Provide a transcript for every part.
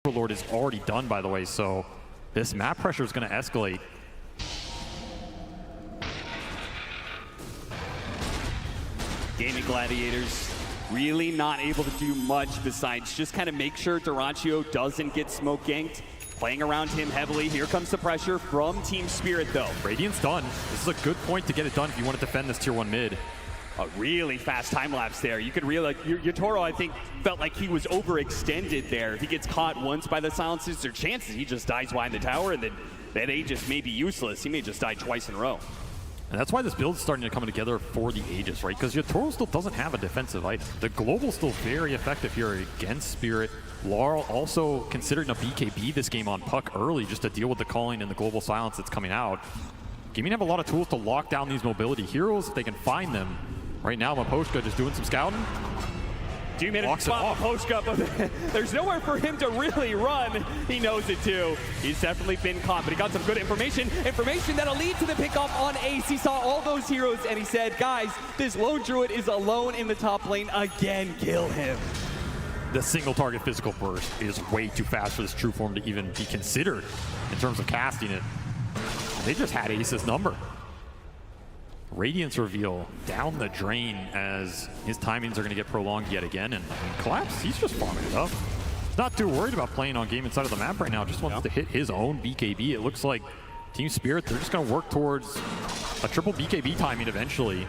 Overlord is already done, by the way, so this map pressure is going to escalate. Gaimin Gladiators really not able to do much besides just kind of make sure Dyrachyo doesn't get smoke ganked. Playing around him heavily. Here comes the pressure from Team Spirit, though. Radiant's done. This is a good point to get it done if you want to defend this tier 1 mid. A really fast time lapse there. You could realize Yotaro, I think, felt like he was overextended there. If he gets caught once by the silences, there are chances he just dies behind the tower, and then that Aegis may be useless. He may just die twice in a row. And that's why this build is starting to come together for the Aegis, right? Because Yotaro still doesn't have a defensive item. The Global's still very effective here against Spirit. Laurel also considering a BKB this game on Puck early just to deal with the calling and the global silence that's coming out. Gaimin have a lot of tools to lock down these mobility heroes if they can find them. Right now, Maposhka just doing some scouting. 2 minutes to spot Maposhka, but there's nowhere for him to really run. He knows it too. He's definitely been caught, but he got some good information that'll lead to the pickoff on Ace. He saw all those heroes and he said, guys, this lone druid is alone in the top lane again, kill him. The single target physical burst is way too fast for this true form to even be considered in terms of casting it. They just had Ace's number. Radiance reveal down the drain as his timings are going to get prolonged yet again, and Collapse, he's just farming it up. He's not too worried about playing on game inside of the map right now, just wants to hit his own BKB. It looks like Team Spirit, they're just going to work towards a triple BKB timing eventually.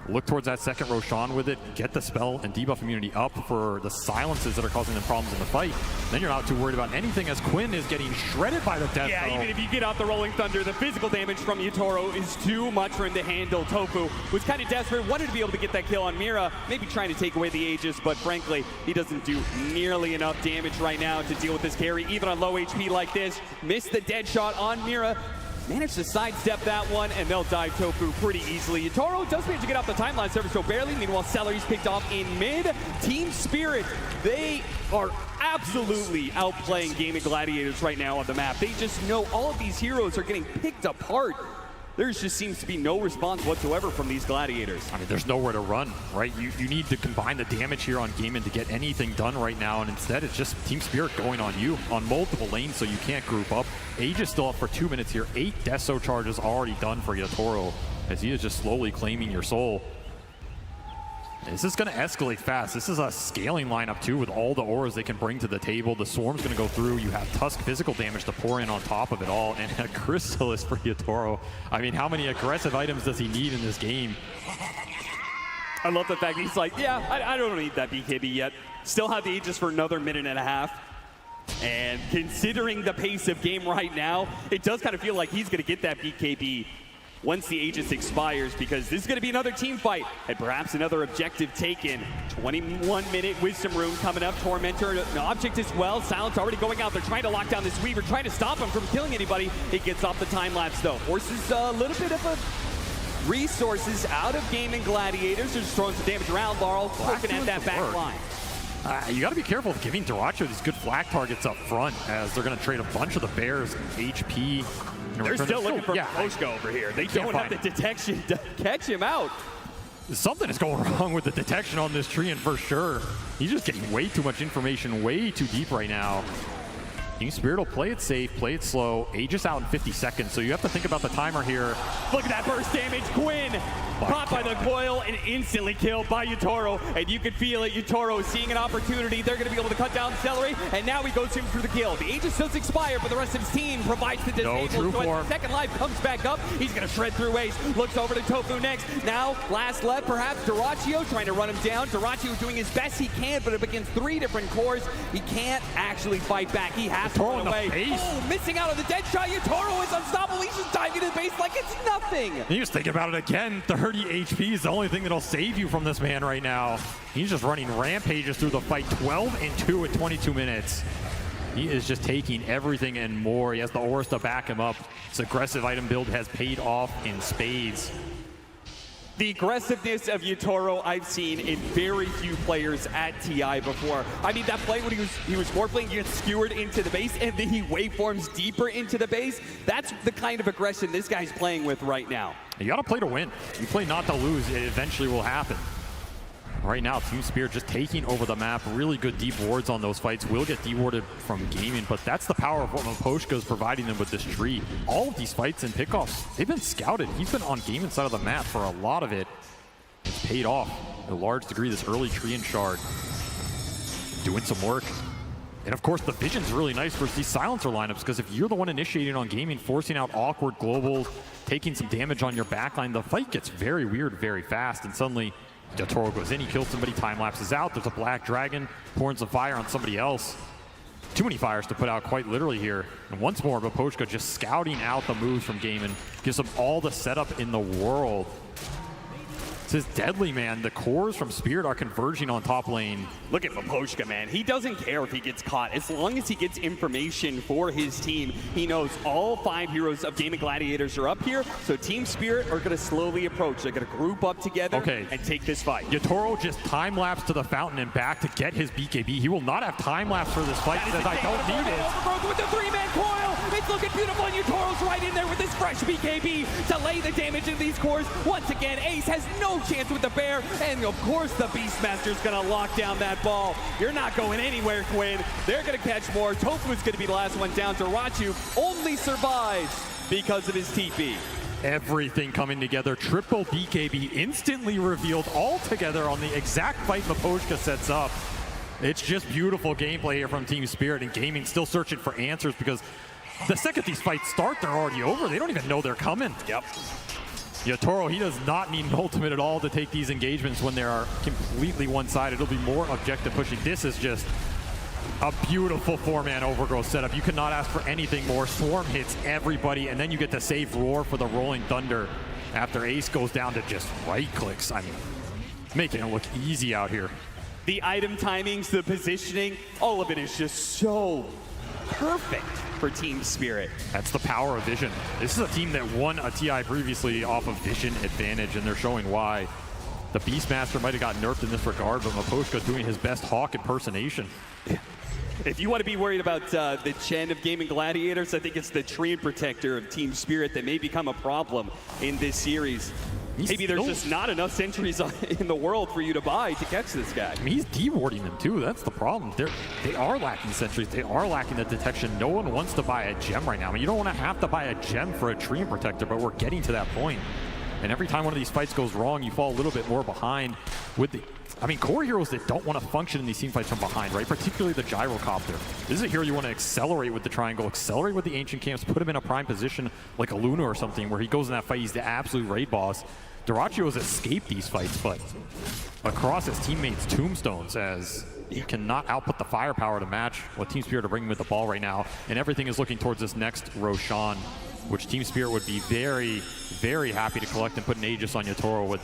Look towards that second Roshan with it, get the spell and debuff immunity up for the silences that are causing them problems in the fight. Then you're not too worried about anything as Quinn is getting shredded by the death. Yeah, even if you get out the Rolling Thunder, the physical damage from Yotaro is too much for him to handle. Tofu was kind of desperate, wanted to be able to get that kill on Mira, maybe trying to take away the Aegis, but frankly, he doesn't do nearly enough damage right now to deal with this carry, even on low HP like this. Missed the dead shot on Mira. Managed to sidestep that one, and they'll dive Tofu pretty easily. Yotaro does manage to get off the timeline server so barely. Meanwhile, Celery's picked off in mid. Team Spirit, they are absolutely outplaying Gaimin Gladiators right now on the map. They just know all of these heroes are getting picked apart. There just seems to be no response whatsoever from these Gladiators. I mean, there's nowhere to run, right? You need to combine the damage here on Gaimin to get anything done right now, and instead it's just Team Spirit going on you on multiple lanes so you can't group up. Age is still up for 2 minutes here. 8 Deso charges already done for Yotaro as he is just slowly claiming your soul. This is going to escalate fast. This is a scaling lineup too with all the auras they can bring to the table. The Swarm's going to go through. You have Tusk physical damage to pour in on top of it all, and a Chrysalis for Yotaro. I mean, how many aggressive items does he need in this game? I love the fact that he's like, yeah, I don't need that BKB yet. Still have the Aegis for another minute and a half. And considering the pace of game right now, it does kind of feel like he's going to get that BKB once the Aegis expires, because this is going to be another team fight and perhaps another objective taken. 21-minute Wisdom Rune coming up. Tormentor, an object as well. Silence already going out. They're trying to lock down this Weaver, trying to stop him from killing anybody. It gets off the time lapse though. Forces a little bit of a resources out of Gaimin Gladiators. They're just throwing some damage around. Laurel poking at that back line. You got to be careful of giving Dyrachyo these good flak targets up front, as they're going to trade a bunch of the Bears HP. They're still looking for Maposhka over here. They don't have the detection to catch him out. Something is going wrong with the detection on this tree, and for sure, he's just getting way too much information, way too deep right now. Team Spirit will play it safe, play it slow. Aegis out in 50 seconds, so you have to think about the timer here. Look at that burst damage. Quinn caught by the coil and instantly killed by Yotaro. And you can feel it. Yotaro is seeing an opportunity. They're going to be able to cut down Celery, and now he goes in for the kill. The Aegis does expire, but the rest of his team provides the disable. So as the second life comes back up, he's going to shred through Ace. Looks over to Tofu next. Now, last left, perhaps Dyrachyo trying to run him down. Dyrachyo doing his best he can, but up against 3 different cores, he can't actually fight back. He has to run away. Oh, missing out on the dead shot. Yotaro is unstoppable. He's just diving to the base like it's nothing. He was thinking about it again. 30 HP is the only thing that'll save you from this man right now. He's just running rampages through the fight. 12-2 at 22 minutes. He is just taking everything and more. He has the auras to back him up. This aggressive item build has paid off in spades. The aggressiveness of Yotaro I've seen in very few players at TI before. I mean, that play when he was morphling, he gets skewered into the base, and then he waveforms deeper into the base. That's the kind of aggression this guy's playing with right now. You gotta play to win. You play not to lose, it eventually will happen. Right now, Team Spirit just taking over the map. Really good deep wards on those fights. Will get dewarded from Gaimin, but that's the power of what Miposhka is providing them with this tree. All of these fights and pickoffs, they've been scouted. He's been on Gaimin's side of the map for a lot of it. It's paid off to a large degree, this early tree and shard. Doing some work. And of course, the vision's really nice versus these silencer lineups, because if you're the one initiating on Gaimin, forcing out awkward globals, taking some damage on your backline, the fight gets very weird very fast, and suddenly Yotaro goes in, he kills somebody, time lapses out, there's a black dragon, pours some fire on somebody else. Too many fires to put out quite literally here. And once more, Miposhka just scouting out the moves from Gaimin, gives them all the setup in the world. This is deadly, man. The cores from Spirit are converging on top lane. Look at Miposhka, man. He doesn't care if he gets caught. As long as he gets information for his team, he knows all 5 heroes of Gaimin Gladiators are up here, so Team Spirit are going to slowly approach. They're going to group up together and take this fight. Yotaro just time-lapse to the fountain and back to get his BKB. He will not have time-lapse for this fight. He says, I don't need it. Overgrowth with the 3-man coil. It's looking beautiful, and Yotoro's right in there with his fresh BKB to lay the damage in these cores. Once again, Ace has no chance with the bear, and of course the Beastmaster's gonna lock down that ball. You're not going anywhere, Quinn. They're gonna catch more. Tofu's gonna be the last one down. Darachu only survives because of his TP. Everything coming together. Triple BKB instantly revealed all together on the exact fight Miposhka sets up. It's just beautiful gameplay here from Team Spirit, and Gaimin still searching for answers, because the second these fights start, they're already over. They don't even know they're coming. Yep. Yotaro, he does not need an ultimate at all to take these engagements when they are completely one-sided. It'll be more objective pushing. This is just a beautiful 4-man overgrowth setup. You cannot ask for anything more. Swarm hits everybody, and then you get to save Roar for the Rolling Thunder after Ace goes down to just right-clicks. I mean, making it look easy out here. The item timings, the positioning, all of it is just so perfect for Team Spirit. That's the power of Vision. This is a team that won a TI previously off of Vision advantage, and they're showing why. The Beastmaster might have got nerfed in this regard, but Miposhka doing his best Hawk impersonation. If you want to be worried about the Chen of Gaimin Gladiators, I think it's the Tree Protector of Team Spirit that may become a problem in this series. Maybe there's just not enough sentries in the world for you to buy to catch this guy. I mean, he's dewarding them too. That's the problem. They are lacking sentries. They are lacking the detection. No one wants to buy a gem right now. I mean, you don't want to have to buy a gem for a Tree Protector, but we're getting to that point. And every time one of these fights goes wrong, you fall a little bit more behind with the... I mean, core heroes that don't want to function in these team fights from behind, right? Particularly the Gyrocopter. This is a hero you want to accelerate with the triangle, accelerate with the Ancient Camps, put him in a prime position like a Luna or something where he goes in that fight, he's the absolute raid boss. Darachu has escaped these fights, but across his teammates' tombstones, as he cannot output the firepower to match what Team Spirit are bringing with the ball right now, and everything is looking towards this next Roshan, which Team Spirit would be very, very happy to collect and put an Aegis on Yotaro with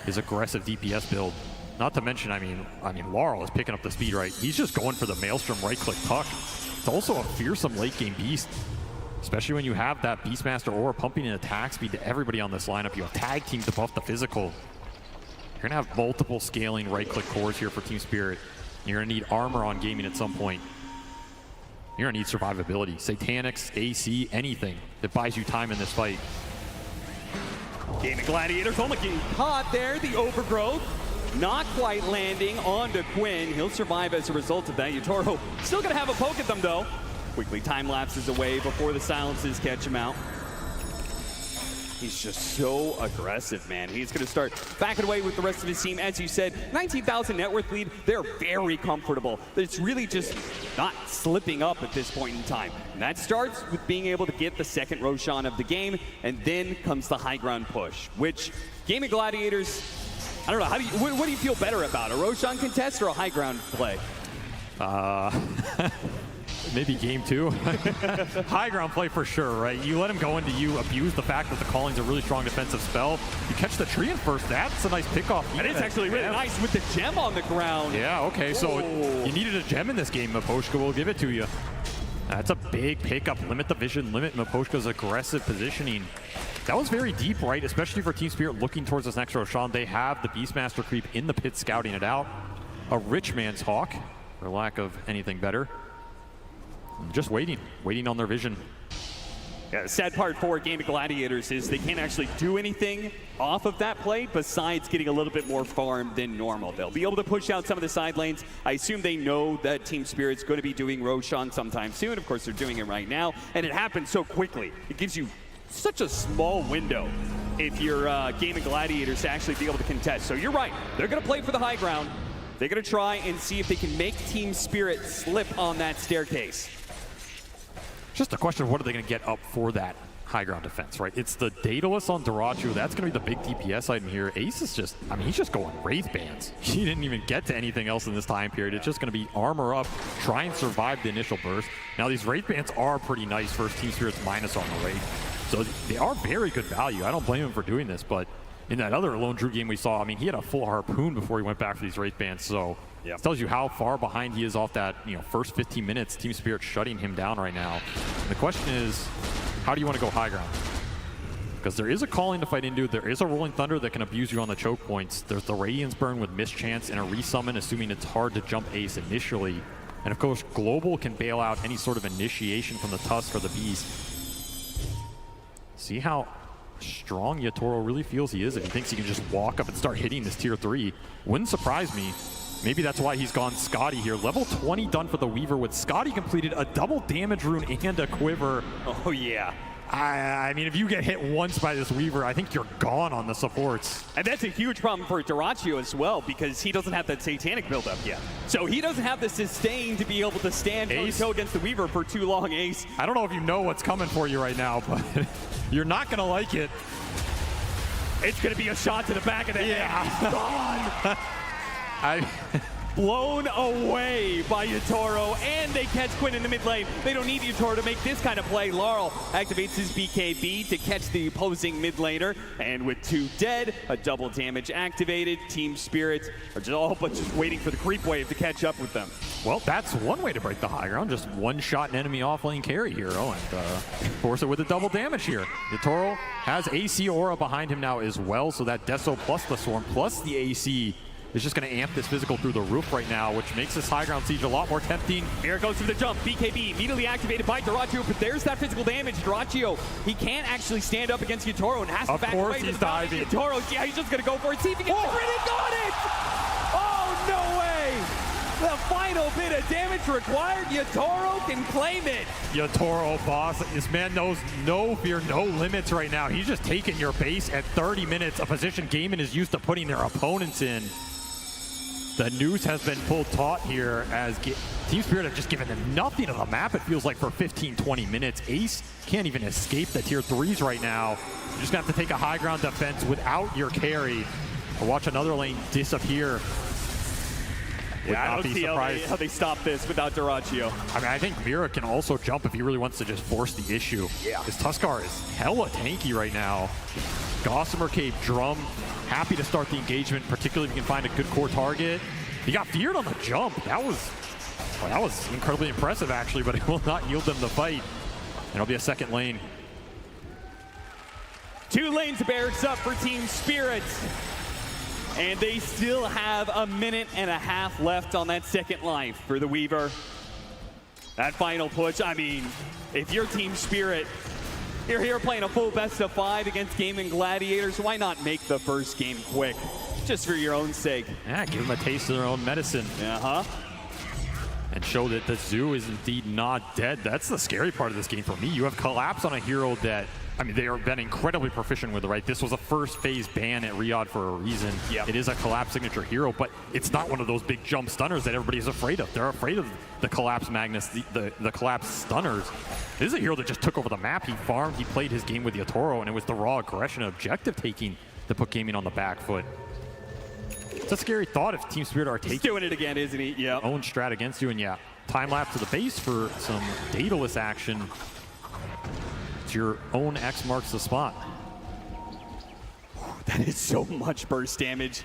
his aggressive DPS build. Not to mention, I mean, Laurel is picking up the speed, right? He's just going for the Maelstrom right-click tuck. It's also a fearsome late-game beast, especially when you have that Beastmaster aura pumping in attack speed to everybody on this lineup. You have tag teams to buff the physical. You're gonna have multiple scaling right-click cores here for Team Spirit. You're gonna need armor on Gaimin at some point. You're gonna need survivability. Satanics, AC, anything that buys you time in this fight. Gaimin Gladiators almost getting caught there. The overgrowth not quite landing onto Quinn. He'll survive as a result of that. Yotaro still gonna have a poke at them though. Quickly time lapses away before the silences catch him out. He's just so aggressive, man. He's going to start backing away with the rest of his team. As you said, 19,000 net worth lead. They're very comfortable. It's really just not slipping up at this point in time. And that starts with being able to get the second Roshan of the game, and then comes the high ground push, which Gaimin Gladiators, I don't know, what do you feel better about, a Roshan contest or a high ground play? Maybe game 2. High ground play for sure, right? You let him go into you, abuse the fact that the Calling's a really strong defensive spell. You catch the tree in first, that's a nice pickoff. That is actually really nice with the gem on the ground. Yeah, okay, so you needed a gem in this game. Miposhka will give it to you. That's a big pickup. Limit the vision, limit Miposhka's aggressive positioning. That was very deep, right? Especially for Team Spirit looking towards this next Roshan. They have the Beastmaster creep in the pit scouting it out. A rich man's Hawk, for lack of anything better. Just waiting on their vision. Yeah, the sad part for Gaimin Gladiators is they can't actually do anything off of that play besides getting a little bit more farm than normal. They'll be able to push out some of the side lanes. I assume they know that Team Spirit's going to be doing Roshan sometime soon. Of course, they're doing it right now, and it happens so quickly. It gives you such a small window if you're Gaimin Gladiators to actually be able to contest. So you're right. They're going to play for the high ground. They're going to try and see if they can make Team Spirit slip on that staircase. Just a question of what are they going to get up for that high ground defense, right? It's the Daedalus on Dyrachyo. That's going to be the big DPS item here. Ace is just, I mean, he's just going Wraith Bands. He didn't even get to anything else in this time period. It's just going to be armor up, try and survive the initial burst. Now, these Wraith Bands are pretty nice versus Team Spirit's minus on the Wraith. So they are very good value. I don't blame him for doing this, but in that other Lone Drew game we saw, I mean, he had a full harpoon before he went back for these Wraith Bands. So it tells you how far behind he is off that, first 15 minutes. Team Spirit shutting him down right now. And the question is, how do you want to go high ground? Because there is a calling to fight into. There is a Rolling Thunder that can abuse you on the choke points. There's the Radiance Burn with Mischance and a resummon, assuming it's hard to jump Ace initially. And of course, Global can bail out any sort of initiation from the Tusk or the Beast. See how strong Yatoro really feels he is if he thinks he can just walk up and start hitting this tier 3. Wouldn't surprise me. Maybe that's why he's gone Scotty here. Level 20 done for the Weaver with Scotty completed a double damage rune and a quiver. Oh yeah. I mean, if you get hit once by this Weaver, I think you're gone on the supports. And that's a huge problem for Dyrachyo as well, because he doesn't have that Satanic buildup yet. So he doesn't have the sustain to be able to stand toe-to-toe against the Weaver for too long, Ace. I don't know if you know what's coming for you right now, but you're not going to like it. It's going to be a shot to the back of the head. He's gone. Blown away by Yatoro, and they catch Quinn in the mid lane. They don't need Yatoro to make this kind of play. Laurel activates his BKB to catch the opposing mid laner, and with 2 dead, a double damage activated. Team Spirit are just all but just waiting for the creep wave to catch up with them. Well, that's one way to break the high ground. Just one-shot an enemy off-lane carry hero and force it with a double damage here. Yatoro has AC aura behind him now as well, so that Deso plus the Swarm plus the AC is just going to amp this physical through the roof right now, which makes this high ground siege a lot more tempting. Here it goes for the jump. BKB immediately activated by Dyrachyo, but there's that physical damage. Dyrachyo, he can't actually stand up against Yatoro and has to back away. Of course he's diving. Yatoro, yeah, he's just going to go for it. See if he gets the crit and got it! Oh, no way! The final bit of damage required. Yatoro can claim it. Yatoro, boss. This man knows no fear, no limits right now. He's just taking your base at 30 minutes, a position Gaimin is used to putting their opponents in. The noose has been pulled taut here as Team Spirit have just given them nothing of the map, it feels like, for 15-20 minutes. Ace can't even escape the tier 3s right now. You're just going to have to take a high ground defense without your carry. Or watch another lane disappear. Yeah, I don't see how they stop this without Dyrachyo. I mean, I think Mira can also jump if he really wants to just force the issue. Yeah. His Tuskar is hella tanky right now. Gossamer Cave Drum, happy to start the engagement, particularly if you can find a good core target. He got feared on the jump. That was incredibly impressive, actually, but it will not yield them the fight. And it'll be a second lane. 2 lanes of barracks up for Team Spirit. And they still have a minute and a half left on that second life for the Weaver. That final push, I mean, if you're Team Spirit, you're here playing a full best of 5 against Gaimin Gladiators, why not make the first game quick? Just for your own sake. Yeah, give them a taste of their own medicine. And show that the zoo is indeed not dead. That's the scary part of this game for me. You have Collapse on a hero that, I mean, they have been incredibly proficient with it, right? This was a first phase ban at Riyadh for a reason. Yep. It is a Collapse signature hero, but it's not one of those big jump stunners that everybody's afraid of. They're afraid of the Collapse Magnus, the Collapse stunners. This is a hero that just took over the map. He farmed, he played his game with Yatoro, and it was the raw aggression and objective taking that put Gaimin on the back foot. It's a scary thought if Team Spirit are taking He's doing it again, isn't he? Yeah. Own strat against you, and yeah, time lapse to the base for some Daedalus action. It's your own X marks the spot. That is so much burst damage.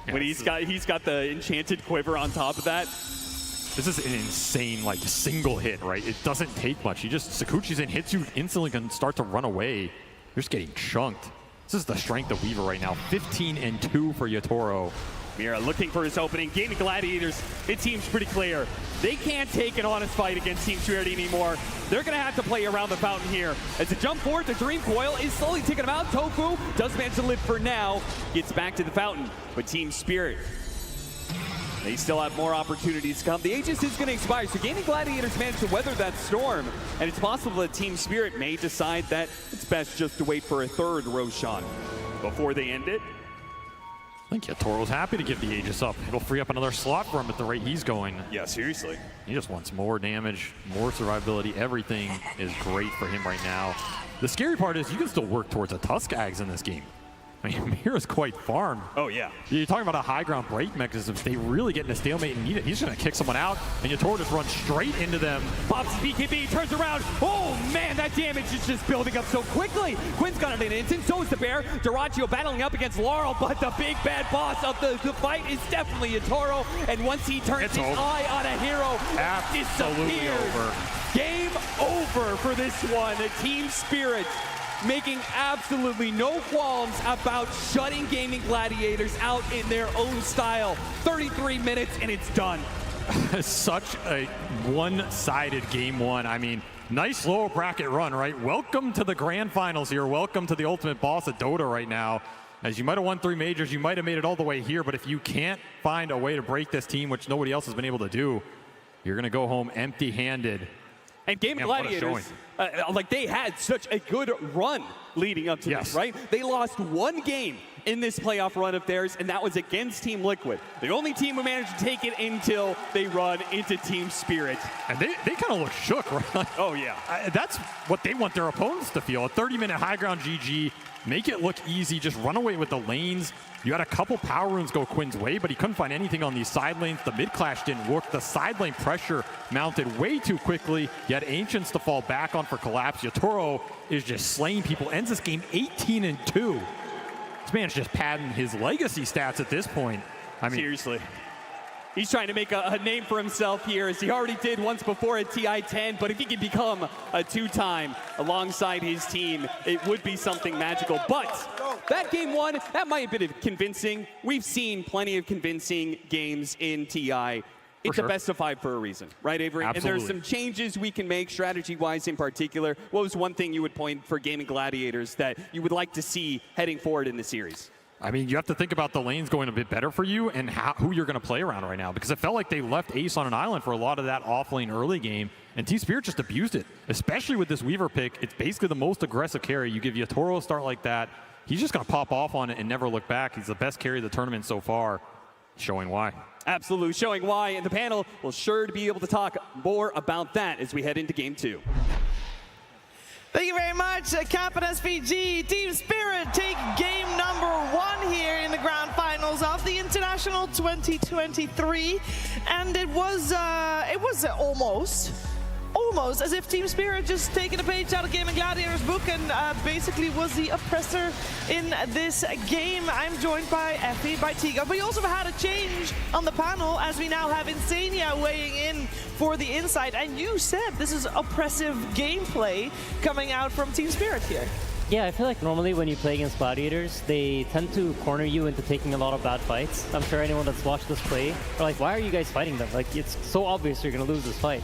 Yeah, when he's got the enchanted quiver on top of that. This is an insane, like, single hit, right? It doesn't take much. He just Sakuchi's in, hits you instantly, can start to run away. You're just getting chunked. This is the strength of Weaver right now. 15-2 for Yatoro. Mira looking for his opening. Gaimin Gladiators, it seems pretty clear. They can't take an honest fight against Team Spirit anymore. They're going to have to play around the fountain here. As they jump forward, the Dream Coil is slowly taking them out. Tofu does manage to live for now. Gets back to the fountain. But Team Spirit, they still have more opportunities to come. The Aegis is going to expire, so Gaimin Gladiators managed to weather that storm. And it's possible that Team Spirit may decide that it's best just to wait for a third Roshan before they end it. I think Yatoro's happy to give the Aegis up. It'll free up another slot for him at the rate he's going. Yeah, seriously. He just wants more damage, more survivability. Everything is great for him right now. The scary part is you can still work towards a Tusk Ags in this game. I mean, Mira's quite farmed. Oh, yeah. You're talking about a high ground break mechanism. If they really get in a stalemate and need it, he's going to kick someone out, and Yatoro just runs straight into them. Pops BKB, turns around. Oh, man, that damage is just building up so quickly. Quinn's got it in an instant. So is the Bear. Duraccio battling up against Laurel, but the big bad boss of the fight is definitely Yatoro. And once he turns his eye on a hero, absolutely over. Game over for this one. Team Spirit making absolutely no qualms about shutting Gaimin Gladiators out in their own style. 33 minutes and it's done. Such a one-sided game one. I mean, nice lower bracket run, right? Welcome to the grand finals here. Welcome to the ultimate boss of Dota right now. As you might have won 3 majors, you might have made it all the way here, but if you can't find a way to break this team, which nobody else has been able to do, you're going to go home empty-handed. And Gaimin Gladiators, like they had such a good run leading up to this, right? They lost 1 game in this playoff run of theirs, and that was against Team Liquid. The only team who managed to take it until they run into Team Spirit. And they kind of look shook, right? Oh, yeah. That's what they want their opponents to feel. A 30-minute high ground GG, make it look easy, just run away with the lanes. You had a couple power runes go Quinn's way, but he couldn't find anything on these side lanes. The mid clash didn't work. The side lane pressure mounted way too quickly. You had Ancients to fall back on for collapse. Yatoro is just slaying people. Ends this game 18-2. This man's just padding his legacy stats at this point. I mean, seriously. He's trying to make a name for himself here, as he already did once before at TI-10, but if he can become a 2-time alongside his team, it would be something magical. But that game 1, that might have been convincing. We've seen plenty of convincing games in TI. It's a best of 5 for a reason, right, Avery? Absolutely. And there's some changes we can make strategy-wise in particular. What was one thing you would point for Gaimin Gladiators that you would like to see heading forward in the series? I mean, you have to think about the lanes going a bit better for you and who you're going to play around right now, because it felt like they left Ace on an island for a lot of that off lane early game, and Team Spirit just abused it, especially with this Weaver pick. It's basically the most aggressive carry. You give Yatoro a start like that, he's just going to pop off on it and never look back. He's the best carry of the tournament so far, showing why. Absolutely, showing why, and the panel will sure to be able to talk more about that as we head into Game 2. Thank you very much, Cap and SVG. Team Spirit take game number 1 here in the grand finals of the International 2023, and it was almost as if Team Spirit just taken a page out of Gaimin Gladiators' book and basically was the oppressor in this game. I'm joined by Effie, by Tiga, but we also had a change on the panel as we now have Insania weighing in for the insight, and you said this is oppressive gameplay coming out from Team Spirit here. Yeah, I feel like normally when you play against Gladiators, they tend to corner you into taking a lot of bad fights. I'm sure anyone that's watched this play are like, why are you guys fighting them? Like, it's so obvious you're going to lose this fight.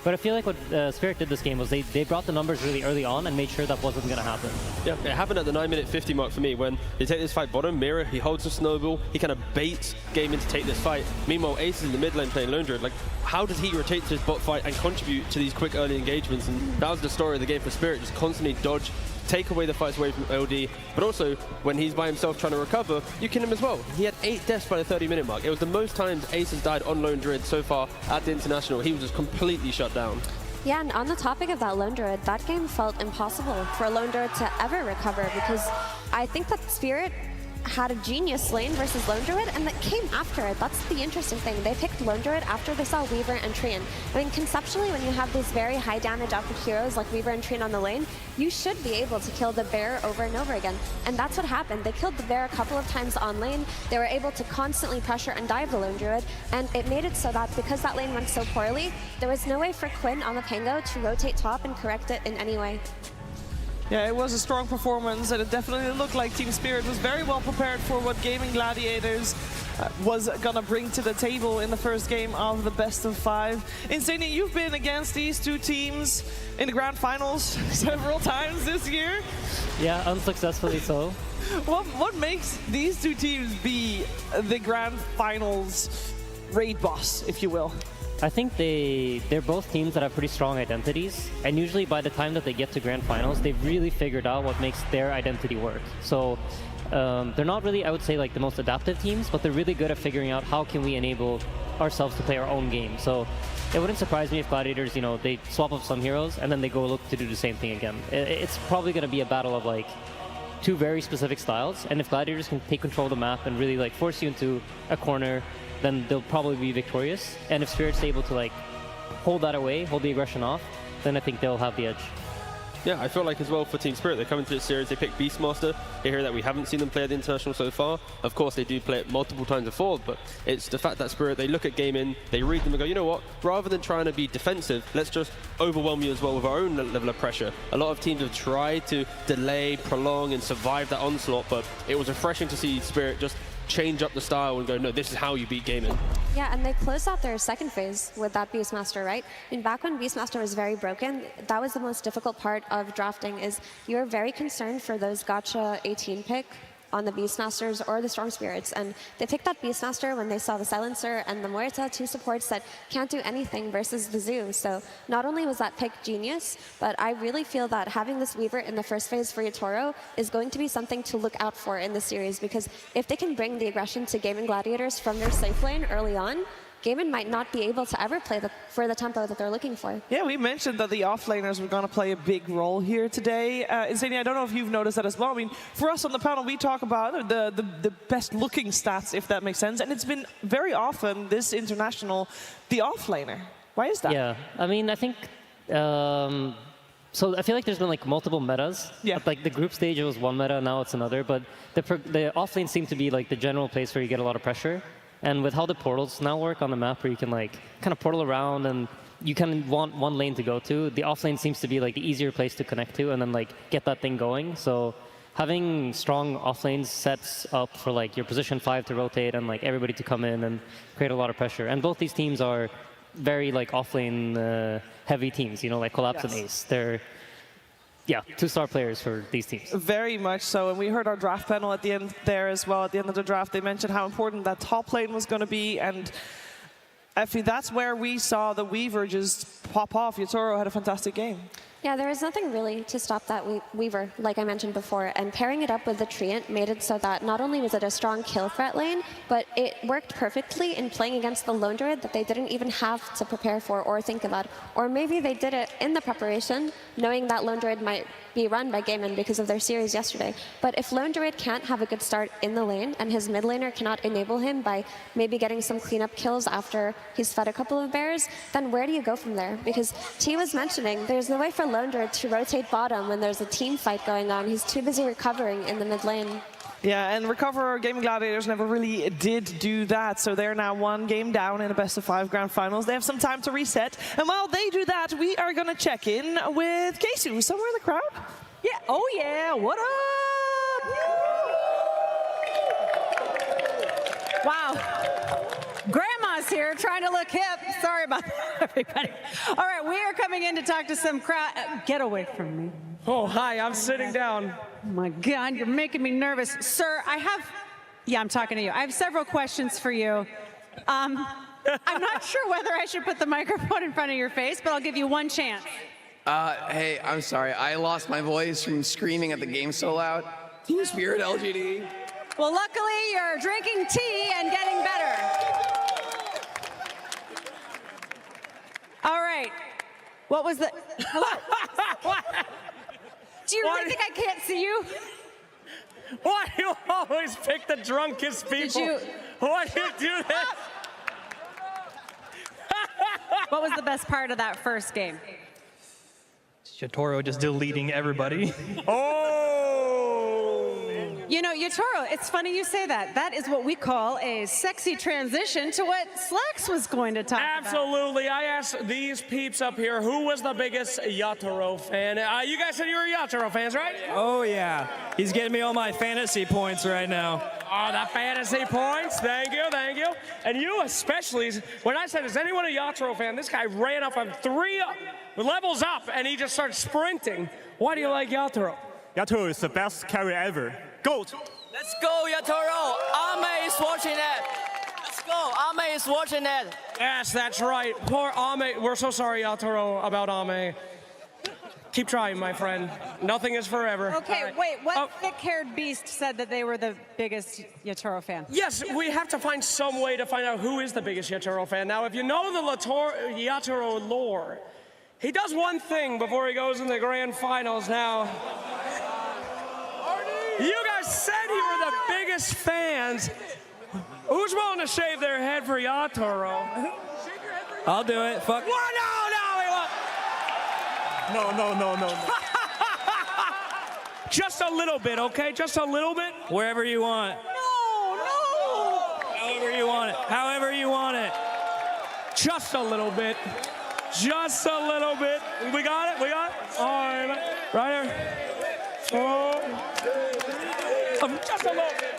But I feel like what Spirit did this game was they brought the numbers really early on and made sure that wasn't going to happen. Yeah, it happened at the 9-minute 50 mark for me when they take this fight bottom. Mira, he holds the snowball, he kind of baits Gaimin to take this fight. Meanwhile, Ace is in the mid lane playing Lone Druid. Like, how does he rotate to this bot fight and contribute to these quick early engagements? And that was the story of the game for Spirit, just constantly dodge, take away the fights away from LD, but also when he's by himself trying to recover, you kill him as well. He had 8 deaths by the 30-minute mark. It was the most times Ace has died on Lone Druid so far at the International. He was just completely shut down. Yeah, and on the topic of that Lone Druid, that game felt impossible for a Lone Druid to ever recover, because I think that Spirit had a genius lane versus Lone Druid, and that came after it. That's the interesting thing. They picked Lone Druid after they saw Weaver and Treant. I mean, conceptually, when you have these very high damage output heroes like Weaver and Treant on the lane, you should be able to kill the Bear over and over again. And that's what happened. They killed the Bear a couple of times on lane. They were able to constantly pressure and dive the Lone Druid, and it made it so that because that lane went so poorly, there was no way for Quinn on the Pango to rotate top and correct it in any way. Yeah, it was a strong performance, and it definitely looked like Team Spirit was very well prepared for what Gaimin Gladiators was gonna bring to the table in the first game of the best of 5. Insania, you've been against these two teams in the grand finals several times this year. Yeah, unsuccessfully so. What makes these two teams be the grand finals raid boss, if you will? I think they're both teams that have pretty strong identities, and usually by the time that they get to grand finals, they've really figured out what makes their identity work. So they're not really, I would say, like the most adaptive teams, but they're really good at figuring out how can we enable ourselves to play our own game. So it wouldn't surprise me if Gladiators, you know, they swap up some heroes and then they go look to do the same thing again. It's probably going to be a battle of like two very specific styles, and if Gladiators can take control of the map and really like force you into a corner, then they'll probably be victorious. And if Spirit's able to like hold that away, hold the aggression off, then I think they'll have the edge. Yeah, I feel like as well for Team Spirit, they come into this series, they pick Beastmaster. They hear that we haven't seen them play at the International so far. Of course, they do play it multiple times before, but it's the fact that Spirit, they look at Gaimin, they read them and go, you know what, rather than trying to be defensive, let's just overwhelm you as well with our own level of pressure. A lot of teams have tried to delay, prolong, and survive that onslaught, but it was refreshing to see Spirit just change up the style and go, no, this is how you beat Gaimin. Yeah, and they closed out their second phase with that Beastmaster, right? And back when Beastmaster was very broken, that was the most difficult part of drafting, is you're very concerned for those gacha 18 pick on the Beastmasters or the Storm Spirits. And they picked that Beastmaster when they saw the Silencer and the Muerta, two supports that can't do anything versus the Zoo. So not only was that pick genius, but I really feel that having this Weaver in the first phase for Yatoro is going to be something to look out for in the series, because if they can bring the aggression to Gaimin Gladiators from their safe lane early on, Gaimin might not be able to ever play for the tempo that they're looking for. Yeah, we mentioned that the offlaners were going to play a big role here today. Insania, I don't know if you've noticed that as well. I mean, for us on the panel, we talk about the best looking stats, if that makes sense. And it's been very often this international, the offlaner. Why is that? Yeah, I mean, I think, so I feel like there's been like multiple metas. Yeah. Like the group stage, it was one meta, now it's another. But the offlane seems to be like the general place where you get a lot of pressure. And with how the portals now work on the map, where you can like kind of portal around and you kind of want one lane to go to, the offlane seems to be like the easier place to connect to and then like get that thing going. So having strong offlanes sets up for like your position 5 to rotate and like everybody to come in and create a lot of pressure. And both these teams are very like offlane heavy teams, you know, like Collapse and Ace. They're two-star players for these teams. Very much so, and we heard our draft panel at the end there as well. At the end of the draft, they mentioned how important that top lane was going to be, and Effie, that's where we saw the Weaver just pop off. Yatoro had a fantastic game. Yeah, there was nothing really to stop that Weaver, like I mentioned before, and pairing it up with the Treant made it so that not only was it a strong kill threat lane, but it worked perfectly in playing against the Lone Druid that they didn't even have to prepare for or think about. Or maybe they did it in the preparation, knowing that Lone Druid might be run by Gaimin because of their series yesterday. But if Lone Druid can't have a good start in the lane, and his mid laner cannot enable him by maybe getting some cleanup kills after he's fed a couple of bears, then where do you go from there? Because T was mentioning there's no way for Lone Druid to rotate bottom when there's a team fight going on. He's too busy recovering in the mid lane. Yeah, and Recover Gaimin Gladiators never really did do that, so they're now one game down in a best-of-5 grand finals. They have some time to reset, and while they do that, we are going to check in with Casey, who's somewhere in the crowd. Yeah, oh yeah, what up? Wow. Grandma's here trying to look hip. Sorry about that, everybody. All right, we are coming in to talk to some crowd. Get away from me. Oh, hi, I'm sitting down. Oh my God, you're making me nervous. Sir, I'm talking to you. I have several questions for you. I'm not sure whether I should put the microphone in front of your face, but I'll give you one chance. Hey, I'm sorry. I lost my voice from screaming at the game so loud. Team Spirit LGD. Well, luckily, you're drinking tea and getting better. All right. What was the... What? Do you really think I can't see you? Why do you always pick the drunkest people? Why do you do this? What was the best part of that first game? Yatoro just deleting everybody. Oh! You know, Yatoro, it's funny you say that. That is what we call a sexy transition to what Slacks was going to talk about. Absolutely. I asked these peeps up here who was the biggest Yatoro fan. You guys said you were Yatoro fans, right? Oh, yeah. He's getting me all my fantasy points right now. Oh, the fantasy points. Thank you, thank you. And you especially, when I said, is anyone a Yatoro fan, this guy ran up on 3 levels up and he just started sprinting. Why do you like Yatoro? Yatoro is the best carry ever. GOAT! Let's go, Yatoro! Ame is watching it! Let's go, Ame is watching it! Yes, that's right. Poor Ame. We're so sorry, Yatoro, about Ame. Keep trying, my friend. Nothing is forever. Okay, wait, what thick-haired beast said that they were the biggest Yatoro fan? Yes, we have to find some way to find out who is the biggest Yatoro fan. Now, if you know the Yatoro lore, he does one thing before he goes in the grand finals now. You guys said you were the biggest fans. Who's willing to shave their head for Yatoro? I'll do it. Fuck. What? No. Just a little bit, okay? Just a little bit? Wherever you want. No! However you want it. However you want it. Just a little bit. Just a little bit. We got it? We got it? All right. Right here. Oh. Just a little bit.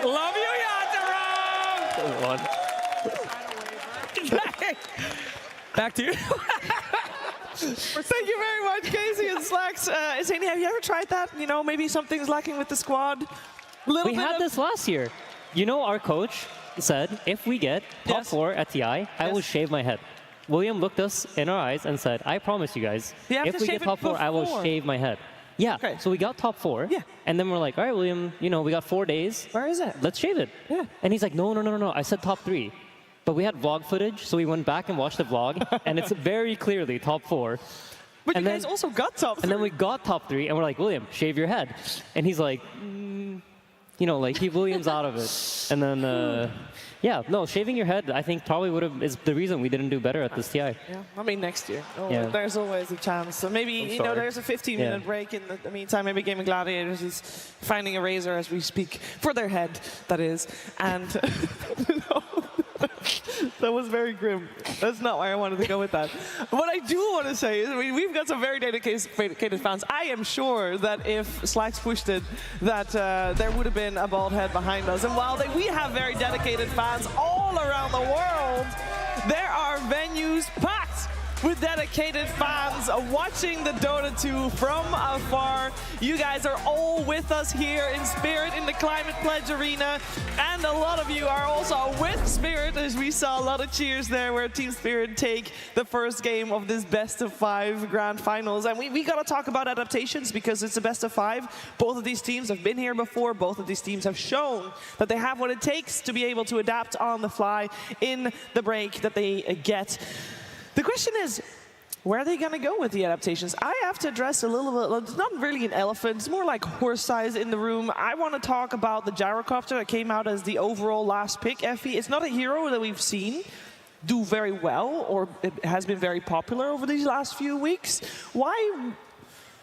Love you, Yatoro! Back to you. Thank you very much, Casey and Slacks. Zany, have you ever tried that? You know, maybe something's lacking with the squad. We had this last year. You know, our coach said, if we get top 4 at TI, I will shave my head. William looked us in our eyes and said, I promise you guys, if we get top 4, I will shave my head. Yeah, okay. So we got top 4. Yeah. And then we're like, all right, William, you know, we got 4 days. Where is it? Let's shave it. Yeah. And he's like, no. I said top 3. But we had vlog footage, so we went back and watched the vlog, and it's very clearly top 4. But and you guys also got top 3. And then we got top 3, and we're like, William, shave your head. And he's like, you know, like, keep Williams out of it. And then, yeah, no, shaving your head, I think probably is the reason we didn't do better at this TI. Yeah, I mean, next year. Oh, Yeah. There's always a chance. So maybe, you know, there's a 15-minute break in the meantime. Maybe Gaimin Gladiators is finding a razor as we speak. For their head, that is. And that was very grim. That's not why I wanted to go with that. What I do want to say is, I mean, we've got some very dedicated fans. I am sure that if Slacks pushed it, that there would have been a bald head behind us. And while we have very dedicated fans all around the world, there are venues packed with dedicated fans watching the Dota 2 from afar. You guys are all with us here in spirit in the Climate Pledge Arena, and a lot of you are also with Spirit, as we saw a lot of cheers there where Team Spirit take the first game of this best of 5 grand finals. And we got to talk about adaptations because it's a best of 5. Both of these teams have been here before. Both of these teams have shown that they have what it takes to be able to adapt on the fly in the break that they get. The question is, where are they going to go with the adaptations? I have to address a little bit, it's not really an elephant, it's more like horse size in the room. I want to talk about the gyrocopter that came out as the overall last pick, Effie. It's not a hero that we've seen do very well, or it has been very popular over these last few weeks. Why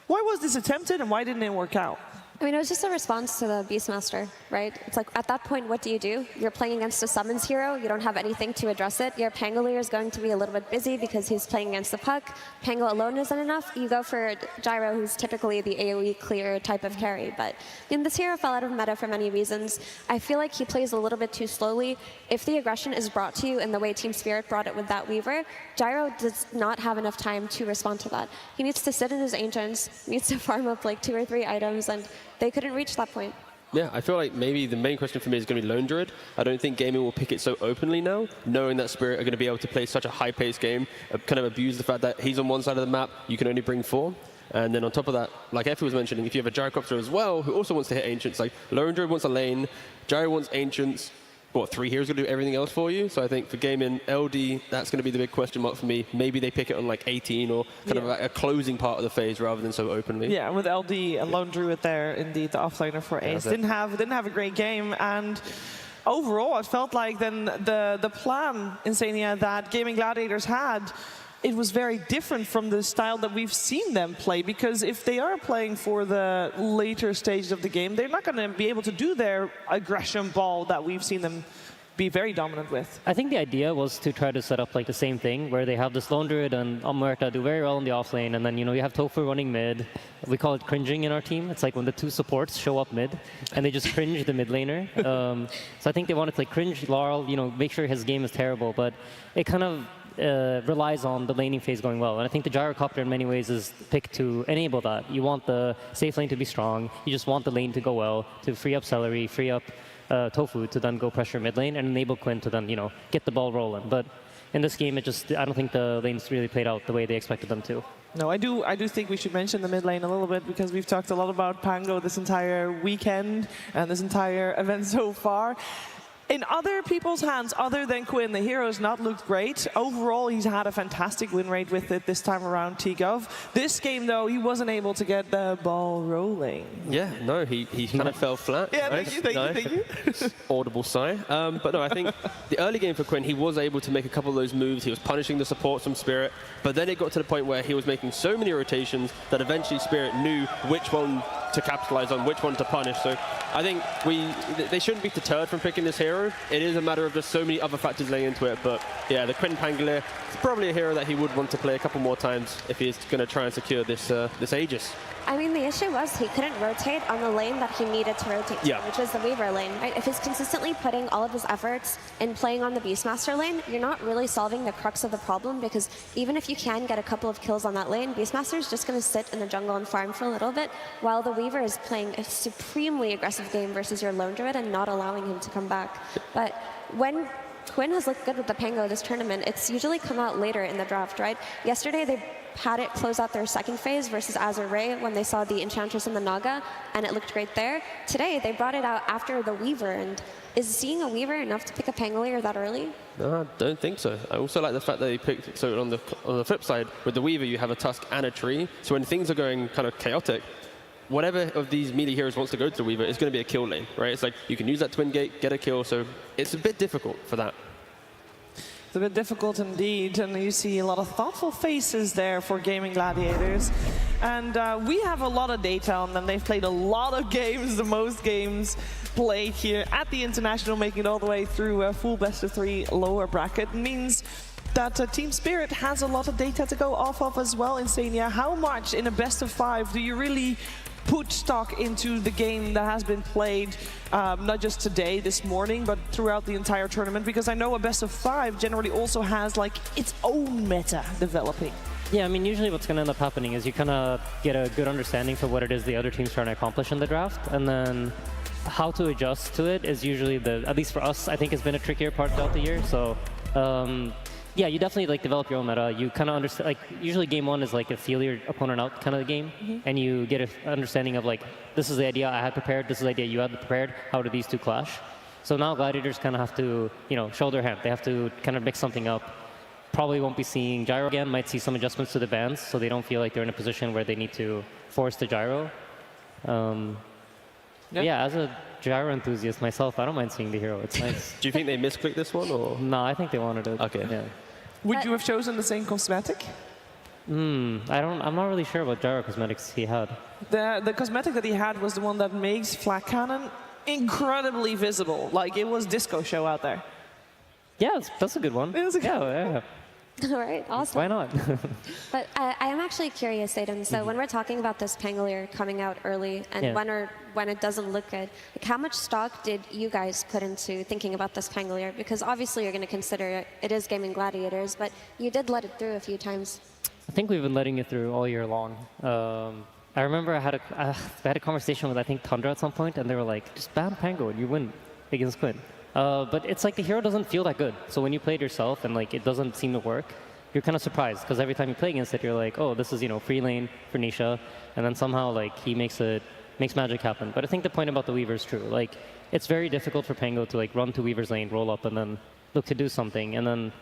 was this attempted and why didn't it work out? I mean, it was just a response to the Beastmaster, right? It's like, at that point, what do? You're playing against a summons hero. You don't have anything to address it. Your Pangolier is going to be a little bit busy because he's playing against the puck. Pango alone isn't enough. You go for Gyro, who's typically the AoE clear type of carry. But this hero fell out of meta for many reasons. I feel like he plays a little bit too slowly. If the aggression is brought to you in the way Team Spirit brought it with that Weaver, Gyro does not have enough time to respond to that. He needs to sit in his Ancients, needs to farm up like 2 or 3 items, and they couldn't reach that point. Yeah, I feel like maybe the main question for me is going to be Lone Druid. I don't think Gaimin will pick it so openly now, knowing that Spirit are going to be able to play such a high-paced game, kind of abuse the fact that he's on one side of the map, you can only bring 4. And then on top of that, like Effie was mentioning, if you have a Gyrocopter as well, who also wants to hit Ancients, like Lone Druid wants a lane, Gyro wants Ancients, what, 3 heroes going to do everything else for you? So I think for Gaimin, LD, that's going to be the big question mark for me. Maybe they pick it on like 18 or kind of like a closing part of the phase rather than so openly. Yeah, with LD and Lone Druid there, indeed, the offlaner for Ace. Didn't have a great game, and overall, it felt like then the plan, Insania, that Gaimin Gladiators had, it was very different from the style that we've seen them play. Because if they are playing for the later stages of the game, they're not going to be able to do their aggression ball that we've seen them be very dominant with. I think the idea was to try to set up like the same thing, where they have this Lone Druid and Omerta do very well in the off lane, and then you have Tofu running mid. We call it cringing in our team. It's like when the two supports show up mid, and they just cringe the mid laner. So I think they wanted to like cringe Laurel, make sure his game is terrible, but it kind of relies on the laning phase going well. And I think the Gyrocopter in many ways is picked to enable that. You want the safe lane to be strong. You just want the lane to go well, to free up Celery, free up Tofu to then go pressure mid lane and enable Quinn to then, get the ball rolling. But in this game, I don't think the lanes really played out the way they expected them to. No, I do think we should mention the mid lane a little bit, because we've talked a lot about Pango this entire weekend and this entire event so far. In other people's hands, other than Quinn, the hero's not looked great. Overall, he's had a fantastic win rate with it this time around, T-Gov. This game, though, he wasn't able to get the ball rolling. Yeah, no, he kind of fell flat. Yeah, right? thank you. Audible sigh. But no, I think the early game for Quinn, he was able to make a couple of those moves. He was punishing the supports from Spirit, but then it got to the point where he was making so many rotations that eventually Spirit knew which one to capitalize on, which one to punish. So I think they shouldn't be deterred from picking this hero. It is a matter of just so many other factors laying into it. But yeah, the Quinn Pangolier is probably a hero that he would want to play a couple more times if he's going to try and secure this Aegis. I mean, the issue was he couldn't rotate on the lane that he needed to rotate to, which was the Weaver lane, right? If he's consistently putting all of his efforts in playing on the Beastmaster lane, you're not really solving the crux of the problem, because even if you can get a couple of kills on that lane, Beastmaster's just going to sit in the jungle and farm for a little bit, while the Weaver is playing a supremely aggressive game versus your Lone Druid and not allowing him to come back. But when Quinn has looked good with the Pango this tournament, it's usually come out later in the draft, right? Yesterday, they had it close out their second phase versus Azure Ray when they saw the Enchantress and the Naga, and it looked great there. Today, they brought it out after the Weaver, and is seeing a Weaver enough to pick a Pangolier that early? No, I don't think so. I also like the fact that they picked, so on the flip side, with the Weaver, you have a Tusk and a Tree, so when things are going kind of chaotic, whatever of these melee heroes wants to go to the Weaver, it's going to be a kill lane, right? It's like you can use that Twin Gate, get a kill, so it's a bit difficult for that. It's a bit difficult indeed, and you see a lot of thoughtful faces there for Gaimin Gladiators. And we have a lot of data on them. They've played a lot of games, the most games played here at the International, making it all the way through a full best-of-3 lower bracket. It means that Team Spirit has a lot of data to go off of as well, Insania. How much in a best-of-5 do you really put stock into the game that has been played, not just today, this morning, but throughout the entire tournament? Because I know a best-of-5 generally also has like its own meta developing. Yeah, I mean, usually what's going to end up happening is you kind of get a good understanding for what it is the other team's trying to accomplish in the draft, and then how to adjust to it is usually at least for us, I think it's been a trickier part throughout the year. So yeah, you definitely develop your own meta. You kind of understand, usually game one is a feel your opponent out kind of game, and you get an understanding of this is the idea I had prepared, this is the idea you had prepared, how do these two clash? So now Gladiators kind of have to, show their hand. They have to kind of mix something up. Probably won't be seeing Gyro again, might see some adjustments to the bans, so they don't feel like they're in a position where they need to force the Gyro. Yeah, as a Gyro enthusiast myself, I don't mind seeing the hero. It's nice. Do you think they misclicked this one, or? No, I think they wanted it. Okay. Yeah. Would you have chosen the same cosmetic? I'm not really sure what Gyro cosmetics he had. The cosmetic that he had was the one that makes Flak Cannon incredibly visible. It was Disco Show out there. Yeah, that's a good one. It was a good yeah. All right, awesome. Why not? But I am actually curious, Aiden, so when we're talking about this Pangolier coming out early and when it doesn't look good, how much stock did you guys put into thinking about this Pangolier? Because obviously you're going to consider it is Gaimin Gladiators, but you did let it through a few times. I think we've been letting it through all year long. I remember I had a conversation with, I think, Tundra at some point, and they were like, just ban Pango and you win against Quinn. But it's the hero doesn't feel that good. So when you play it yourself and it doesn't seem to work, you're kind of surprised, because every time you play against it, you're like, oh, this is free lane for Nisha, and then somehow he makes magic happen. But I think the point about the Weaver is true. It's very difficult for Pango to run to Weaver's lane, roll up, and then look to do something. And then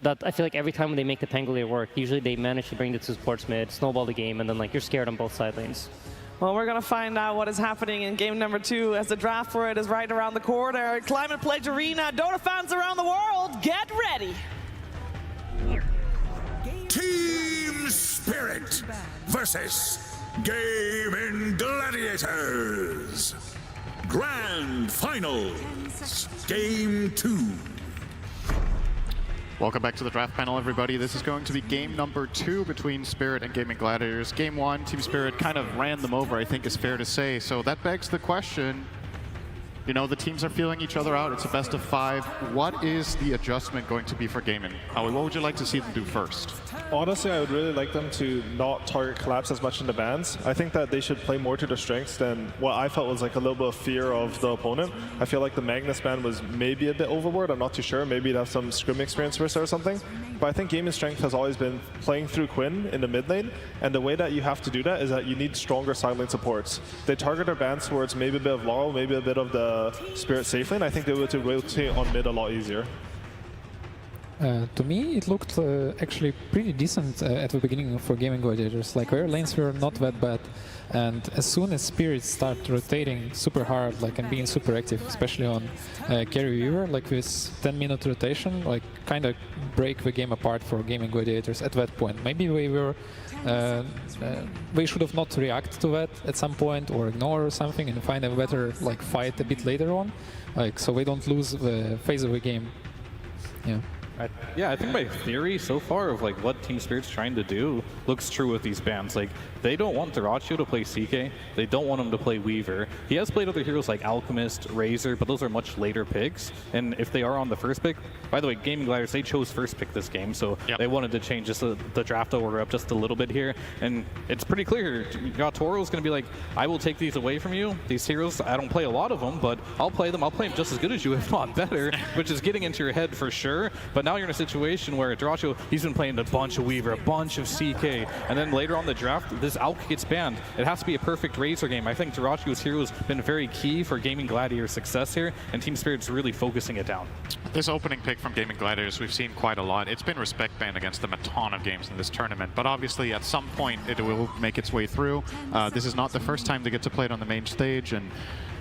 that I feel every time when they make the Pangolier work, usually they manage to bring the two supports mid, snowball the game, and then you're scared on both side lanes. Well, we're going to find out what is happening in game number 2 as the draft for it is right around the corner. Climate Pledge Arena, Dota fans around the world, get ready! Team Spirit versus Gaimin Gladiators. Grand Finals, Game 2. Welcome back to the draft panel, everybody. This is going to be game number 2 between Spirit and Gaimin Gladiators. Game 1, Team Spirit kind of ran them over, I think is fair to say. So that begs the question, you know, the teams are feeling each other out. It's a best of 5. What is the adjustment going to be for Gaimin? Howie, what would you like to see them do first? Honestly, I would really like them to not target Collapse as much in the bans. I think that they should play more to their strengths than what I felt was like a little bit of fear of the opponent. I feel like the Magnus ban was maybe a bit overboard. I'm not too sure. Maybe it'd have some scrim experience versus or something. But I think Gaimin's strength has always been playing through Quinn in the mid lane. And the way that you have to do that is that you need stronger side lane supports. They target their bans towards maybe a bit of Laurel, maybe a bit of the Spirit safe lane. I think they would rotate on mid a lot easier. To me, it looked actually pretty decent at the beginning for Gaimin Gladiators. Like, their lanes were not that bad, and as soon as spirits start rotating super hard, like, and being super active, especially on carry Weaver, like with 10-minute rotation, like, kind of break the game apart for Gaimin Gladiators at that point. Maybe we were we should have not react to that at some point or ignore something and find a better like fight a bit later on, like, so we don't lose the phase of the game. Yeah. I think my theory so far of like what Team Spirit's trying to do looks true with these bans. Like, they don't want Dyrachyo to play CK, they don't want him to play Weaver. He has played other heroes like Alchemist, Razor, but those are much later picks. And if they are on the first pick, by the way, Gaimin Gladiators, they chose first pick this game, so they wanted to change just the draft order up just a little bit here. And it's pretty clear, Toro's going to be like, I will take these away from you. These heroes, I don't play a lot of them, but I'll play them just as good as you, if not better, which is getting into your head for sure. But now you're in a situation where Dyrachyo, he's been playing a bunch of Weaver, a bunch of CK, and then later on the draft, this Alk gets banned. It has to be a perfect Razor game. I think Dyrachyo's hero has been very key for Gaimin Gladiators' success here, and Team Spirit's really focusing it down. This opening pick from Gaimin Gladiators, we've seen quite a lot. It's been respect banned against them a ton of games in this tournament, but obviously at some point it will make its way through. This is not the first time they get to play it on the main stage, and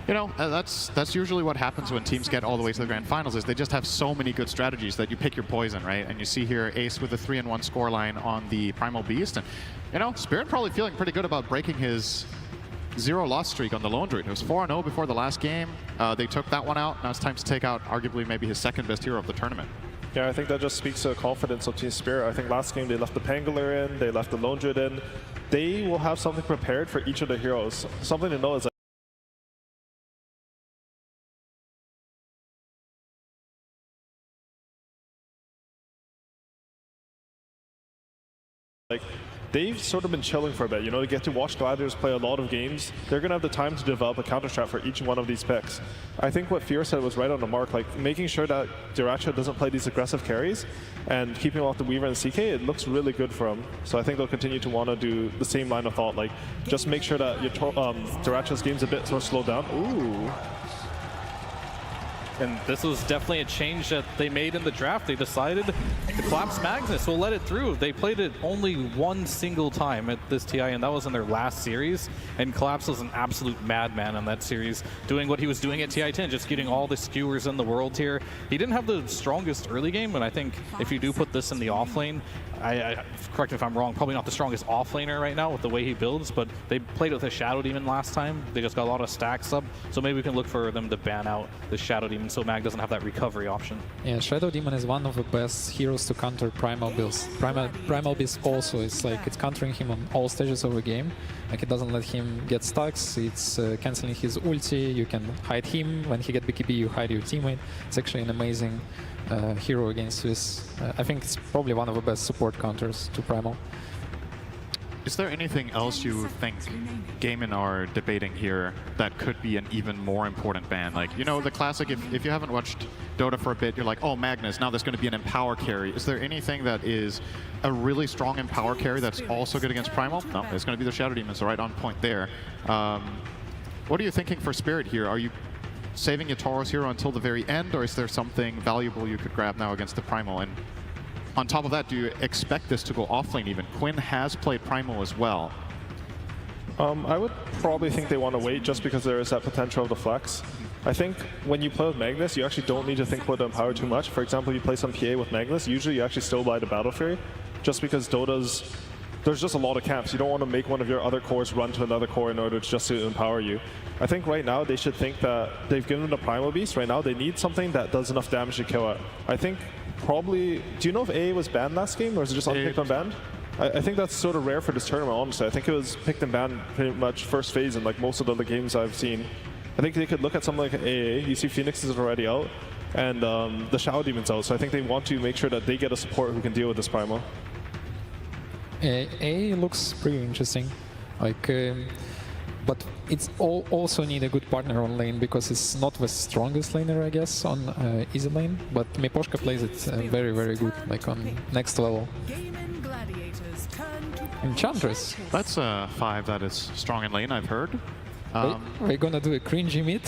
you know, that's usually what happens when teams get all the way to the grand finals, is they just have so many good strategies that you pick your poison, right? And you see here Ace with a 3-1 scoreline on the Primal Beast, and you know, Spirit probably feeling pretty good about breaking his 0-loss streak on the Lone Druid. It was 4-0 before the last game. They took that one out. Now it's time to take out arguably maybe his second best hero of the tournament. Yeah, I think that just speaks to the confidence of Team Spirit. I think last game they left the Pangolin in, they left the Lone Druid in. They will have something prepared for each of the heroes. Something to know is that they've sort of been chilling for a bit, you know, to get to watch Gladiators play a lot of games. They're going to have the time to develop a counter strat for each one of these picks. I think what Fear said was right on the mark, like making sure that Dyrachyo doesn't play these aggressive carries and keeping off the Weaver and CK, it looks really good for him. So I think they'll continue to want to do the same line of thought, like just make sure that your Dyrachyo's game's a bit sort of slowed down. Ooh. And this was definitely a change that they made in the draft. They decided to collapse Magnus. We'll let it through. They played it only one single time at this TI, and that was in their last series. And Collapse was an absolute madman in that series, doing what he was doing at TI-10, just getting all the skewers in the world here. He didn't have the strongest early game, and I think if you do put this in the off lane, correct me if I'm wrong, probably not the strongest offlaner right now with the way he builds, but they played with a Shadow Demon last time. They just got a lot of stacks up, so maybe we can look for them to ban out the Shadow Demon so Mag doesn't have that recovery option. Yeah, Shadow Demon is one of the best heroes to counter Primal builds. Primal Beast also, it's like it's countering him on all stages of the game. Like, it doesn't let him get stacks, it's cancelling his ulti, you can hide him, when he gets BKB you hide your teammate. It's actually an amazing hero against this. I think it's probably one of the best support counters to Primal. Is there anything else you think Gaimin are debating here that could be an even more important ban? Like, you know, the classic, if you haven't watched Dota for a bit, you're like, oh, Magnus, now there's going to be an Empower carry. Is there anything that is a really strong Empower carry that's also good against Primal? No, it's going to be the Shadow Demon, so right on point there. What are you thinking for Spirit here? Are you saving your Tauros hero until the very end, or is there something valuable you could grab now against the Primal? And on top of that, do you expect this to go offlane even? Quinn has played Primal as well. I would probably think they want to wait just because there is that potential of the flex. I think when you play with Magnus, you actually don't need to think about the Empower too much. For example, if you play some PA with Magnus, usually you actually still buy the Battle Fury, just because Dota's, there's just a lot of camps. You don't want to make one of your other cores run to another core in order just to empower you. I think right now they should think that they've given them the Primal Beast. Right now they need something that does enough damage to kill it. I think probably, do you know if AA was banned last game, or is it just unpicked unbanned? I think that's sort of rare for this tournament, honestly. I think it was picked and banned pretty much first phase in like most of the other games I've seen. I think they could look at something like AA. You see Phoenix is already out, and the Shadow Demon's out, so I think they want to make sure that they get a support who can deal with this Primal. A looks pretty interesting, like, but it's also need a good partner on lane because it's not the strongest laner, I guess, on easy lane. But Miposhka plays it very, very good, like on next level. Enchantress. That's a 5 that is strong in lane, I've heard. We're gonna do a cringy mid.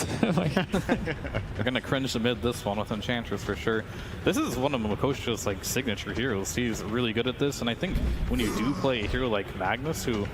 We're gonna cringe the mid this one with Enchantress for sure. This is one of Miposhka's like signature heroes. He's really good at this, and I think when you do play a hero like Magnus, who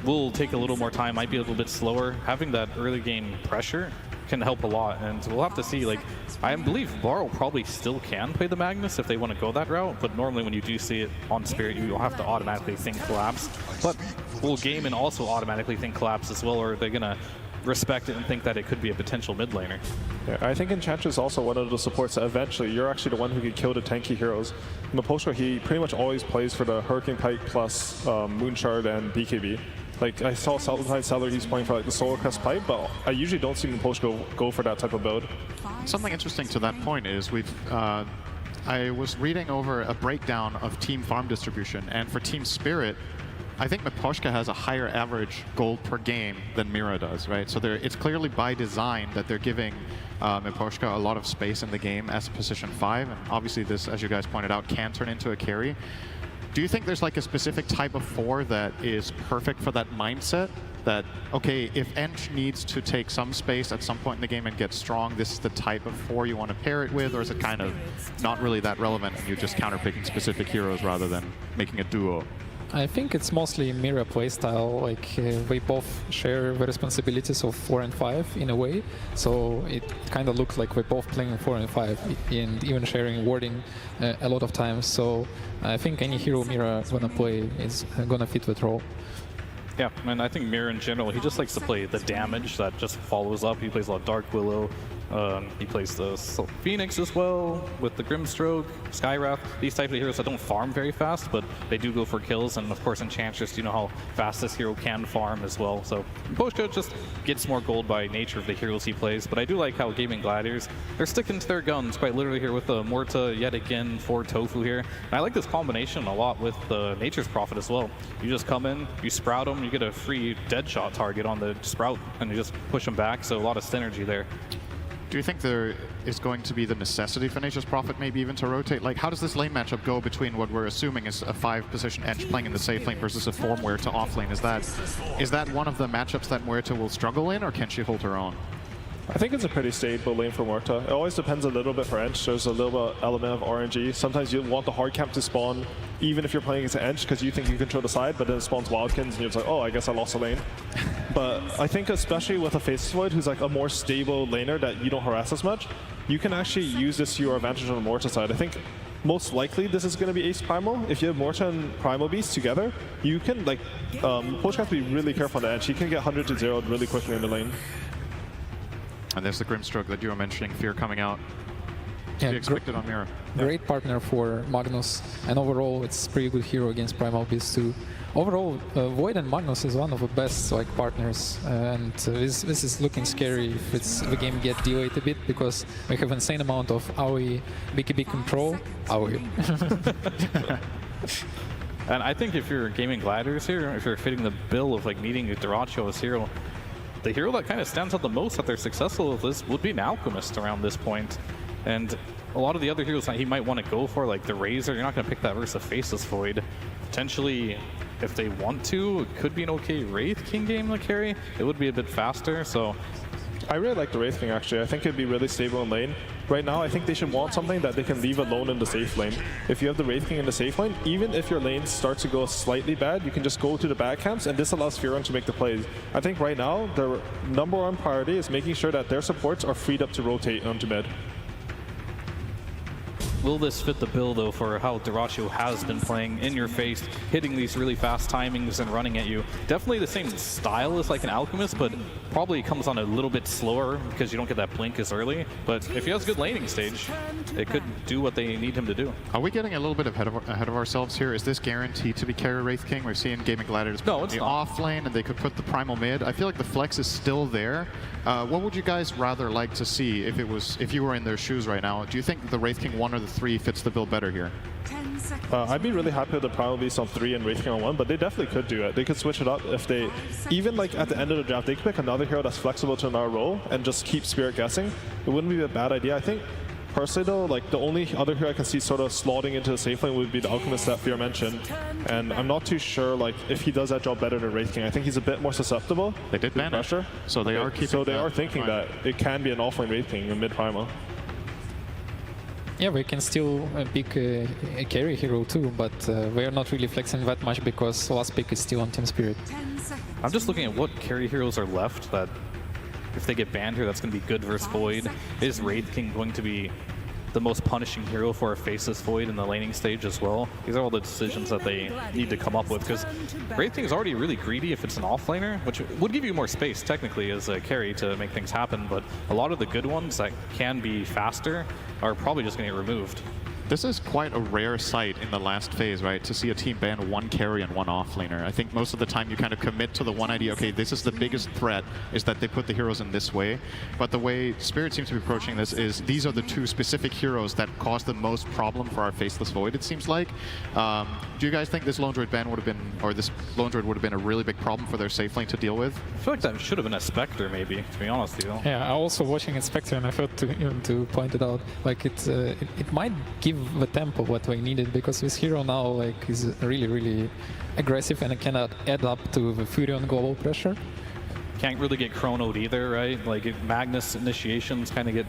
will take a little more time, might be a little bit slower, having that early game pressure can help a lot. And we'll have to see. Like, I believe Borrow probably still can play the Magnus if they want to go that route, but normally when you do see it on Spirit, you'll have to automatically think collapse. But will Gaimin also automatically think collapse as well, or are they gonna respect it and think that it could be a potential mid laner? Yeah, I think Enchantress is also one of the supports that eventually you're actually the one who can kill the tanky heroes. Miposhka, he pretty much always plays for the Hurricane Pike plus Moonshard and BKB. Like, I saw sometimes Seller, he's playing for like the Solar Crest Pipe, but I usually don't see Miposhka go for that type of build. Something interesting to that point is I was reading over a breakdown of team farm distribution, and for Team Spirit, I think Miposhka has a higher average gold per game than Mira does, right? So it's clearly by design that they're giving Miposhka a lot of space in the game as a position 5, and obviously this, as you guys pointed out, can turn into a carry. Do you think there's like a specific type of 4 that is perfect for that mindset? That, okay, if Ench needs to take some space at some point in the game and get strong, this is the type of 4 you want to pair it with, or is it kind of not really that relevant and you're just counterpicking specific heroes rather than making a duo? I think it's mostly Mira playstyle, like we both share the responsibilities of 4 and 5 in a way, so it kind of looks like we're both playing 4 and 5 and even sharing warding a lot of times, so I think any hero Mira gonna play is gonna fit that role. Yeah, and I think Mira in general, he just likes to play the damage that just follows up. He plays a lot of Dark Willow. He plays the Phoenix as well with the Grimstroke, Skywrath, these types of heroes that don't farm very fast, but they do go for kills. And of course, Enchantress, you know how fast this hero can farm as well. So Miposhka just gets more gold by nature of the heroes he plays. But I do like how Gaimin Gladiators, they're sticking to their guns quite literally here with the Morta yet again for Tofu here. And I like this combination a lot with the Nature's Prophet as well. You just come in, you sprout them, you get a free Deadshot target on the Sprout, and you just push them back. So a lot of synergy there. Do you think there is going to be the necessity for Nature's Prophet maybe even to rotate? Like, how does this lane matchup go between what we're assuming is a 5-position Ench playing in the safe lane versus a 4 Muerta off lane? Is that one of the matchups that Muerta will struggle in, or can she hold her own? I think it's a pretty stable lane for Muerta. It always depends a little bit for Ench. There's a little bit element of RNG. Sometimes you want the hard camp to spawn even if you're playing against Ench because you think you control the side, but then it spawns Wildkins and you're just like, oh, I guess I lost a lane. But I think especially with a Faceless Void who's like a more stable laner that you don't harass as much, you can actually use this to your advantage on the Muerta side. I think most likely this is going to be Ace Primal. If you have Muerta and Primal Beast together, you can, like, Poach has to be really careful on the edge. He can get 100 to 0 really quickly in the lane. And there's the Grimstroke that you were mentioning, Fear coming out. To be expected on Mira. Great partner for Magnus, and overall it's pretty good hero against Primal Beast too. Overall, Void and Magnus is one of the best like partners, and this is looking scary if the game get delayed a bit because we have insane amount of AoE, BKB control. AoE. And I think if you're Gaimin Gladiators here, if you're fitting the bill of like needing a Dyrachyo as hero, the hero that kind of stands out the most that they're successful with this would be an Alchemist around this point. And a lot of the other heroes that he might want to go for, like the Razor, you're not going to pick that versus a Faceless Void. Potentially, if they want to, it could be an okay Wraith King game to carry. It would be a bit faster, so I really like the Wraith King, actually. I think it'd be really stable in lane. Right now, I think they should want something that they can leave alone in the safe lane. If you have the Wraith King in the safe lane, even if your lane starts to go slightly bad, you can just go to the back camps, and this allows Fiorun to make the plays. I think right now, their #1 priority is making sure that their supports are freed up to rotate onto mid. Will this fit the bill, though, for how Dyrachyo has been playing in your face, hitting these really fast timings and running at you? Definitely the same style as like an Alchemist, but probably comes on a little bit slower because you don't get that blink as early. But if he has good laning stage, it could do what they need him to do. Are we getting a little bit ahead of ourselves here? Is this guaranteed to be carry Wraith King? We've seen Gaimin Gladiators no, it's the not. off lane, and they could put the primal mid. I feel like the flex is still there. What would you guys rather like to see if you were in their shoes right now? Do you think the Wraith King 1 or the 3 fits the bill better here? I'd be really happy with the Primal Beast on 3 and Wraith King on 1, but they definitely could do it. They could switch it up if they, even like at the end of the draft, they could pick another hero that's flexible to another role and just keep Spirit guessing. It wouldn't be a bad idea. I think personally though, like the only other hero I can see sort of slotting into the safe lane would be the Alchemist that Fear mentioned. And I'm not too sure like if he does that job better than Wraith King. I think he's a bit more susceptible. They did ban pressure. So they are keeping. So they are thinking that it can be an offlane Wraith King in mid primal. Yeah, we can still pick a carry hero too, but we are not really flexing that much because last pick is still on Team Spirit. I'm just looking at what carry heroes are left that if they get banned here, that's going to be good versus Void. Is Wraith King going to be the most punishing hero for a Faceless Void in the laning stage as well? These are all the decisions that they need to come up with, because Wraith King is already really greedy if it's an offlaner, which would give you more space technically as a carry to make things happen, but a lot of the good ones that can be faster are probably just going to get removed. This is quite a rare sight in the last phase, right? To see a team ban 1 carry and 1 offlaner. I think most of the time you kind of commit to the one idea, okay, this is the biggest threat, is that they put the heroes in this way. But the way Spirit seems to be approaching this is these are the 2 specific heroes that cause the most problem for our Faceless Void, it seems like. Do you guys think this Lone Druid ban would have been, or this Lone Druid would have been a really big problem for their safe lane to deal with? I feel like that should have been a Spectre maybe, to be honest with you. Yeah, I also watching a Spectre and I thought to point it out, like it might give the tempo what we needed, because this hero now like is really aggressive and it cannot add up to the Furion global pressure. Can't really get chronoed either, right? Like Magnus initiations kind of get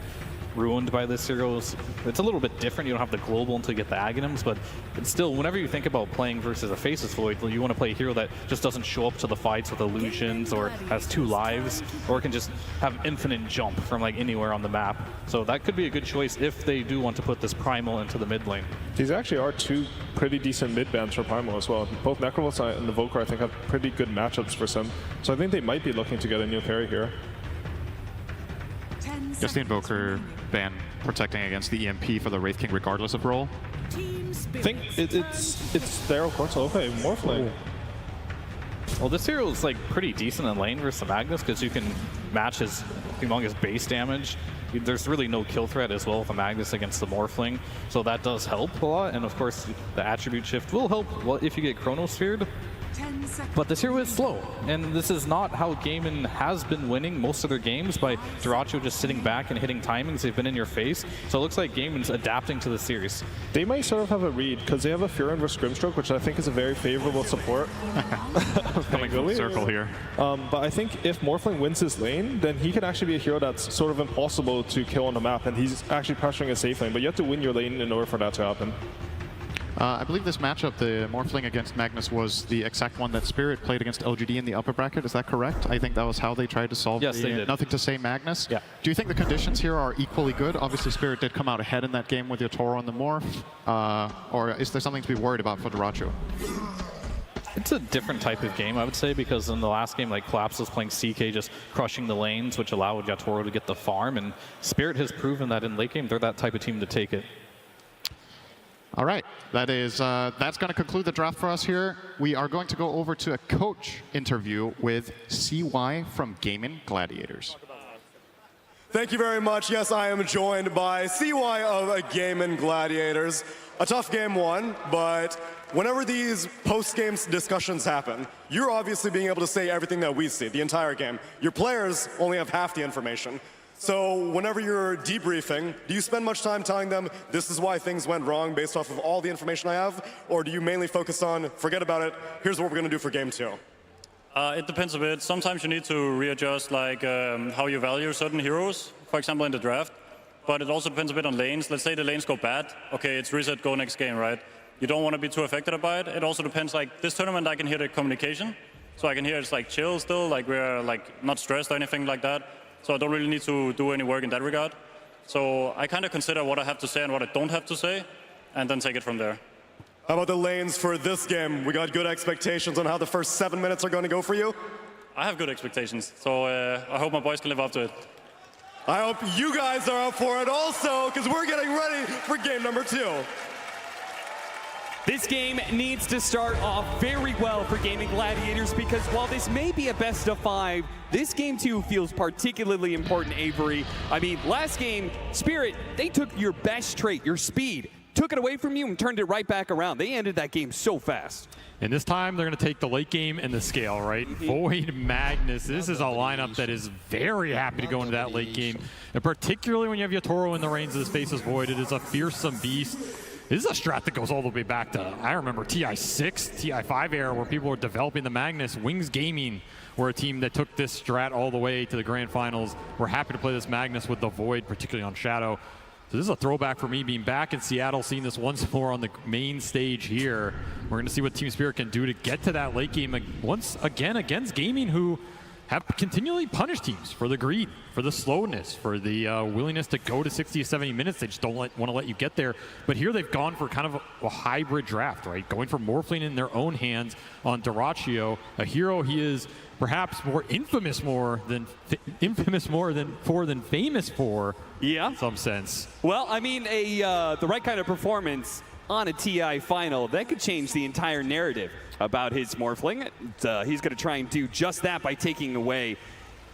ruined by this hero. It's a little bit different. You don't have the global until you get the Aghanims, but it's still, whenever you think about playing versus a Faceless Void, you want to play a hero that just doesn't show up to the fights with illusions or has 2 lives, or can just have infinite jump from like anywhere on the map. So that could be a good choice if they do want to put this Primal into the mid lane. These actually are 2 pretty decent mid bans for Primal as well. Both Necrovolts and the Volcar I think have pretty good matchups for Sim. So I think they might be looking to get a new carry here. Just the Invoker ban protecting against the EMP for the Wraith King regardless of role. I think it's there, of course. Okay, Morphling. Well, this hero is like pretty decent in lane versus Magnus because you can match his humongous base damage. There's really no kill threat as well with a Magnus against the Morphling, so that does help a lot. And of course, the attribute shift will help if you get Chronosphered. But this hero is slow, and this is not how Gaimin has been winning most of their games, by Dyrachyo just sitting back and hitting timings. They've been in your face, so it looks like Gaimin's adapting to the series. They might sort of have a read, because they have a Furin versus Grimstroke, which I think is a very favorable support. Coming full circle here. But I think if Morphling wins his lane, then he can actually be a hero that's sort of impossible to kill on the map, and he's actually pressuring a safe lane, but you have to win your lane in order for that to happen. I believe this matchup, the Morphling against Magnus, was the exact one that Spirit played against LGD in the upper bracket. Is that correct? I think that was how they tried to solve yes, they did. Nothing to say Magnus. Yeah. Do you think the conditions here are equally good? Obviously, Spirit did come out ahead in that game with Yotoro on the Morph. Or is there something to be worried about for Dyrachyo? It's a different type of game, I would say, because in the last game, like Collapse was playing CK, just crushing the lanes, which allowed Yotoro to get the farm, and Spirit has proven that in late game, they're that type of team to take it. All right, that's going to conclude the draft for us here. We are going to go over to a coach interview with CY from Gaimin Gladiators. Thank you very much. Yes, I am joined by CY of Gaimin Gladiators. A tough game 1, but whenever these post-game discussions happen, you're obviously being able to say everything that we see, the entire game. Your players only have half the information. So whenever you're debriefing, do you spend much time telling them this is why things went wrong based off of all the information I have? Or do you mainly focus on, forget about it, here's what we're going to do for game 2? It depends a bit. Sometimes you need to readjust like how you value certain heroes, for example in the draft. But it also depends a bit on lanes. Let's say the lanes go bad. Okay, it's reset, go next game, right? You don't want to be too affected by it. It also depends, like this tournament I can hear the communication. So I can hear it's like chill still, like we're like not stressed or anything like that. So I don't really need to do any work in that regard. So I kind of consider what I have to say and what I don't have to say, and then take it from there. How about the lanes for this game? We got good expectations on how the first 7 minutes are going to go for you? I have good expectations, so I hope my boys can live up to it. I hope you guys are up for it also, because we're getting ready for game number 2. This game needs to start off very well for Gaimin Gladiators, because while this may be a best of 5, this game too feels particularly important, Avery. I mean, last game, Spirit, they took your best trait, your speed, took it away from you and turned it right back around. They ended that game so fast. And this time, they're going to take the late game and the scale, right? Void Magnus. This is a lineup that is very happy to go into that late game. And particularly when you have Yatoro in the reins of the Spaces Void, it is a fearsome beast. This is a strat that goes all the way back to, I remember, TI6, TI5 era, where people were developing the Magnus. Wings Gaming were a team that took this strat all the way to the grand finals. We're happy to play this Magnus with the Void, particularly on Shadow. So this is a throwback for me, being back in Seattle, seeing this once more on the main stage here. We're going to see what Team Spirit can do to get to that late game once again against Gaming, who have continually punished teams for the greed, for the slowness, for the willingness to go to 60 to 70 minutes. They just don't want to let you get there. But here they've gone for kind of a hybrid draft, right? Going for Morphling in their own hands on Dyrachyo, a hero he is perhaps more infamous than famous for. Yeah, in some sense. Well, I mean, the right kind of performance on a TI final, that could change the entire narrative about his Morphling. He's going to try and do just that by taking away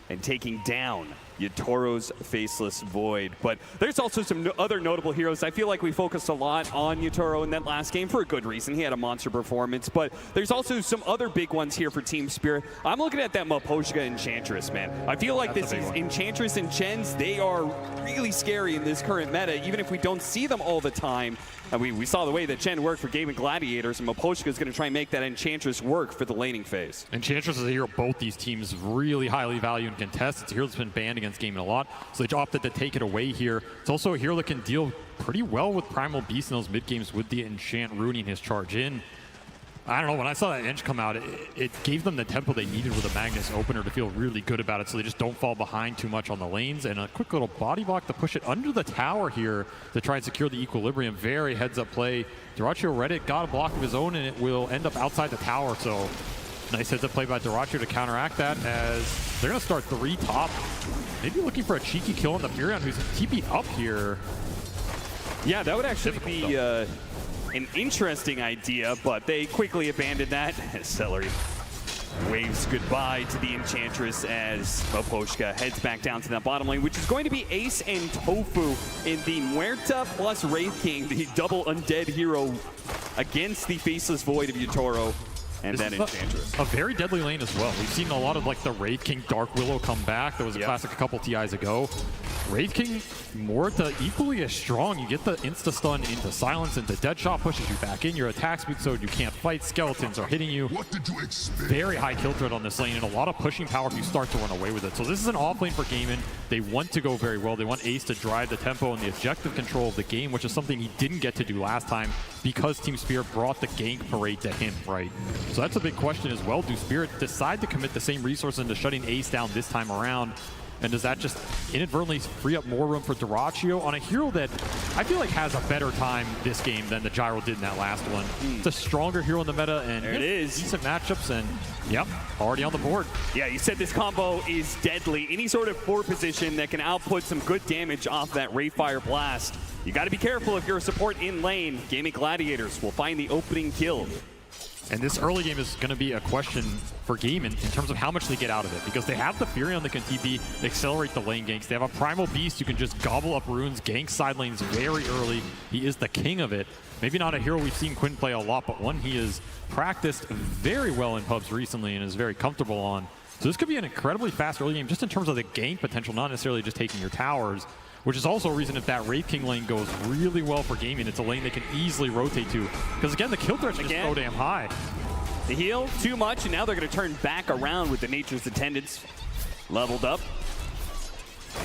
and taking down Yatoro's Faceless Void. But there's also some other notable heroes. I feel like we focused a lot on Yatoro in that last game for a good reason. He had a monster performance, but there's also some other big ones here for Team Spirit. I'm looking at that Maposhka Enchantress, man. I feel like this is Enchantress and Chens, they are really scary in this current meta, even if we don't see them all the time. And we saw the way that Chen worked for Gaimin Gladiators, and Maposhka is going to try and make that Enchantress work for the laning phase. Enchantress is a hero both these teams really highly value and contest. It's a hero that's been banned against Gaimin a lot, so they opted to take it away here. It's also a hero that can deal pretty well with Primal Beast in those mid games with the Enchant ruining his charge in. I don't know, when I saw that Ench come out, it gave them the tempo they needed with a Magnus opener to feel really good about it, so they just don't fall behind too much on the lanes. And a quick little body block to push it under the tower here to try and secure the equilibrium. Very heads-up play. Dyrachyo read it, got a block of his own, and it will end up outside the tower. So nice heads-up play by Dyrachyo to counteract that, as they're going to start 3 top. Maybe looking for a cheeky kill on the Furion, who's TP'd up here. Yeah, that would actually be an interesting idea, but they quickly abandoned that as Celery waves goodbye to the Enchantress as Maposhka heads back down to that bottom lane, which is going to be Ace and Tofu in the Muerta plus Wraith King, the double undead hero against the Faceless Void of Yatoro and then Enchantress. A very deadly lane as well. We've seen a lot of like the Wraith King Dark Willow come back. That was a classic a couple TIs ago. Wraith King, Muerta equally as strong. You get the insta-stun into silence, into Deadshot, pushes you back in. Your attack speed so you can't fight. Skeletons are hitting you. What did you expect? Very high kill threat on this lane and a lot of pushing power if you start to run away with it. So this is an off lane for Gaimin. They want to go very well. They want Ace to drive the tempo and the objective control of the game, which is something he didn't get to do last time because Team Spirit brought the gank parade to him, right? So that's a big question as well. Do Spirit decide to commit the same resources into shutting Ace down this time around? And does that just inadvertently free up more room for Dyrachyo on a hero that I feel like has a better time this game than the Gyro did in that last one? It's a stronger hero in the meta, and there it is. Decent matchups, and yep, already on the board. Yeah, you said this combo is deadly. Any sort of forward position that can output some good damage off that Rayfire Blast. You got to be careful if you're a support in lane. Gaimin Gladiators will find the opening kill. And this early game is going to be a question for Gaimin in terms of how much they get out of it, because they have the Furion that can TP, accelerate the lane ganks. They have a Primal Beast who can just gobble up runes, gank side lanes very early. He is the king of it. Maybe not a hero we've seen Quinn play a lot, but one he has practiced very well in pubs recently and is very comfortable on. So this could be an incredibly fast early game just in terms of the gank potential, not necessarily just taking your towers, which is also a reason if that Wraith King lane goes really well for Gaimin, it's a lane they can easily rotate to. Because again, the kill threat's just so damn high. The heal, too much, and now they're going to turn back around with the Nature's Attendants leveled up.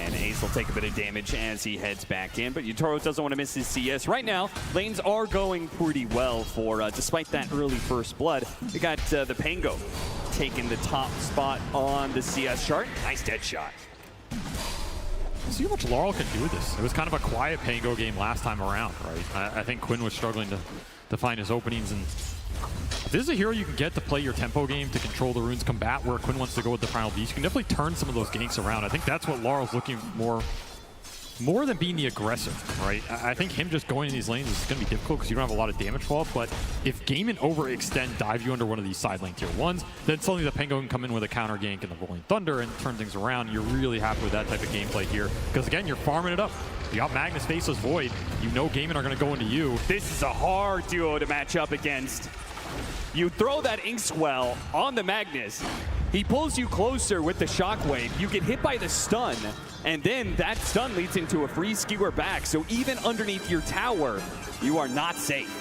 And Ace will take a bit of damage as he heads back in, but Yatoro doesn't want to miss his CS. Right now, lanes are going pretty well for, despite that early first blood, we got the Pango taking the top spot on the CS chart. Nice dead shot. See how much Laurel can do this. It was kind of a quiet Pango game last time around, right? I think Quinn was struggling to find his openings, and if this is a hero you can get to play your tempo game to control the runes combat where Quinn wants to go with the Primal Beast, you can definitely turn some of those ganks around. I think that's what Laurel's looking more than being the aggressor, right? I think him just going in these lanes is going to be difficult because you don't have a lot of damage fall, but if Gaimin overextend, dive you under one of these side lane tier 1s, then suddenly the Penguin can come in with a counter gank and the Rolling Thunder and turn things around. You're really happy with that type of gameplay here because, again, you're farming it up. You got Magnus, Faceless Void. You know Gaimin are going to go into you. This is a hard duo to match up against. You throw that Inkswell on the Magnus. He pulls you closer with the Shockwave. You get hit by the stun, and then that stun leads into a free skewer back. So even underneath your tower, you are not safe.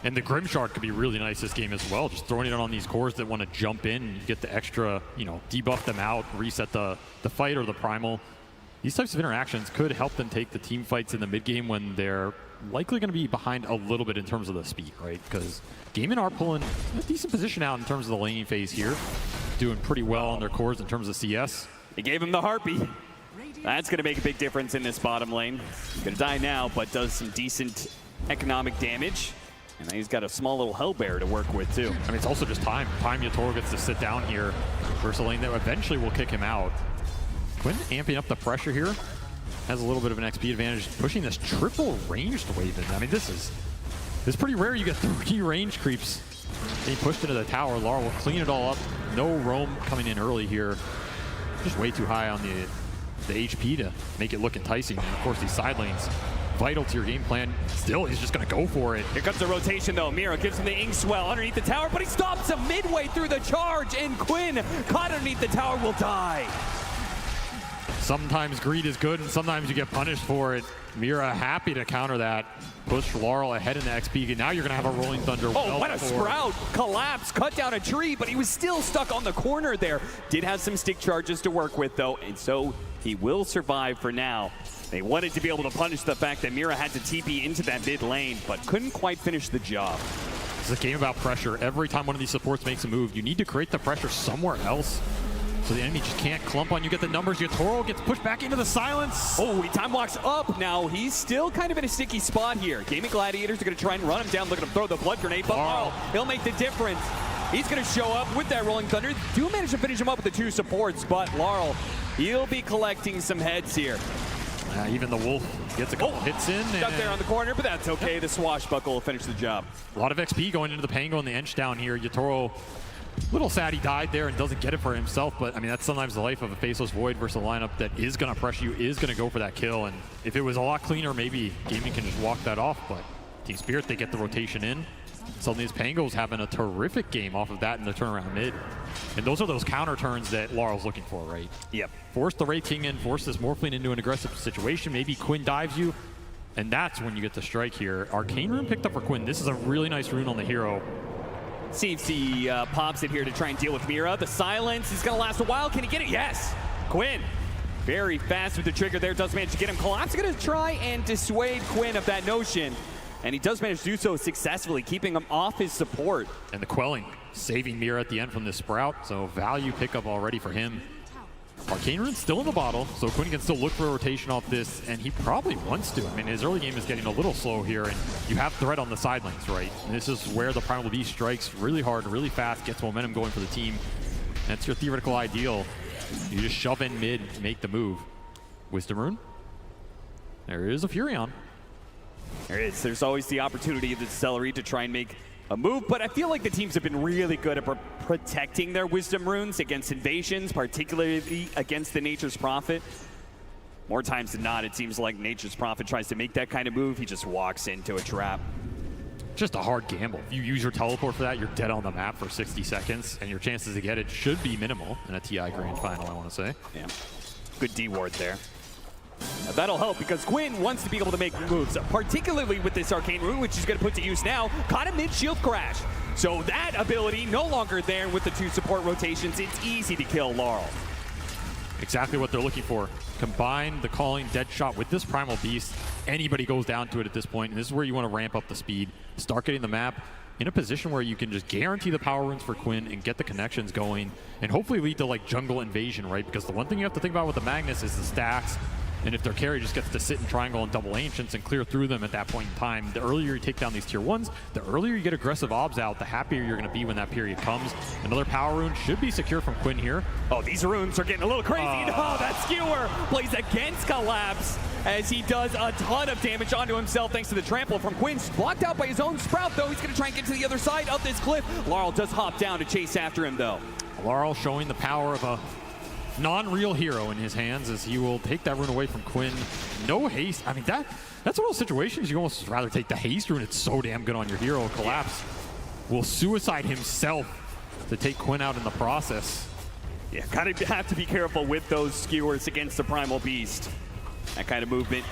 And the Grimshard could be really nice this game as well. Just throwing it on these cores that want to jump in and get the extra, debuff them out, reset the fight or the Primal. These types of interactions could help them take the team fights in the mid game when they're likely going to be behind a little bit in terms of the speed, right? Because Gaimin are pulling a decent position out in terms of the laning phase here. Doing pretty well on their cores in terms of CS. They gave him the Harpy. That's going to make a big difference in this bottom lane. Going to die now, but does some decent economic damage. And he's got a small little Hellbear to work with, too. I mean, it's also just time. Yatoro gets to sit down here versus a lane that eventually will kick him out. Quinn amping up the pressure here. Has a little bit of an XP advantage, pushing this triple ranged wave in. I mean, this is pretty rare. You get 3 range creeps. He pushed into the tower. Laurel will clean it all up. No roam coming in early here. Just way too high on the HP to make it look enticing. And of course, these side lanes, vital to your game plan. Still, he's just going to go for it. Here comes the rotation, though. Mira gives him the Inkswell underneath the tower, but he stops him midway through the charge, and Quinn, caught underneath the tower, will die. Sometimes greed is good, and sometimes you get punished for it. Mira happy to counter that. Push Laurel ahead in the XP. Now you're going to have a Rolling Thunder. Oh, what a Sprout collapse. Cut down a tree, but he was still stuck on the corner there. Did have some stick charges to work with, though, and so he will survive for now. They wanted to be able to punish the fact that Mira had to TP into that mid lane, but couldn't quite finish the job. It's a game about pressure. Every time one of these supports makes a move, you need to create the pressure somewhere else. So the enemy just can't clump on you. Get the numbers. Yatoro gets pushed back into the silence. Oh, he time locks up now. He's still kind of in a sticky spot here. Gaimin Gladiators are going to try and run him down. Look at him throw the blood grenade, but Laurel, he'll make the difference. He's going to show up with that Rolling Thunder. Do manage to finish him up with the 2 supports, but Laurel, he'll be collecting some heads here. Even the Wolf gets a couple hits in. Stuck there on the corner, but that's okay. The Swashbuckle will finish the job. A lot of XP going into the Pango and the Ench down here. Yatoro, little sad he died there and doesn't get it for himself, but I mean, that's sometimes the life of a Faceless Void versus a lineup that is going to pressure you, is going to go for that kill. And if it was a lot cleaner, maybe Gaimin can just walk that off, but Team Spirit, they get the rotation in. Suddenly, his Pango's having a terrific game off of that in the turnaround mid. And those are those counter turns that Laurel's looking for, right? Yep. Force the Wraith King in, force this Morphling into an aggressive situation. Maybe Quinn dives you, and that's when you get the strike here. Arcane Rune picked up for Quinn. This is a really nice rune on the hero. See if he pops it here to try and deal with Mira. The silence is going to last a while. Can he get it? Yes. Quinn, very fast with the trigger there. Does manage to get him. Collapse going to try and dissuade Quinn of that notion. And he does manage to do so successfully, keeping him off his support. And the quelling, saving Mira at the end from this Sprout. So value pickup already for him. Arcane Rune's still in the bottle, so Quinn can still look for a rotation off this, and he probably wants to. I mean, his early game is getting a little slow here, and you have threat on the side lanes, right? And this is where the Primal Beast strikes really hard, really fast, gets momentum going for the team. That's your theoretical ideal. You just shove in mid, make the move. Wisdom Rune. There is a Furion. There is. There's always the opportunity of the Celery to try and make a move, but I feel like the teams have been really good at protecting their Wisdom Runes against invasions, particularly against the Nature's Prophet. More times than not, it seems like Nature's Prophet tries to make that kind of move. He just walks into a trap. Just a hard gamble. If you use your teleport for that, you're dead on the map for 60 seconds, and your chances to get it should be minimal in a TI Grand Final, I want to say. Yeah. Good D-ward there. Now that'll help because Quinn wants to be able to make moves, particularly with this Arcane Rune, which he's going to put to use now. Caught him mid-shield crash. So that ability no longer there with the 2 support rotations. It's easy to kill Laurel. Exactly what they're looking for. Combine the calling dead shot with this Primal Beast. Anybody goes down to it at this point, and this is where you want to ramp up the speed. Start getting the map in a position where you can just guarantee the power runes for Quinn and get the connections going, and hopefully lead to like jungle invasion, right? Because the one thing you have to think about with the Magnus is the stacks. And if their carry just gets to sit in triangle and double ancients and clear through them at that point in time, the earlier you take down these tier 1s, the earlier you get aggressive obs out, the happier you're going to be when that period comes. Another power rune should be secure from Quinn here. Oh, these runes are getting a little crazy. Oh, that skewer plays against Collapse as he does a ton of damage onto himself thanks to the trample from Quinn. Blocked out by his own Sprout, though. He's going to try and get to the other side of this cliff. Laurel does hop down to chase after him, though. Laurel showing the power of a non-real hero in his hands as he will take that rune away from Quinn. No haste. I mean, that's one of those situations you almost rather take the haste rune. It's so damn good on your hero. Collapse will suicide himself to take Quinn out in the process. Yeah, kind of have to be careful with those skewers against the Primal Beast. That kind of movement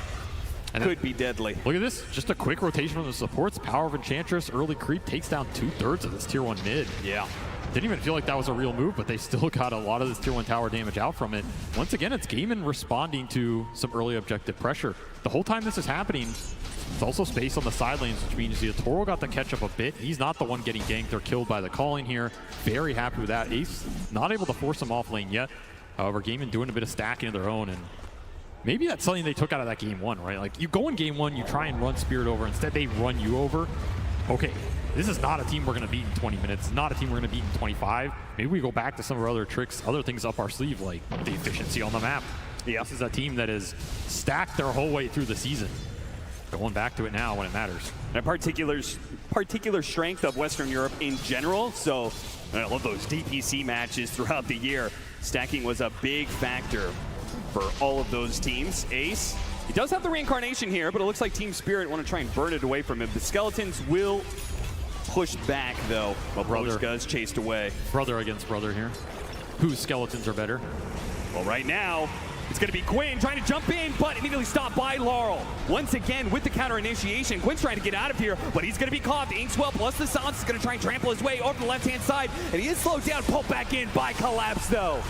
could be deadly. Look at this. Just a quick rotation from the supports. Power of Enchantress, early creep, takes down 2/3 of this tier 1 mid. Yeah. Didn't even feel like that was a real move, but they still got a lot of this tier 1 tower damage out from it. Once again, it's Gaimin responding to some early objective pressure. The whole time this is happening, it's also space on the side lanes, which means the Toro got to catch up a bit. He's not the one getting ganked or killed by the calling here. Very happy with that. Ace not able to force him off lane yet. However, Gaimin doing a bit of stacking of their own, and maybe that's something they took out of that game 1, right? Like, you go in game 1, you try and run Spirit over. Instead, they run you over. Okay, this is not a team we're going to beat in 20 minutes. Not a team we're going to beat in 25. Maybe we go back to some of our other tricks, other things up our sleeve, like the efficiency on the map. Yeah. This is a team that is stacked their whole way through the season. Going back to it now when it matters. And a particular strength of Western Europe in general. So I love those DPC matches throughout the year. Stacking was a big factor for all of those teams. Ace, he does have the reincarnation here, but it looks like Team Spirit want to try and burn it away from him. The skeletons will push back, though, while Brother is chased away. Brother against brother here. Whose skeletons are better? Well, right now, it's going to be Quinn trying to jump in, but immediately stopped by Laurel. Once again, with the counter initiation, Quinn's trying to get out of here, but he's going to be caught. The Inkswell plus the Silence is going to try and trample his way over the left-hand side, and he is slowed down, pulled back in by Collapse, though.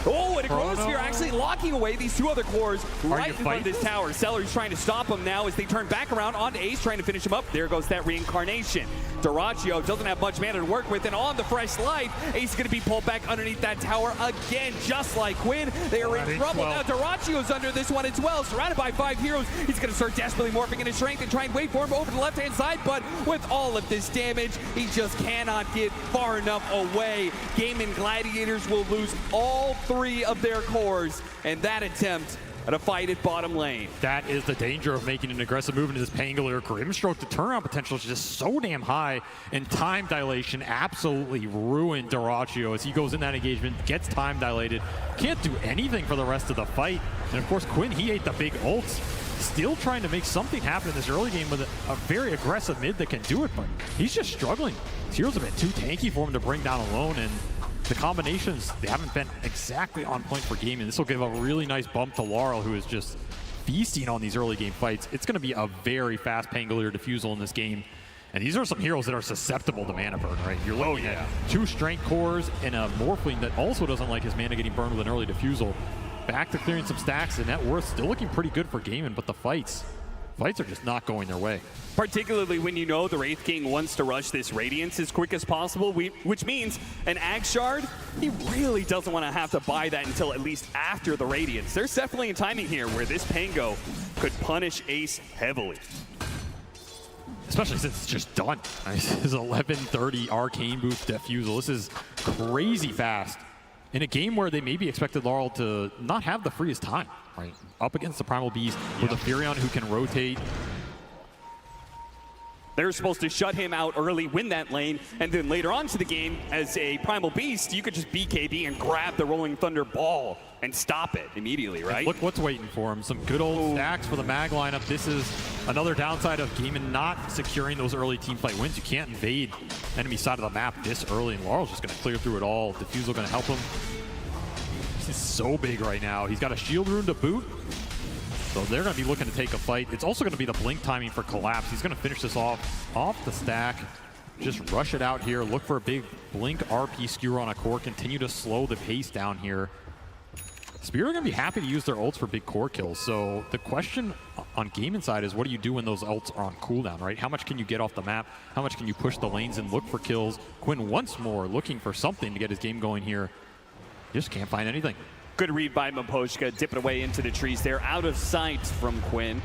Oh, and a Chrono Sphere actually locking away these 2 other cores right in front of this tower. Seller's trying to stop him now as they turn back around on Ace, trying to finish him up. There goes that reincarnation. Duraccio doesn't have much mana to work with, and on the fresh life, Ace is going to be pulled back underneath that tower again, just like Quinn. They are in trouble. Now Duraccio's under this one as well, surrounded by 5 heroes. He's going to start desperately morphing into strength and try and wait for him over the left-hand side, but with all of this damage, he just cannot get far enough away. Gaimin Gladiators will lose all 3 of their cores, and that attempt at a fight at bottom lane. That is the danger of making an aggressive move into this Pangolier. Grimstroke, the turnaround potential is just so damn high, and time dilation absolutely ruined Duraccio as he goes in that engagement, gets time dilated, can't do anything for the rest of the fight. And of course, Quinn, he ate the big ults. Still trying to make something happen in this early game with a very aggressive mid that can do it, but he's just struggling. His heroes have been too tanky for him to bring down alone, and the combinations, they haven't been exactly on point for Gaimin. This will give a really nice bump to Laurel, who is just feasting on these early game fights. It's going to be a very fast Pangolier defusal in this game. And these are some heroes that are susceptible to mana burn, right? You're looking at 2 strength cores and a Morphling that also doesn't like his mana getting burned with an early defusal. Back to clearing some stacks, and net worth still looking pretty good for Gaimin, but the fights are just not going their way. Particularly when you know the Wraith King wants to rush this Radiance as quick as possible, which means an Axe Shard, he really doesn't want to have to buy that until at least after the Radiance. There's definitely a timing here where this Pango could punish Ace heavily. Especially since it's just done. This is 11:30 Arcane Boost Defusal. This is crazy fast. In a game where they maybe expected Laurel to not have the freest time, right? Up against the Primal Beast with a Furion who can rotate. They're supposed to shut him out early, win that lane, and then later on to the game, as a Primal Beast, you could just BKB and grab the Rolling Thunder ball and stop it immediately, right? Look what's waiting for him. Some good old stacks for the mag lineup. This is another downside of Gaimin not securing those early teamfight wins. You can't invade enemy side of the map this early, and Laurel's just going to clear through it all. Defusal going to help him. This is so big right now. He's got a shield rune to boot. So they're going to be looking to take a fight. It's also going to be the blink timing for Collapse. He's going to finish this off the stack. just rush it out here, look for a big blink RP skewer on a core, continue to slow the pace down here. Spirit are going to be happy to use their ults for big core kills. So the question on Gaimin side is, what do you do when those ults are on cooldown, right? How much can you get off the map? How much can you push the lanes and look for kills? Quinn once more looking for something to get his game going here. Just can't find anything. Good read by Maposhka, dipping away into the trees there, out of sight from Quinn.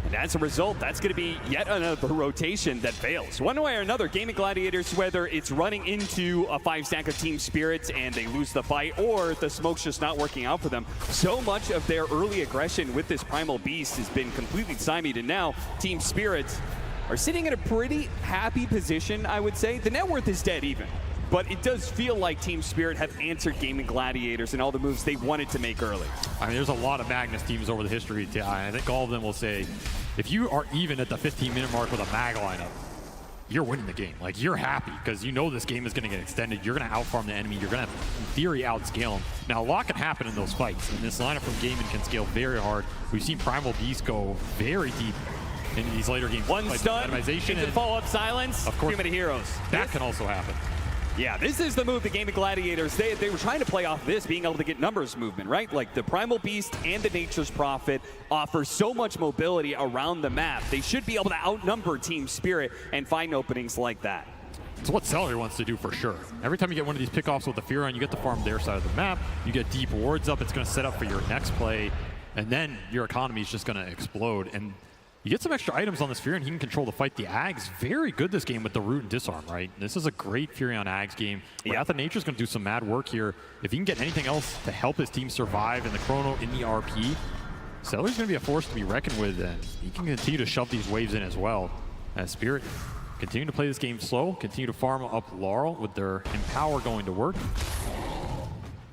And as a result, that's going to be yet another rotation that fails. One way or another, Gaimin Gladiators, whether it's running into a 5-stack of Team Spirits and they lose the fight, or the smoke's just not working out for them, so much of their early aggression with this Primal Beast has been completely stymied, and now Team Spirits are sitting in a pretty happy position, I would say. The net worth is dead even. But it does feel like Team Spirit have answered Gaimin Gladiators and all the moves they wanted to make early. I mean, there's a lot of Magnus teams over the history of TI. I think all of them will say, if you are even at the 15-minute mark with a mag lineup, you're winning the game. Like, you're happy because you know this game is going to get extended. You're going to outfarm the enemy. You're going to, in theory, outscale them. Now, a lot can happen in those fights, and this lineup from Gaimin can scale very hard. We've seen Primal Beast go very deep in these later games. One stun into follow-up silence. Of course, Too many heroes. That can also happen. Yeah, this is the move the Gaimin Gladiators, they were trying to play off this, being able to get numbers movement, right? Like the Primal Beast and the Nature's Prophet offer so much mobility around the map. They should be able to outnumber Team Spirit and find openings like that. It's what Celery wants to do for sure. Every time you get one of these pickoffs with the Furon, you get to farm their side of the map, you get deep wards up, it's going to set up for your next play, and then your economy is just going to explode. And you get some extra items on this Fury, and he can control the fight. The Ag's very good this game with the root and disarm, right? This is a great Fury on Ag's game. Wrath of Nature's going to do some mad work here. If he can get anything else to help his team survive in the Chrono, in the RP, Celery's going to be a force to be reckoned with, and he can continue to shove these waves in as well. As Spirit continue to play this game slow, continue to farm up Laurel with their Empower going to work.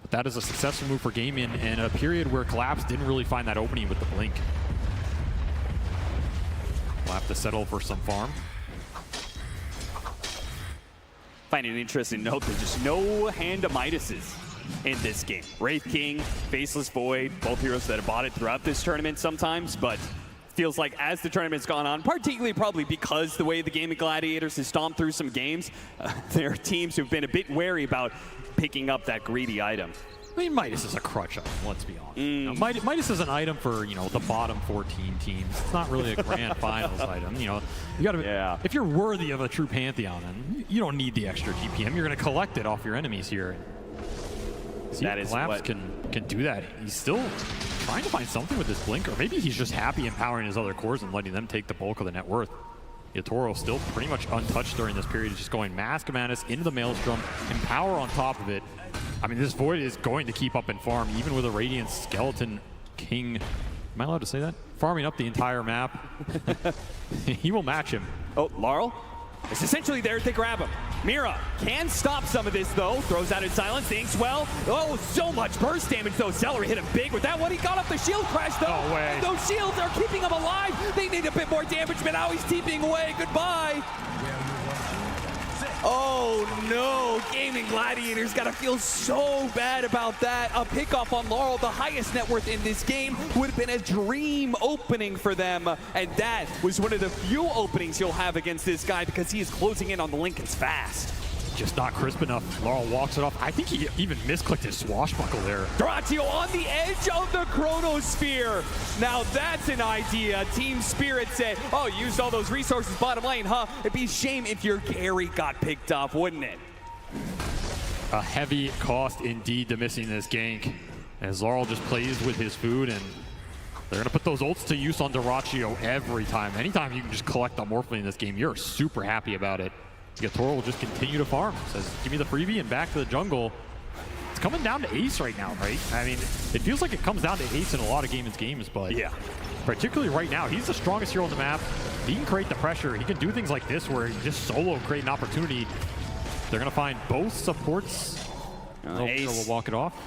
But that is a successful move for Gaimin in a period where Collapse didn't really find that opening with the Blink. We'll have to settle for some farm. Find an interesting note, there's just no hand of Midases in this game. Wraith King, Faceless Void, both heroes that have bought it throughout this tournament sometimes, but feels like as the tournament's gone on, particularly probably because the way the Gaimin Gladiators has stomped through some games, there are teams who've been a bit wary about picking up that greedy item. I mean, Midas is a crutch item, let's be honest. You know, Midas is an item for, you know, the bottom 14 teams. It's not really a grand finals item. You know, you gotta, if you're worthy of a true Pantheon, then you don't need the extra GPM. You're gonna collect it off your enemies here. See, that is Collapse can do that. He's still trying to find something with this Blink, or maybe he's just happy empowering his other cores and letting them take the bulk of the net worth. Yatoro still pretty much untouched during this period. He's just going Mask of Madness into the Maelstrom, Empower on top of it. I mean, this Void is going to keep up and farm, even with a Radiant Skeleton King. Am I allowed to say that? Farming up the entire map. He will match him. Oh, Laurel? It's essentially there to grab him. Mira can stop some of this, though. Throws out in silence, thinks well. Oh, so much burst damage, though. Celery hit him big with that one. He got up the shield crash, though. No way. Those shields are keeping him alive. They need a bit more damage, but now he's TPing away. Goodbye. Oh no, Gaimin Gladiators gotta feel so bad about that. A pickoff on Laurel, the highest net worth in this game, would have been a dream opening for them. And that was one of the few openings you'll have against this guy because he is closing in on the Lincolns fast. Just not crisp enough. Laurel walks it off. I think he even misclicked his swashbuckle there. Doratio on the edge of the Chronosphere. Now that's an idea. Team Spirit said, oh, used all those resources bottom lane, huh? It'd be a shame if your carry got picked off, wouldn't it? A heavy cost indeed to missing this gank. As Laurel just plays with his food, and they're going to put those ults to use on Doratio every time. Anytime you can just collect a Morphling in this game, you're super happy about it. Yatoro will just continue to farm. Says, give me the freebie and back to the jungle. It's coming down to Ace right now, right? I mean, it feels like it comes down to Ace in a lot of Gaimin's games, but yeah, particularly right now, he's the strongest hero on the map. He can create the pressure. He can do things like this where he just solo create an opportunity. They're going to find both supports. Ace will walk it off.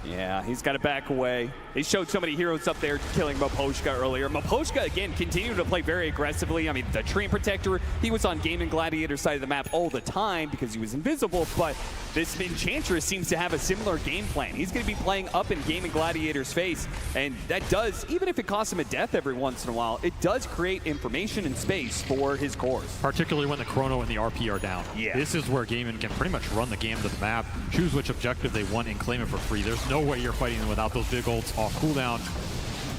Yeah, he's got to back away. They showed so many heroes up there killing Maposhka earlier. Maposhka, again, continued to play very aggressively. I mean, the Treant Protector, he was on Gaimin Gladiators' side of the map all the time because he was invisible, but this Enchantress seems to have a similar game plan. He's going to be playing up in Gaimin Gladiators' face, and that does, even if it costs him a death every once in a while, it does create information and space for his cores. Particularly when the Chrono and the RP are down. Yeah. This is where Gaimin can pretty much run the gamut of the map, choose which objective they want, and claim it for free. There's no way you're fighting them without those big ults off cooldown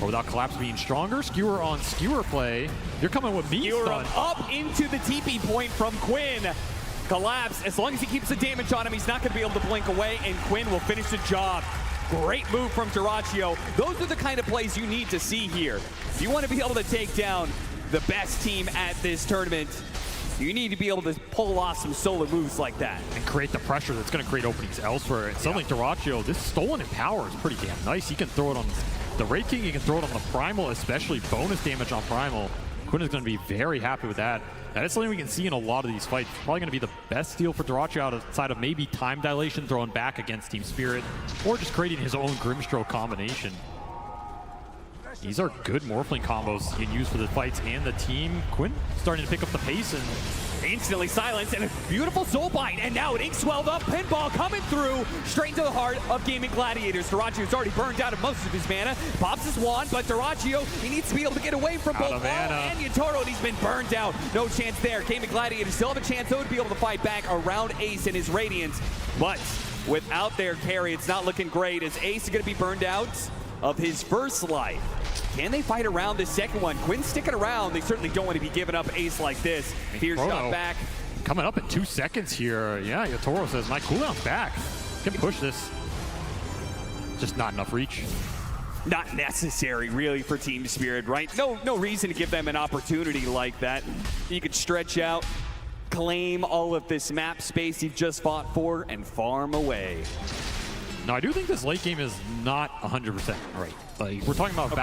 or without Collapse being stronger. Skewer on Skewer play. You're coming with me, Skewer stun. up into the TP point from Quinn. Collapse, as long as he keeps the damage on him, he's not going to be able to blink away, and Quinn will finish the job. Great move from Dyrachyo. Those are the kind of plays you need to see here. If you want to be able to take down the best team at this tournament, you need to be able to pull off some solo moves like that. And create the pressure that's going to create openings elsewhere. And suddenly Dyrachyo, this stolen in power is pretty damn nice. He can throw it on the Wraith King, he can throw it on the Primal, especially bonus damage on Primal. Quinn is going to be very happy with that. That is something we can see in a lot of these fights. Probably going to be the best steal for Dyrachyo outside of maybe time dilation thrown back against Team Spirit, or just creating his own Grimstroke combination. These are good Morphling combos you can use for the fights and the team. Quinn starting to pick up the pace and instantly silenced, and a beautiful soul bite, and now an ink swelled up pinball coming through straight into the heart of Gaimin Gladiators. Dyrachyo's already burned out of most of his mana, pops his wand, but Dyrachyo, he needs to be able to get away from both Wall and Yatoro, and he's been burned out. No chance there. Gaimin Gladiators still have a chance though to be able to fight back around Ace and his Radiance, but without their carry, it's not looking great as Ace is going to be burned out of his first life. Can they fight around this second one? Quinn's sticking around. They certainly don't want to be giving up Ace like this. Here's shot back. Coming up in 2 seconds here. Yeah, Yatoro says, my cooldown's back. Can push this. Just not enough reach. Not necessary, really, for Team Spirit, right? No reason to give them an opportunity like that. You could stretch out, claim all of this map space you've just fought for, and farm away. No, I do think this late game is not 100% right. Like, we're talking about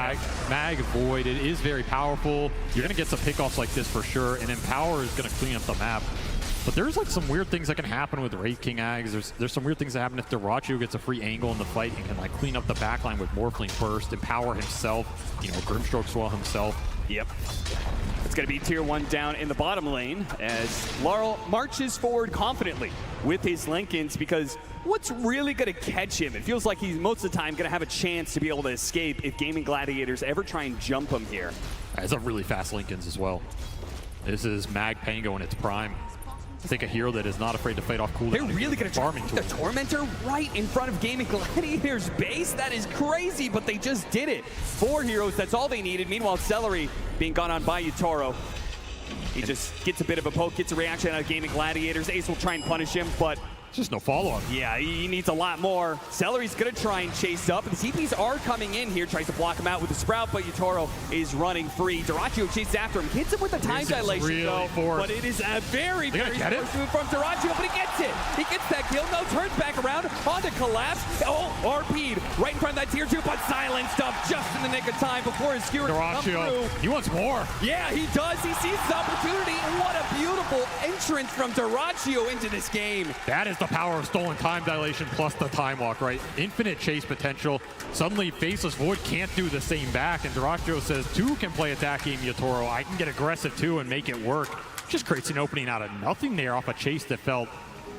Mag Void. It is very powerful. You're going to get some pickoffs like this for sure, and Empower is going to clean up the map. But there's like some weird things that can happen with Wraith King Ags. There's some weird things that happen if Dyrachyo gets a free angle in the fight and can like clean up the backline with Morphling first, Empower himself, you know, Grimstroke Swell himself. Yep. It's going to be tier 1 down in the bottom lane as Laurel marches forward confidently with his Linkens, because what's really going to catch him? It feels like he's most of the time going to have a chance to be able to escape if Gaimin Gladiators ever try and jump him here. It's a really fast Linkens as well. This is Mag Pango in its prime. I think a hero that is not afraid to fight off cooldown. They're really going to farm the Tormentor right in front of Gaimin Gladiators' base. That is crazy, but they just did it. 4 heroes, that's all they needed. Meanwhile, Celery being gone on by Yatoro. He just gets a bit of a poke, gets a reaction out of Gaimin Gladiators. Ace will try and punish him, but just no follow-up. Yeah, he needs a lot more. Celery's going to try and chase up. The TPs are coming in here, tries to block him out with the Sprout, but Yatoro is running free. Dyrachyo chases after him, hits him with a time dilation really though, forced. but it is a very forced move from Dyrachyo, but he gets it. He gets that kill, no, turns back around, onto Collapse. Oh, RP'd right in front of that tier 2, but silenced up just in the nick of time before his skewer can come through. He wants more. Yeah, he does. He sees the opportunity. What a beautiful entrance from Dyrachyo into this game. That is the power of stolen time dilation plus the time walk, right? Infinite chase potential. Suddenly Faceless Void can't do the same back, and Dyrachyo says 2 can play attack game Yatoro. I can get aggressive too and make it work. Just creates an opening out of nothing there off a chase that felt,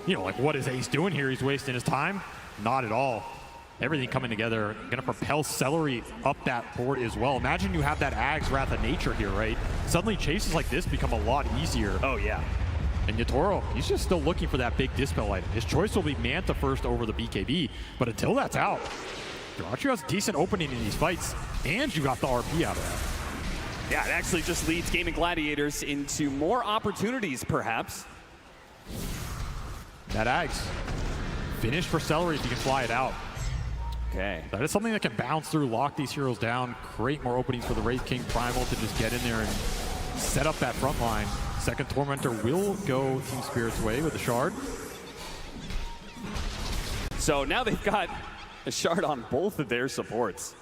you know, like what is Ace doing here? He's wasting his time? Not at all. Everything coming together, gonna propel Celery up that board as well. Imagine you have that Ag's Wrath of Nature here, right? Suddenly chases like this become a lot easier. Oh yeah. And Yatoro, he's just still looking for that big Dispel item. His choice will be Manta first over the BKB, but until that's out, Dyrachyo has a decent opening in these fights, and you got the RP out of that. Yeah, it actually just leads Gaimin Gladiators into more opportunities, perhaps. That Ags. Finish for Celery if you can fly it out. Okay. That is something that can bounce through, lock these heroes down, create more openings for the Wraith King Primal to just get in there and set up that front line. Second Tormentor will go Team Spirit's way with the Shard. So now they've got a Shard on both of their supports.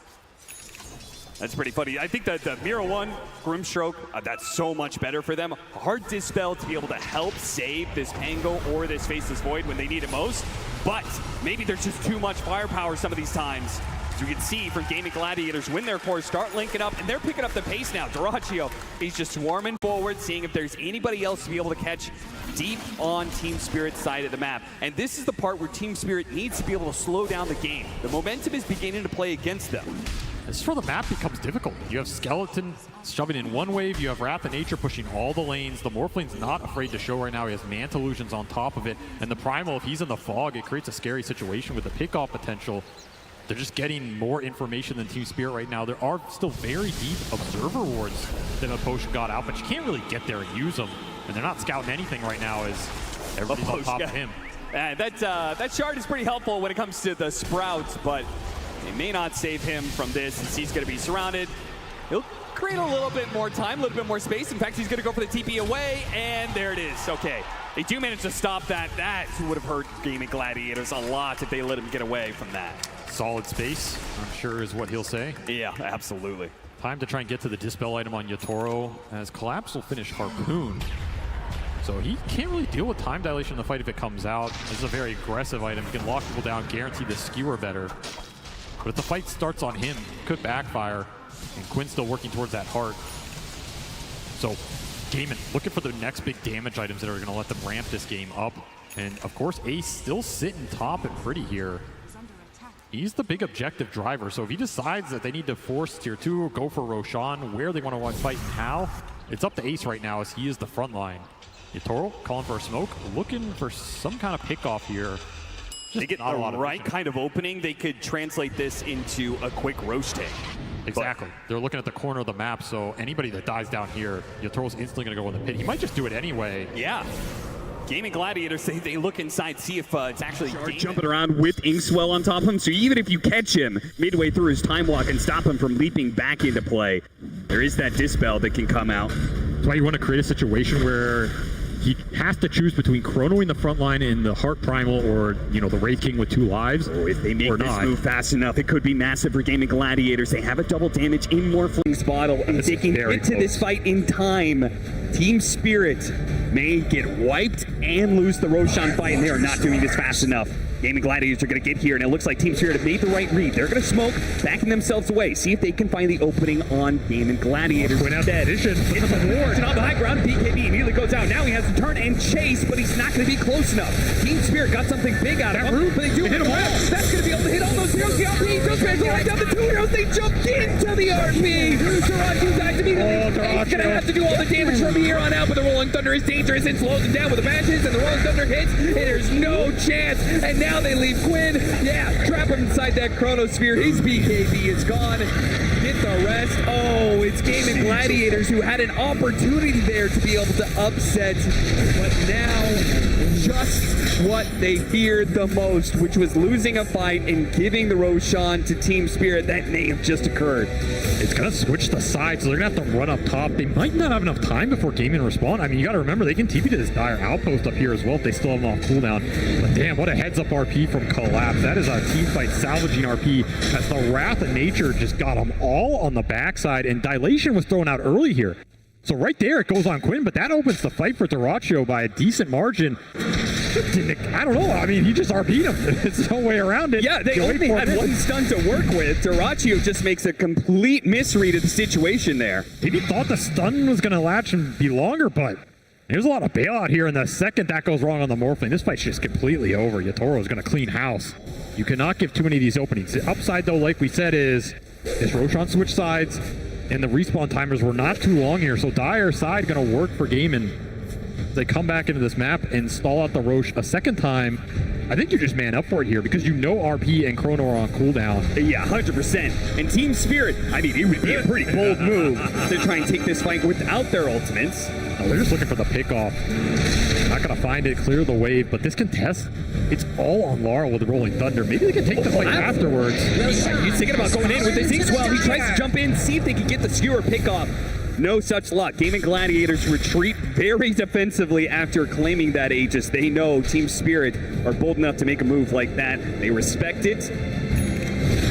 That's pretty funny. I think that the Mira 1 Grimstroke, that's so much better for them. Hard Dispel to be able to help save this Pango or this Faceless Void when they need it most. but maybe there's just too much firepower some of these times. As you can see from Gaimin Gladiators, win their core, start linking up, and they're picking up the pace now. Dyrachyo, he's just swarming forward, seeing if there's anybody else to be able to catch deep on Team Spirit's side of the map. And this is the part where Team Spirit needs to be able to slow down the game. The momentum is beginning to play against them. This is where the map becomes difficult. You have Skeleton shoving in one wave, you have Wrath of Nature pushing all the lanes. The Morphline's not afraid to show right now. He has Manta Illusions on top of it. And the Primal, if he's in the fog, it creates a scary situation with the pickoff potential. They're just getting more information than Team Spirit right now. There are still very deep Observer wards that a potion got out, but you can't really get there and use them. And they're not scouting anything right now as everybody's on top of him. That shard is pretty helpful when it comes to the Sprouts, but they may not save him from this since he's going to be surrounded. He'll create a little bit more time, a little bit more space. In fact, he's going to go for the TP away, and there it is. Okay, they do manage to stop that. That would have hurt Gaimin Gladiators a lot if they let him get away from that. Solid space, I'm sure is what he'll say. Yeah, absolutely. Time to try and get to the Dispel item on Yatoro, as Collapse will finish Harpoon. So he can't really deal with time dilation in the fight if it comes out. This is a very aggressive item. He can lock people down, guarantee the skewer better. But if the fight starts on him, it could backfire. And Quinn's still working towards that heart. So Gaimin looking for the next big damage items that are going to let them ramp this game up. And of course, Ace still sitting top and pretty here. He's the big objective driver, so if he decides that they need to force tier 2 or go for Roshan, where they want to fight and how, it's up to Ace right now as he is the front line. Yatoro calling for a smoke, looking for some kind of pickoff here. They get the right kind of opening, they could translate this into a quick roast take. Exactly. They're looking at the corner of the map, so anybody that dies down here, Yatoro's instantly going to go in the pit. He might just do it anyway. Yeah. Gaimin Gladiators, they look inside, see if it's actually jumping around with Inkswell on top of him, so even if you catch him midway through his time walk and stop him from leaping back into play, there is that Dispel that can come out. That's why you want to create a situation where he has to choose between chronoing the front line in the Heart Primal or, you know, the Wraith King with 2 lives. Oh, if they make this move fast enough, it could be massive for Gaimin Gladiators. They have a double damage in Morphling's bottle, and if they can get to this fight in time, Team Spirit may get wiped and lose the Roshan fight, and they are not doing this fast enough. Gaimin Gladiators are going to get here, and it looks like Team Spirit have made the right read. They're going to smoke, backing themselves away. See if they can find the opening on Gaimin Gladiators. Went out that It's a ward, and on the high ground, BKB immediately goes out. Now he has to turn and chase, but he's not going to be close enough. Team Spirit got something big out of him, but they do hit him all. That's going to be able to hit all those heroes. The RP just ran right down the 2 heroes. They jumped into the RP. Dyrachyo dies immediately. He's going to have to do all the damage from here on out, but the Rolling Thunder is dangerous and slows him down with the matches, and the Rolling Thunder hits, and there's no chance. And now they leave Quinn. Yeah, trap him inside that Chronosphere. His BKB is gone. Get the rest. Oh, it's Gaimin Gladiators who had an opportunity there to be able to upset, but now just what they feared the most, which was losing a fight and giving the Roshan to Team Spirit. That may have just occurred. It's going to switch the side, so they're going to have to run up top. They might not have enough time before Gaimin respawn. I mean, you got to remember, they can TP to this dire outpost up here as well if they still have them off cooldown. But damn, what a heads-up RP from Collapse. That is a team fight salvaging RP as the Wrath of Nature just got them all on the backside, and Dilation was thrown out early here. So right there, it goes on Quinn, but that opens the fight for Dyrachyo by a decent margin. I don't know. I mean, he just RP'd him. There's no way around it. Yeah, they only had one stun to work with. Dyrachyo just makes a complete misread of the situation there. Maybe thought the stun was going to latch and be longer, but there's a lot of bailout here. And the second that goes wrong on the Morphling, this fight's just completely over. Yatoro is going to clean house. You cannot give too many of these openings. The upside, though, like we said, is Roshan switch sides, and the respawn timers were not too long here, so dire side going to work for Gaimin. They come back into this map and stall out the Rosh a second time. I think you just man up for it here because you know RP and Chrono are on cooldown. Yeah, 100%. And Team Spirit, I mean, it would be a pretty bold move to try and take this fight without their ultimates. Oh, they're just looking for the pickoff. Not going to find it, clear the wave, but this contest, it's all on Laurel with the Rolling Thunder. Maybe they can take the fight afterwards. He's thinking about going in with this Inkswell. He tries to jump in, see if they can get the skewer pickoff. No such luck. Gaimin Gladiators retreat very defensively after claiming that Aegis. They know Team Spirit are bold enough to make a move like that. They respect it.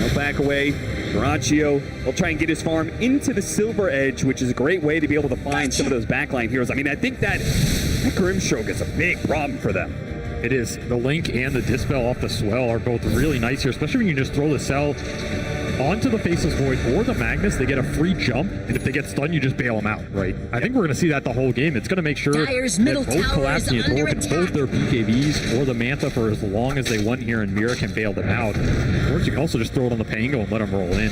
No back away. Dyrachyo will try and get his farm into the Silver Edge, which is a great way to be able to find some of those backline heroes. I mean, I think that Grimstroke is a big problem for them. It is. The Link and the Dispel off the Swell are both really nice here, especially when you just throw the Cell onto the Faceless Void or the Magnus. They get a free jump, and if they get stunned, you just bail them out, right? I think we're going to see that the whole game. It's going to make sure Dire's that middle both tower Collapse and is Yatoro under can hold their BKBs or the Mantha for as long as they want here, and Mira can bail them out. Of course, you can also just throw it on the Pango and let them roll in.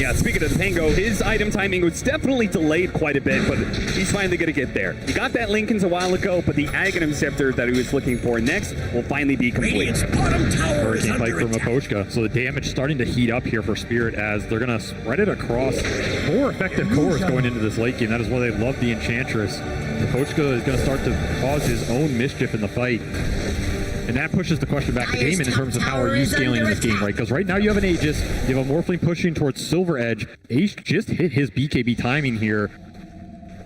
Yeah, speaking of the Pango, his item timing was definitely delayed quite a bit, but he's finally going to get there. He got that Linken's a while ago, but the Aghanim Scepter that he was looking for next will finally be complete. Hurricane Pike from Aposhka. So the damage starting to heat up here for Spirit as they're going to spread it across more effective cores going into this late game. That is why they love the Enchantress. Aposhka is going to start to cause his own mischief in the fight. And that pushes the question back to Gaimin in terms of how are you scaling in this game, right? Because right now you have an Aegis, you have a Morphling pushing towards Silver Edge. Ace just hit his BKB timing here,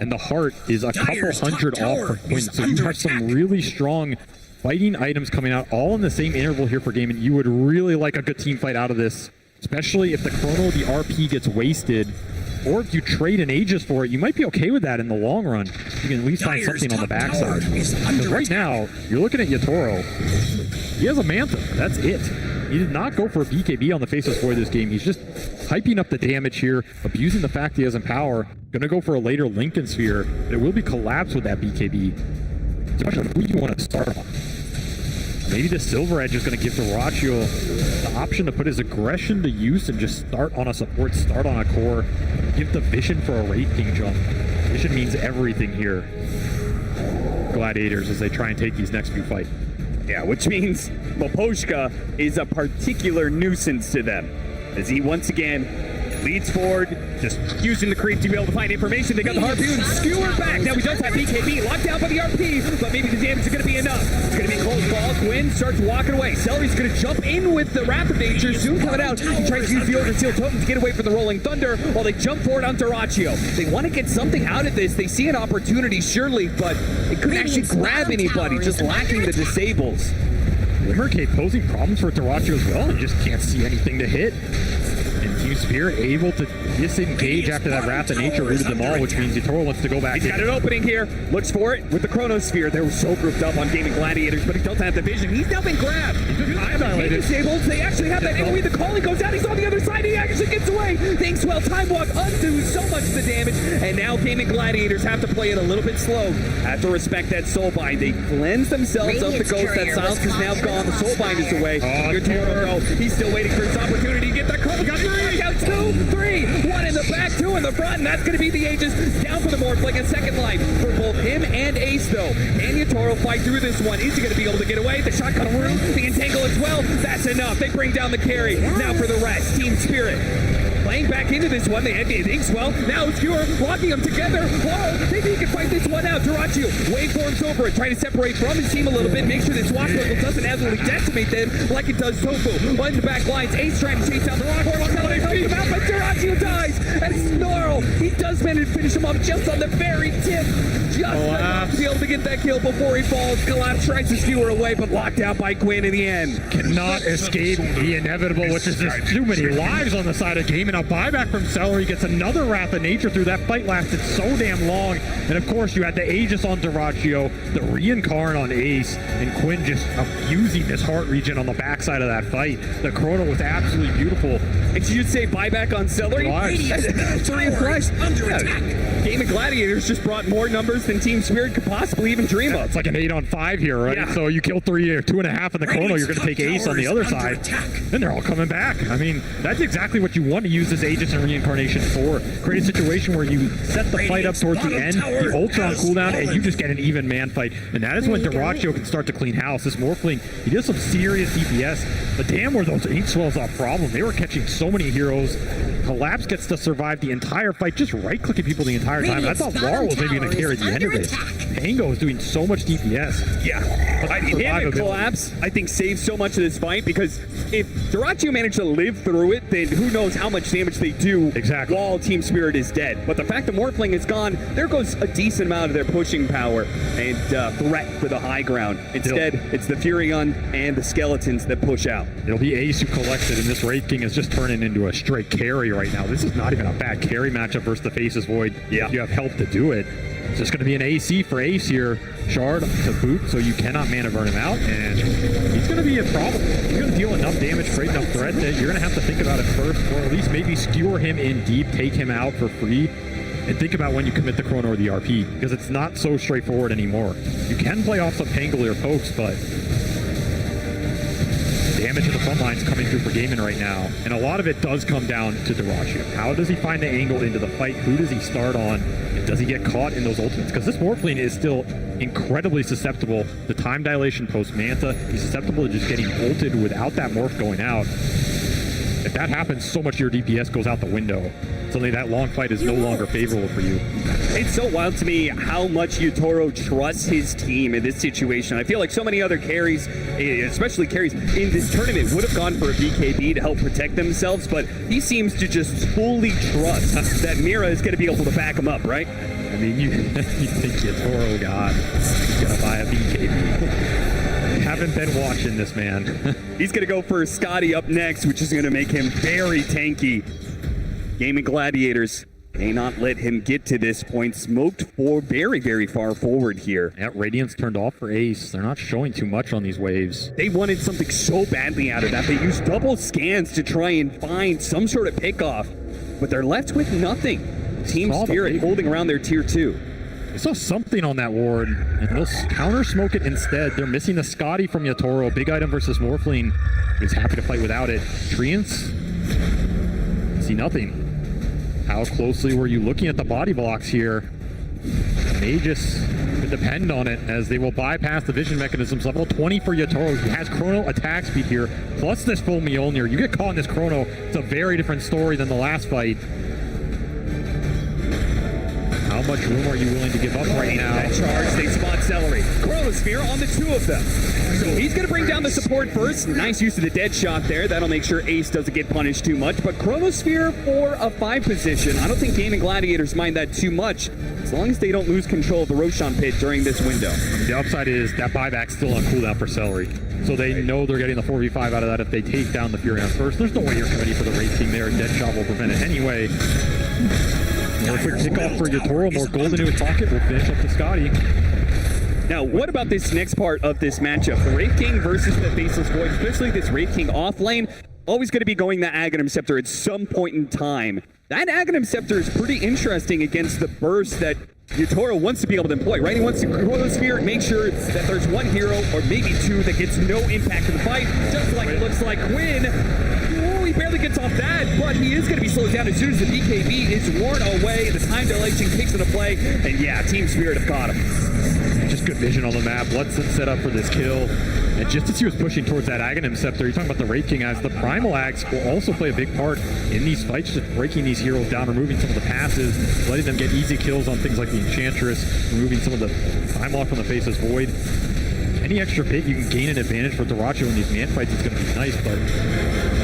and the Heart is a couple hundred off for Quinn. So you have some really strong fighting items coming out all in the same interval here for Gaimin. You would really like a good team fight out of this, especially if the Chrono, the RP gets wasted, or if you trade an Aegis for it. You might be okay with that in the long run. You can at least find something on the backside. Because right now, you're looking at Yatoro. He has a Mantha. That's it. He did not go for a BKB on the Faceless Void this game. He's just hyping up the damage here, abusing the fact he has Empower. Gonna go for a later Linken Sphere. But it will be Collapse with that BKB. It's a question of who you want to start on. Maybe the Silver Edge is going to give Duraccio the option to put his aggression to use and just start on a support, start on a core, give the Vision for a Wraith King jump. Vision means everything here. Gladiators as they try and take these next few fights. Yeah, which means Maposhka is a particular nuisance to them, as he once again leads forward, just using the creep to be able to find information. They got the Harpoon, skewer back. Now he does have BKB, locked down by the RP, but maybe the damage is going to be enough. It's going to be close ball. Quinn starts walking away. Celery's going to jump in with the Wrath of Nature, soon coming out. He tries to use the Order Seal Totem to get away from the Rolling Thunder while they jump forward on Duraccio. They want to get something out of this. They see an opportunity, surely, but they couldn't actually grab anybody, just lacking the disables. Hurricane posing problems for Duraccio as well, and just can't see anything to hit. And Team Spirit able to disengage after that Wrath of Nature rooted them all, which means Yatoro wants to go back. He's got an opening here, looks for it with the Chronosphere. They were so grouped up on Gaimin Gladiators, but he doesn't have the vision. He's now been grabbed. He's disabled. They actually have that AoE. The calling goes out. He's on the other side. He actually gets away. Thanks, well, Time Walk undoes so much of the damage, and now Gaimin Gladiators have to play it a little bit slow. Have to respect that Soulbind. They cleanse themselves of the ghost. That silence is now gone. The Soulbind is away. Yatoro, he's still waiting for his opportunity to get that Chrono. Got 3 out, 2, 3, 1 in the back, 2 in the front, and that's going to be the Aegis down for the Morphling. A second life for both him and Ace, though. And Yatoro fight through this one. Is he going to be able to get away? The shotgun room, the entangle as well. That's enough. They bring down the carry. Now for the rest, Team Spirit playing back into this one. They had the Inkswell. Now Skewer locking them together. Whoa, maybe he can fight this one out. Duraccio waveforms over it, trying to separate from his team a little bit, make sure that Swashbuckle doesn't absolutely decimate them like it does Tofu. One in the back lines. Ace trying to chase out the rock. But Duraccio dies. And Snarl, he does manage to finish him off just on the very tip. Just enough to be able to get that kill before he falls. Collapse tries to skewer away, but locked out by Quinn in the end. Cannot escape the inevitable, which is just too many lives on the side of Gaimin. A buyback from Celery gets another Wrath of Nature through. That fight lasted so damn long. And of course, you had the Aegis on Duraccio, the Reincarn on Ace, and Quinn just abusing this heart region on the backside of that fight. The Chrono was absolutely beautiful. And you'd say buyback on Celery? 3 and Christ. Gaimin Gladiators just brought more numbers than Team Spirit could possibly even dream of. It's like an 8 on 5 here, right? Yeah. So you kill 3 or 2.5 in the Chrono, you're going to take Ace on the other side. Then they're all coming back. I mean, that's exactly what you want to use this Aegis and Reincarnation for. Create a situation where you set the fight up towards the end, you ultra on cooldown, and you just get an even man fight. And that is when Duraccio can start to clean house. This Morphling, he does some serious DPS, but damn were those Inkswells a problem. They were catching so many heroes. Collapse gets to survive the entire fight, just right-clicking people the entire time. And I thought Laurel was maybe going to carry the end of this. Pango is doing so much DPS. Yeah. Him and Collapse, I think, saved so much of this fight, because if Duraccio managed to live through it, then who knows how much damage they do while Team Spirit is dead. But the fact that Morphling is gone, there goes a decent amount of their pushing power and threat for the high ground. Instead, it's the Furion and the Skeletons that push out. It'll be Ace who collects it, and this Wraith King is just turning into a straight carry right right now. This is not even a bad carry matchup versus the Faces Void. Yeah. You have help to do it. It's just going to be an AC for Ace here. Shard to boot, so you cannot mana burn him out, and he's going to be a problem. You're going to deal enough damage, create enough threat that you're going to have to think about it first, or at least maybe skewer him in deep, take him out for free, and think about when you commit the Chrono or the RP, because it's not so straightforward anymore. You can play off some Pangolier pokes, but damage in the front line is coming through for Gaimin right now, and a lot of it does come down to Dyrachyo. How does he find the angle into the fight? Who does he start on? And does he get caught in those ultimates? Because this Morphling is still incredibly susceptible to time dilation post Manta. He's susceptible to just getting ulted without that morph going out. If that happens, so much of your DPS goes out the window. Suddenly that long fight is no longer favorable for you. It's so wild to me how much Yutoro trusts his team in this situation. I feel like so many other carries, especially carries in this tournament, would have gone for a BKB to help protect themselves, but he seems to just fully trust that Mira is going to be able to back him up, right? I mean, you think Yutoro, God, he's going to buy a BKB. Haven't been watching this man. He's going to go for Scotty up next, which is going to make him very tanky. Gaimin Gladiators may not let him get to this point. Smoked for very, very far forward here. Yeah, Radiance turned off for Ace. They're not showing too much on these waves. They wanted something so badly out of that. They used double scans to try and find some sort of pickoff, but they're left with nothing. Team Spirit holding around their tier 2. I saw something on that ward, and they'll counter smoke it instead. They're missing the Scotty from Yutoro. Big item versus Morphling. He's happy to fight without it. Treants? See nothing. How closely were you looking at the body blocks here? May just depend on it, as they will bypass the vision mechanisms. Level 20 for Yutoro. He has Chrono attack speed here, plus this full Mjolnir. You get caught in this Chrono, it's a very different story than the last fight. How much room are you willing to give up right now? That charge, they spot Celery. Chronosphere on the 2 of them. So he's going to bring down the support first. Nice use of the dead shot there. That'll make sure Ace doesn't get punished too much. But Chronosphere for a 5 position. I don't think Gaimin Gladiators mind that too much, as long as they don't lose control of the Roshan pit during this window. The upside is that buyback's still on cooldown for Celery. So they know they're getting the 4v5 out of that if they take down the Furion first. There's no way you're ready for the Wraith King there. Dead shot will prevent it anyway. More quick kickoff for Yutoro, more gold into his pocket. We'll finish up to Scotty. Now, what about this next part of this matchup? The Wraith King versus the Faceless Void, especially this Wraith King off lane, always going to be going the Aghanim Scepter at some point in time. That Aghanim Scepter is pretty interesting against the burst that Yutoro wants to be able to employ, right? He wants to Chronosphere, make sure that there's one hero or maybe 2 that gets no impact in the fight, just like it looks like Quinn. He barely gets off that, but he is going to be slowed down as soon as the BKB is worn away. The time dilation kicks into play, and yeah, Team Spirit have caught him. Just good vision on the map. Lets them set up for this kill. And just as he was pushing towards that Aghanim Scepter, you're talking about the Wraith King, as the Primal Axe will also play a big part in these fights, just breaking these heroes down, removing some of the passes, letting them get easy kills on things like the Enchantress, removing some of the time off from the Faceless Void. Any extra bit you can gain an advantage for Dyrachyo in these man fights is going to be nice, but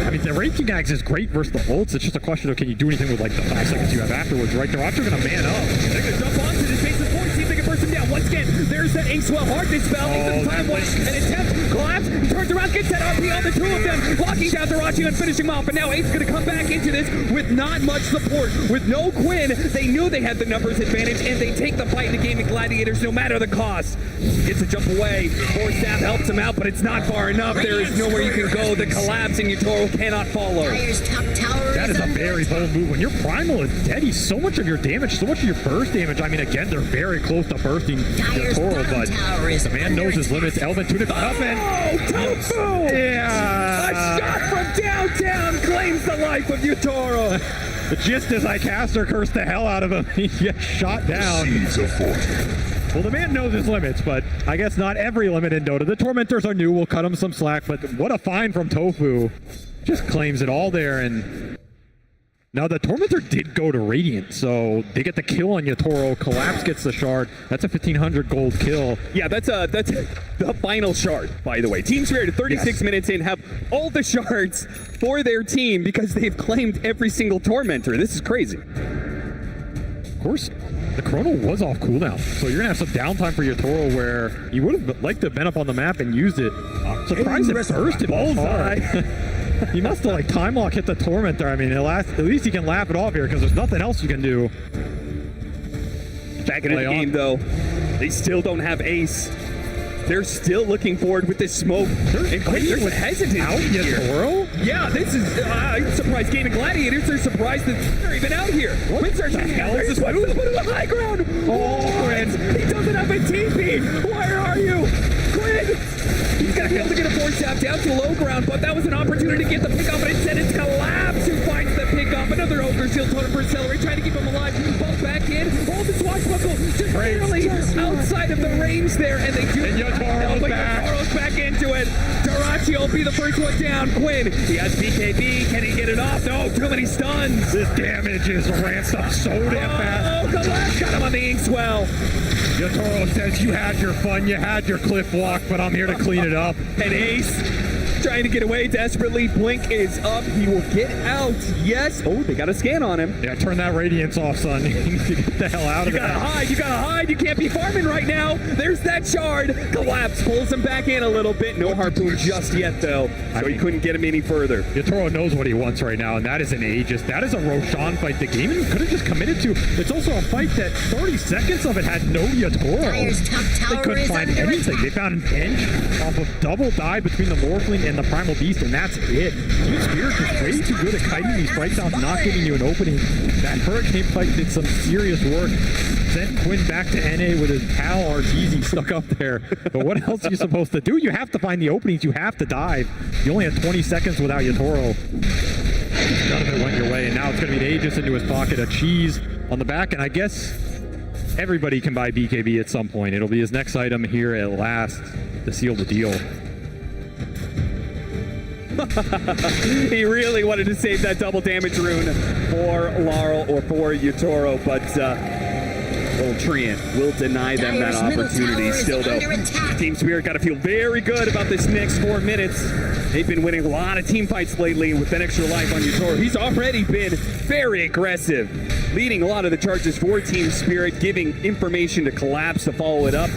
I mean, the Wraith King Axe is great versus the ults. It's just a question of can you do anything with like the 5 seconds you have afterwards, right? Dyrachyo going to man up. They're going to jump onto this Faceless Void, see if they can burst him down. Once again, there's that Inkswell Hardness spell. Time waits, an attempt, collapse, he turns around, gets that RP on the 2 of them, blocking down Dyrachyo and finishing him off. And now Ace is going to come back into this with not much support. With no Quinn, they knew they had the numbers advantage, and they take the fight in the Gaimin Gladiators no matter the cost. Gets a jump away. Force Staff helps him out, but it's not far enough. There is nowhere you can go. The collapsing Yutoro cannot follow. That is a very bold move. When your Primal is dead, he's so much of your damage, so much of your burst damage. I mean, again, they're very close to bursting Yutoro, but the man knows his limits. Elvin to the Elvin. Oh, Tofu! Yeah! A shot from downtown claims the life of Yutoro. Just as I caster curse the hell out of him, he gets shot down. Well, the man knows his limits, but I guess not every limit in Dota. The Tormentors are new, we'll cut him some slack, but what a find from Tofu. Just claims it all there, and now the Tormentor did go to Radiant, so they get the kill on Yutoro. Collapse gets the shard. That's a 1,500 gold kill. Yeah, that's the final shard, by the way. Team Spirit, 36 minutes in, have all the shards for their team because they've claimed every single Tormentor. This is crazy. Of course, the Chrono was off cooldown, so you're going to have some downtime for Yutoro where you would have liked to have been up on the map and used it. Surprised it burst him bullseye. He must have like time lock hit the torment there. I mean, at least he can laugh it off here because there's nothing else you can do. Back into the game though, they still don't have ace. They're still looking forward with this smoke. There's a hesitancy here. Toro? Yeah, this is. I'm surprised Gaimin Gladiators are surprised that they're even out here. What the hell is this? Who's put on the high ground? Oh, and he doesn't have a TP. Where are you, Quinn? He's gonna be able to get a force tap down to low ground, but that was an opportunity to get the pickoff, but instead it's Collapse who finds the pickoff. Another Ogre Shield totem for Accelerate, trying to keep him alive. Bump back in, hold the swashbuckle, just barely outside of the range there, and they do. Yotoro's back. Yotoro's back into it. Darachi will be the first one down. Quinn, he has BKB. Can he get it off? No, too many stuns. This damage is ramped up so damn fast. Oh, Collapse got him on the Inkswell. Yotoro says you had your fun, you had your cliff walk, but I'm here to clean it up. And Ace trying to get away desperately. Blink is up. He will get out. Yes. Oh, they got a scan on him. Yeah, turn that radiance off, son. You need to get the hell out of there. You gotta hide. You gotta hide. You can't be farming right now. There's that shard. Collapse pulls him back in a little bit. No harpoon just yet, though. So he couldn't get him any further. Yotoro knows what he wants right now, and that is an Aegis. That is a Roshan fight. The Gaimin could have just committed to. It's also a fight that 30 seconds of it had no Yotoro. They couldn't find anything. They found an inch off of double die between the Morphling and the Primal Beast, and that's it. Team Spirit is way too good at kiting these fights out, not giving you an opening. That Hurricane fight did some serious work. Sent Quinn back to NA with his pal Arteezy stuck up there. But what else are you supposed to do? You have to find the openings. You have to dive. You only have 20 seconds without Yotoro. None of it went your way, and now it's going to be an Aegis into his pocket, a cheese on the back, and I guess everybody can buy BKB at some point. It'll be his next item here at last to seal the deal. He really wanted to save that double damage rune for Laurel or for Yotoro, but Old Treant will deny them that opportunity. Still, though, Team Spirit got to feel very good about this next 4 minutes. They've been winning a lot of team fights lately, and with that extra life on Yotoro, he's already been very aggressive, leading a lot of the charges for Team Spirit, giving information to Collapse to follow it up.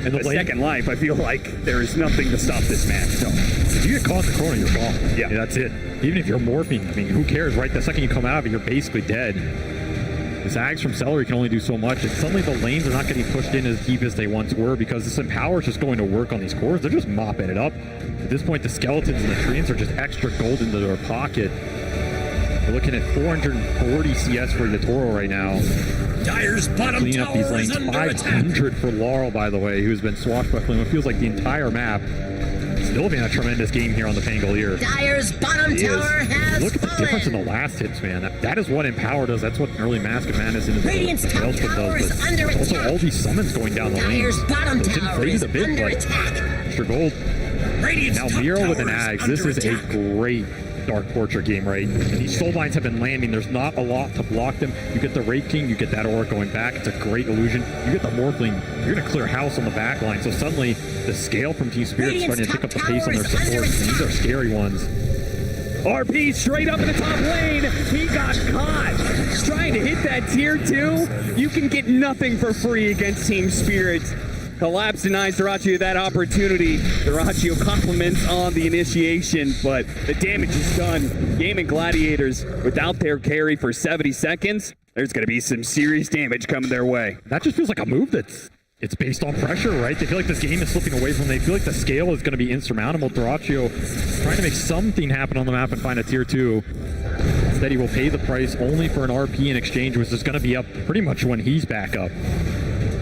And the second life, I feel like there is nothing to stop this match. So, if you get caught in the corner, you're gone. Yeah, that's it. Even if you're morphing, I mean, who cares, right? The second you come out of it, you're basically dead. The Zags from Celery can only do so much, and suddenly the lanes are not getting pushed in as deep as they once were because this Empower is just going to work on these cores. They're just mopping it up. At this point, the Skeletons and the Treants are just extra gold into their pocket. We're looking at 440 CS for Yotoro right now. Dyer's bottom cleaning up these lanes. 500 for Laurel, by the way, who's been swashbuckling what feels like the entire map. Still having a tremendous game here on the Pangolier. Dyer's bottom tower has Look at the difference in the last hits, man. That is what Empower does. That's what an early Mask of Madness into Radiant's top tower is under attack. Also, all these summons going down the lanes. Dyer's bottom It's tower inflated is a bit, under but attack. extra gold. Now Miro with an Ags. This is a great Dark Portrait game, right? And these soul lines have been landing. There's not a lot to block them. You get the Wraith King, you get that aura going back. It's a great illusion. You get the Morphling. You're going to clear house on the back line. So suddenly, the scale from Team Spirit is starting to pick up the pace on their support. These are scary ones. RP straight up in the top lane. He got caught. Trying to hit that tier 2. You can get nothing for free against Team Spirit. Collapse denies Duraccio that opportunity. Duraccio compliments on the initiation, but the damage is done. Gaimin Gladiators, without their carry for 70 seconds, there's going to be some serious damage coming their way. That just feels like a move it's based on pressure, right? They feel like this game is slipping away from them. They feel like the scale is going to be insurmountable. Duraccio trying to make something happen on the map and find a tier 2. Instead, he will pay the price only for an RP in exchange, which is going to be up pretty much when he's back up.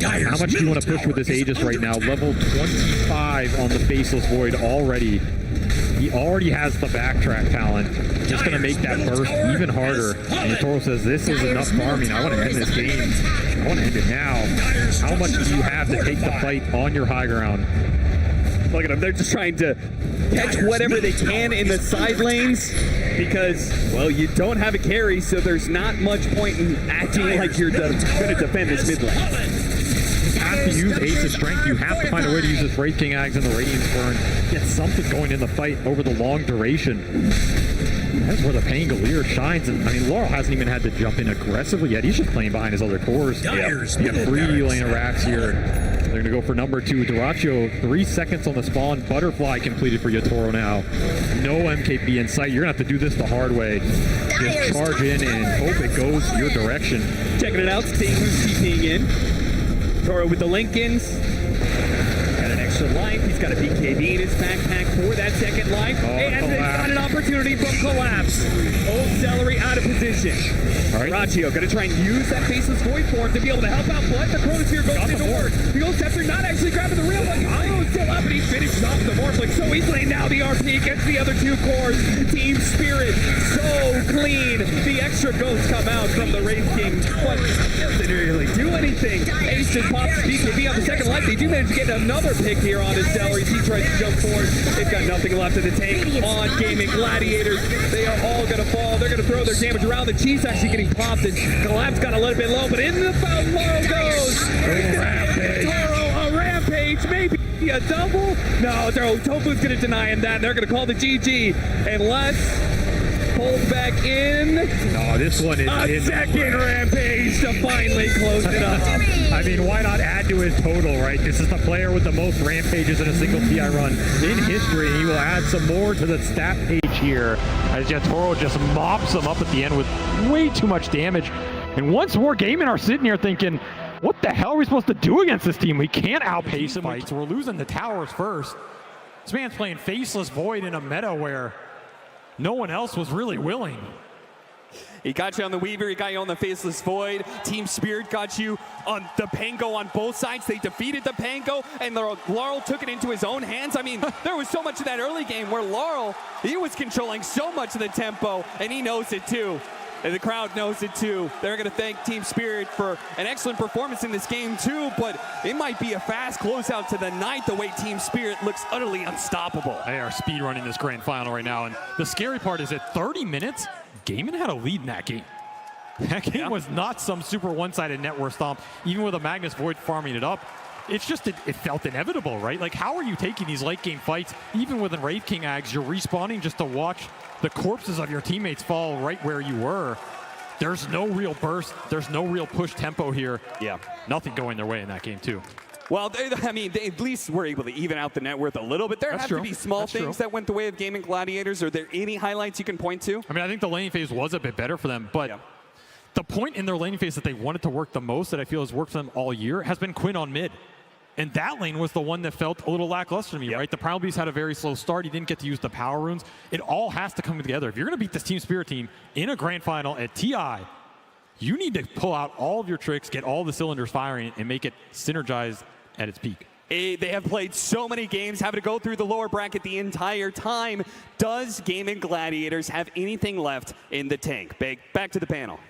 How much do you want to push with this Aegis right now? Level 25 on the Faceless Void already. He already has the backtrack talent. Just going to make that burst even harder. And Yotoro says, this is enough farming. I want to end this game. I want to end it now. How much do you have to take the fight on your high ground? Look at them. They're just trying to catch whatever they can in the side lanes because, well, you don't have a carry, so there's not much point in acting like you're going to defend this mid lane. You have to use Ace's strength. You have to find a way to use this Wraith King Ags and the Radiance Burn. Get something going in the fight over the long duration. That's where the Pangolier shines. And I mean, Laurel hasn't even had to jump in aggressively yet. He's just playing behind his other cores. You have 3 lane racks here. They're going to go for number 2. Dyrachyo, 3 seconds on the spawn. Butterfly completed for Yatoro now. No MKB in sight. You're going to have to do this the hard way. Just charge in and hope it goes your direction. Checking it out, seeing who's TPing in. Toro with the Lincolns. Got an extra life. He's got a BKB in his backpack for that second life. And they've got an opportunity, but collapse. Old Celery out of position. Dyrachyo going to try and use that Faceless Void form to be able to help out, but the Chronosphere goes into work. The Old Scepter not actually grabbing the real one. Io's still up, and he finishes off the Morphling so easily. And now the RP gets the other 2 cores. Team Spirit so clean. The extra ghosts come out from the Wraith King, but doesn't really do anything. Ace just pops BKB on the second life. They do manage to get another pick here on his Celery. He tries to jump forward. They've got nothing left in the tank on Gaimin Gladiators. They are all going to fall. They're going to throw their damage around. The Chief's actually getting popped, and Collapse got a little bit low, but in the foul Laurel goes. Toro, a rampage, maybe a double? No, Tofu's going to deny him that. They're going to call the GG, unless pulled back in. No, this one is a second rampage to finally close it up. I mean, why not add to his total, right? This is the player with the most rampages in a single TI run in history. He will add some more to the stat page here as Yatoro just mops him up at the end with way too much damage. And once more, Gaimin are sitting here thinking, what the hell are we supposed to do against this team? We can't outpace him. Fights. We're losing the towers first. This man's playing Faceless Void in a meta where no one else was really willing. He got you on the Weaver, he got you on the Faceless Void. Team Spirit got you on the Pango on both sides. They defeated the Pango, and Laurel took it into his own hands. I mean, there was so much of that early game where Laurel, he was controlling so much of the tempo, and he knows it too. And the crowd knows it too. They're going to thank Team Spirit for an excellent performance in this game too, but it might be a fast closeout to the night the way Team Spirit looks utterly unstoppable. They are speedrunning this grand final right now, and the scary part is at 30 minutes, Gaimin had a lead in that game. That game was not some super one-sided network stomp, even with a Magnus Void farming it up. It's just, it felt inevitable, right? Like, how are you taking these late game fights, even with a Wraith King Ags, you're respawning just to watch the corpses of your teammates fall right where you were. There's no real burst. There's no real push tempo here. Yeah. Nothing going their way in that game, too. Well, they at least were able to even out the net worth a little bit. There have to be small things that went the way of Gaimin Gladiators. Are there any highlights you can point to? I mean, I think the laning phase was a bit better for them, but the point in their laning phase that they wanted to work the most, that I feel has worked for them all year, has been Quinn on mid. And that lane was the one that felt a little lackluster to me, right? The Primal Beast had a very slow start. He didn't get to use the power runes. It all has to come together. If you're going to beat this Team Spirit team in a grand final at TI, you need to pull out all of your tricks, get all the cylinders firing, and make it synergize at its peak. They have played so many games, having to go through the lower bracket the entire time. Does Gaimin Gladiators have anything left in the tank? Back to the panel.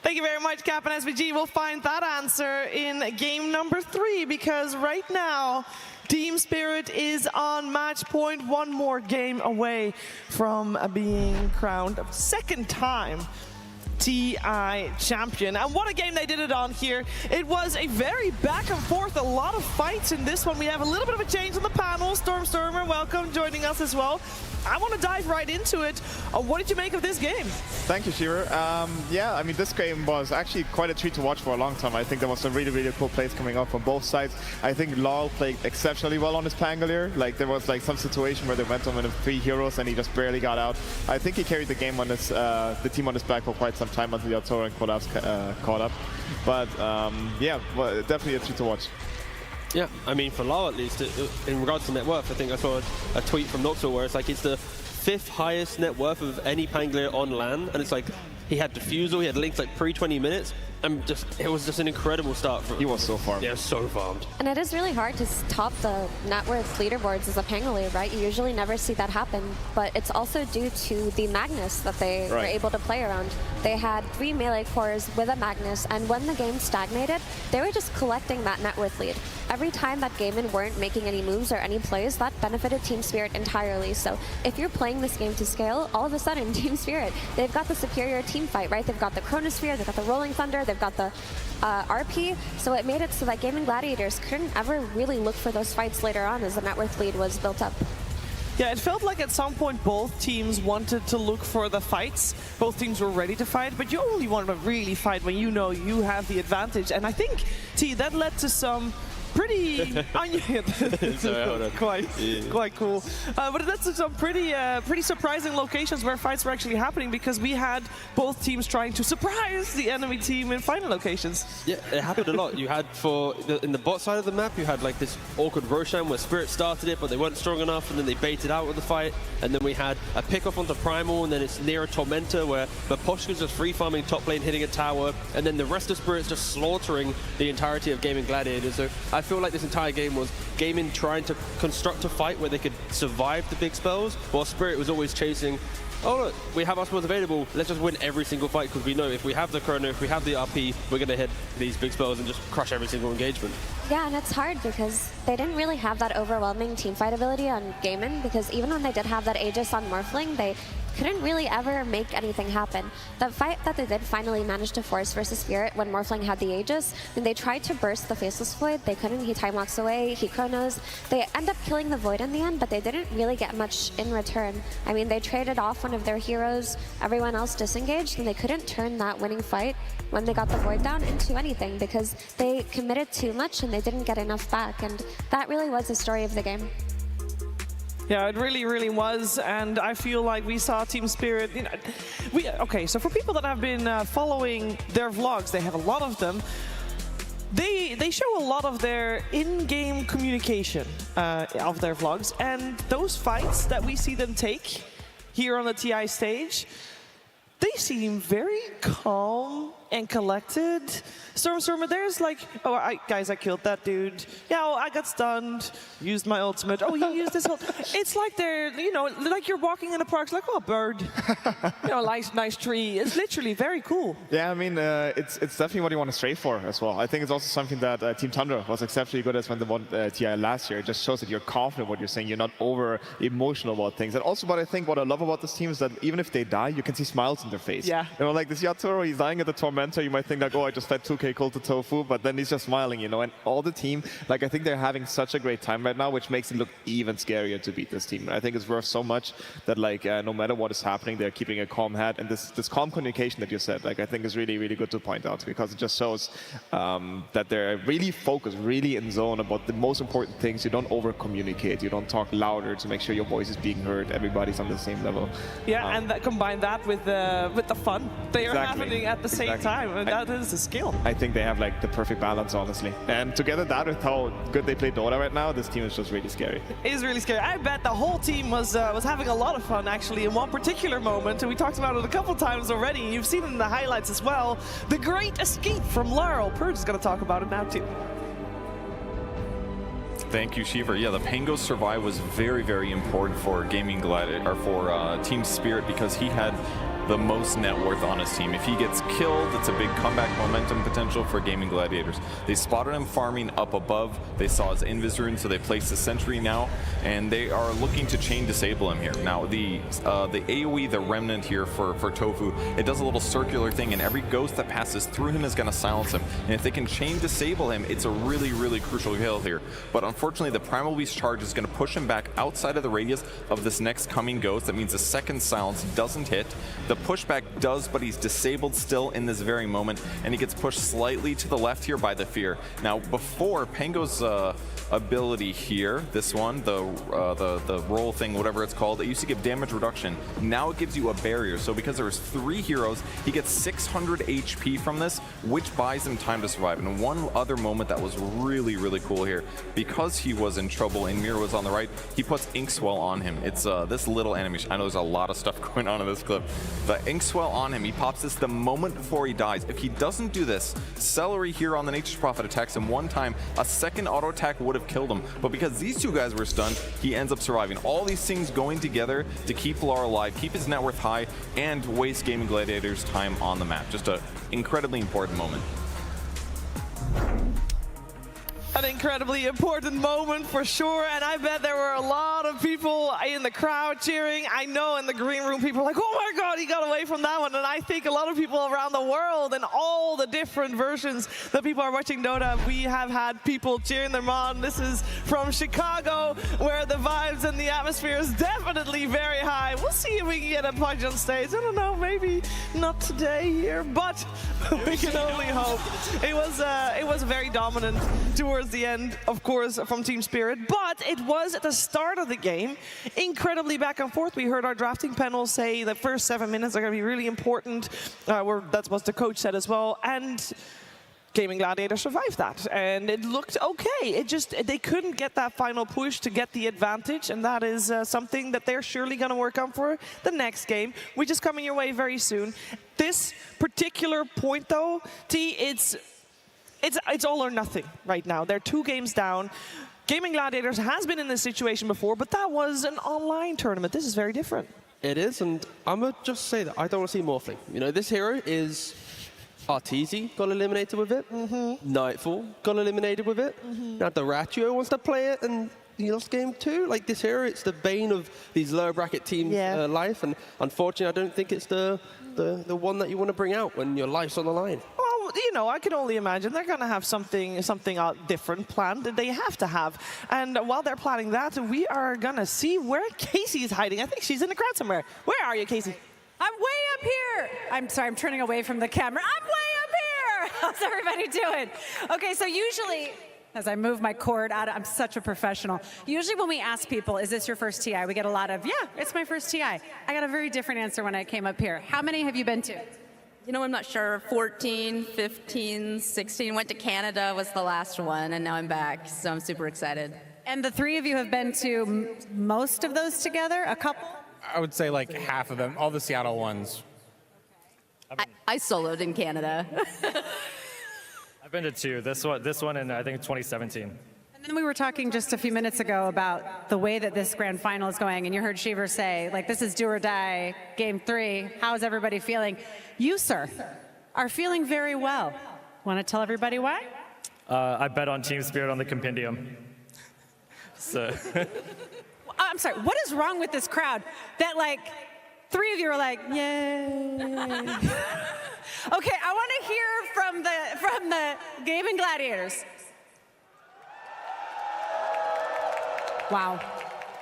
Thank you very much, Cap and SVG. We'll find that answer in game number 3, because right now, Team Spirit is on match point, one more game away from being crowned a second time TI champion. And what a game they did it on here. It was a very back and forth, a lot of fights in this one. We have a little bit of a change on the panel. Stormer, welcome, joining us as well. I want to dive right into it. What did you make of this game? Thank you, Shearer. Yeah, I mean, this game was actually quite a treat to watch for a long time. I think there was some really, really cool plays coming up on both sides. I think Laurel played exceptionally well on his Pangolier. Like, there was like some situation where they went on with 3 heroes and he just barely got out. I think he carried the game on his, the team on his back for quite some time until Yatoro and Collapse caught up. But yeah, well, definitely a treat to watch. Yeah, I mean, for Laurel at least, in regards to net worth, I think I saw a tweet from Noxel where it's like it's the 5th highest net worth of any Pangolier on LAN, and it's like he had Diffusal, he had Links like pre-20 minutes, and it was just an incredible start. He was so farmed. Yeah, so farmed. And it is really hard to top the net worth leaderboards as a Pangolier, right? You usually never see that happen, but it's also due to the Magnus that they were able to play around. They had 3 melee cores with a Magnus, and when the game stagnated, they were just collecting that net worth lead. Every time that Gaimin weren't making any moves or any plays, that benefited Team Spirit entirely. So if you're playing this game to scale, all of a sudden, Team Spirit, they've got the superior team fight, right? They've got the Chronosphere, they've got the Rolling Thunder, they've got the RP, so it made it so that Gaimin Gladiators couldn't ever really look for those fights later on as the net worth lead was built up. Yeah, it felt like at some point both teams wanted to look for the fights. Both teams were ready to fight, but you only want to really fight when you know you have the advantage. And I think, T, that led to some pretty Sorry, hold on. quite cool. But that's some pretty surprising locations where fights were actually happening, because we had both teams trying to surprise the enemy team in final locations. Yeah, it happened a lot. You had in the bot side of the map, you had like this awkward Roshan where Spirit started it, but they weren't strong enough, and then they baited out with the fight. And then we had a pick off onto Primal, and then it's near a Tormentor where Maposhka's just free farming top lane, hitting a tower, and then the rest of Spirit's just slaughtering the entirety of Gaimin Gladiators. So I feel like this entire game was Gaimin trying to construct a fight where they could survive the big spells, while Spirit was always chasing, oh look, we have our spells available, let's just win every single fight, because we know if we have the chrono, if we have the RP, we're going to hit these big spells and just crush every single engagement. Yeah, and it's hard because they didn't really have that overwhelming teamfight ability on Gaimin, because even when they did have that Aegis on Morphling, they couldn't really ever make anything happen. The fight that they did finally manage to force versus Spirit when Morphling had the Aegis, and they tried to burst the Faceless Void. They couldn't. He time walks away, he chronos. They end up killing the Void in the end, but they didn't really get much in return. I mean, they traded off one of their heroes, everyone else disengaged, and they couldn't turn that winning fight when they got the Void down into anything, because they committed too much and they didn't get enough back, and that really was the story of the game. Yeah, it really, really was, and I feel like we saw Team Spirit. You know, okay, so for people that have been following their vlogs, they have a lot of them. They show a lot of their in-game communication of their vlogs, and those fights that we see them take here on the TI stage, they seem very calm and collected. Stormstormer, there's like, oh, guys, I killed that dude. Yeah, oh, I got stunned, used my ultimate. Oh, he used this whole... It's like they're, you know, like you're walking in the park, like, oh, bird. You know, nice tree. It's literally very cool. Yeah, I mean, it's definitely what you want to stray for as well. I think it's also something that Team Tundra was exceptionally good at when they won TI last year. It just shows that you're confident in what you're saying. You're not over emotional about things. And also, what I love about this team is that even if they die, you can see smiles in their face. Yeah. You know, like this Yatoro, he's dying at the Tormentor. You might think like, oh, I just fed 2k gold to Tofu, but then he's just smiling, you know. And all the team, like, I think they're having such a great time right now, which makes it look even scarier to beat this team. And I think it's worth so much that, like, no matter what is happening, they're keeping a calm head. And this calm communication that you said, like, I think is really, really good to point out, because it just shows that they're really focused, really in zone about the most important things. You don't over-communicate. You don't talk louder to make sure your voice is being heard. Everybody's on the same level. Yeah, and combine that with the fun. They are happening at the same time, and that is a skill. I think they have like the perfect balance, honestly. And together that with how good they play Dota right now, this team is just really scary. It is really scary. I bet the whole team was having a lot of fun actually in one particular moment, and we talked about it a couple times already. You've seen it in the highlights as well. The great escape from Laurel. Purge is going to talk about it now too. Thank you, Shiver. Yeah, the Pango survive was very, very important for Gaimin Gladiator, or for Team Spirit, because he had the most net worth on his team. If he gets killed, it's a big comeback momentum potential for Gaimin Gladiators. They spotted him farming up above. They saw his Invis rune, so they placed the sentry now, and they are looking to chain disable him here. Now, the AoE, the remnant here for Tofu, it does a little circular thing, and every ghost that passes through him is going to silence him. And if they can chain disable him, it's a really, really crucial kill here. But unfortunately, the Primal Beast charge is going to push him back outside of the radius of this next coming ghost. That means the second silence doesn't hit. The pushback does, but he's disabled still in this very moment, and he gets pushed slightly to the left here by the Fear. Now, before Pango's ability here, this one, the roll thing, whatever it's called, it used to give damage reduction. Now it gives you a barrier. So because there's 3 heroes, he gets 600 HP from this, which buys him time to survive. And one other moment that was really, really cool here, because he was in trouble and Mira was on the right, he puts Inkswell on him. It's this little animation. I know there's a lot of stuff going on in this clip. The Inkswell on him, he pops this the moment before he dies. If he doesn't do this, Celery here on the Nature's Prophet attacks him one time. A second auto attack would have killed him, but because these two guys were stunned, he ends up surviving. All these things going together to keep Lar alive, keep his net worth high, and waste Gaimin Gladiators' time on the map. Just an incredibly important moment. An incredibly important moment for sure, and I bet there were a lot of people in the crowd cheering. I know in the green room people were like, oh my god, he got away from that one. And I think a lot of people around the world and all the different versions that people are watching Dota, we have had people cheering them on. This is from Chicago, where the vibes and the atmosphere is definitely very high. We'll see if we can get a punch on stage. I don't know, maybe not today here, but we can only hope. It was very dominant towards towards the end, of course, from Team Spirit, but it was at the start of the game, incredibly back and forth. We heard our drafting panel say the first 7 minutes are going to be really important. That's what the coach said as well. And Gaimin Gladiators survived that, and it looked okay. They couldn't get that final push to get the advantage, and that is something that they're surely going to work on for the next game, which is coming your way very soon. This particular point, though, T, it's all or nothing right now. They're 2 games down. Gaimin Gladiators has been in this situation before, but that was an online tournament. This is very different. It is, and I'm going to just say that I don't want to see Morphling. You know, this hero is Arteezy got eliminated with it. Nightfall got eliminated with it. Now Doratio wants to play it, and he lost game 2. Like, this hero, it's the bane of these lower bracket teams' life, and unfortunately, I don't think it's the one that you want to bring out when your life's on the line. Well, you know, I can only imagine they're going to have something different planned that they have to have. And while they're planning that, we are going to see where Casey's hiding. I think she's in the crowd somewhere. Where are you, Casey? I'm way up here. I'm sorry, I'm turning away from the camera. I'm way up here. How's everybody doing? Okay, so usually, as I move my cord out, I'm such a professional. Usually when we ask people, is this your first TI? We get a lot of, yeah, it's my first TI. I got a very different answer when I came up here. How many have you been to? You know, I'm not sure. 14, 15, 16. Went to Canada was the last one, and now I'm back, so I'm super excited. And the 3 of you have been to most of those together? A couple? I would say like half of them, all the Seattle ones. I soloed in Canada. I've been to 2. This one and I think 2017. And then we were talking just a few minutes ago about the way that this grand final is going, and you heard Shiver say, like, this is do or die, game 3. How's everybody feeling? You, sir, are feeling very well. Want to tell everybody why? I bet on Team Spirit on the compendium. So. I'm sorry, what is wrong with this crowd that, like, 3 of you are like, yay. Okay, I want to hear from the Gaimin Gladiators. Wow.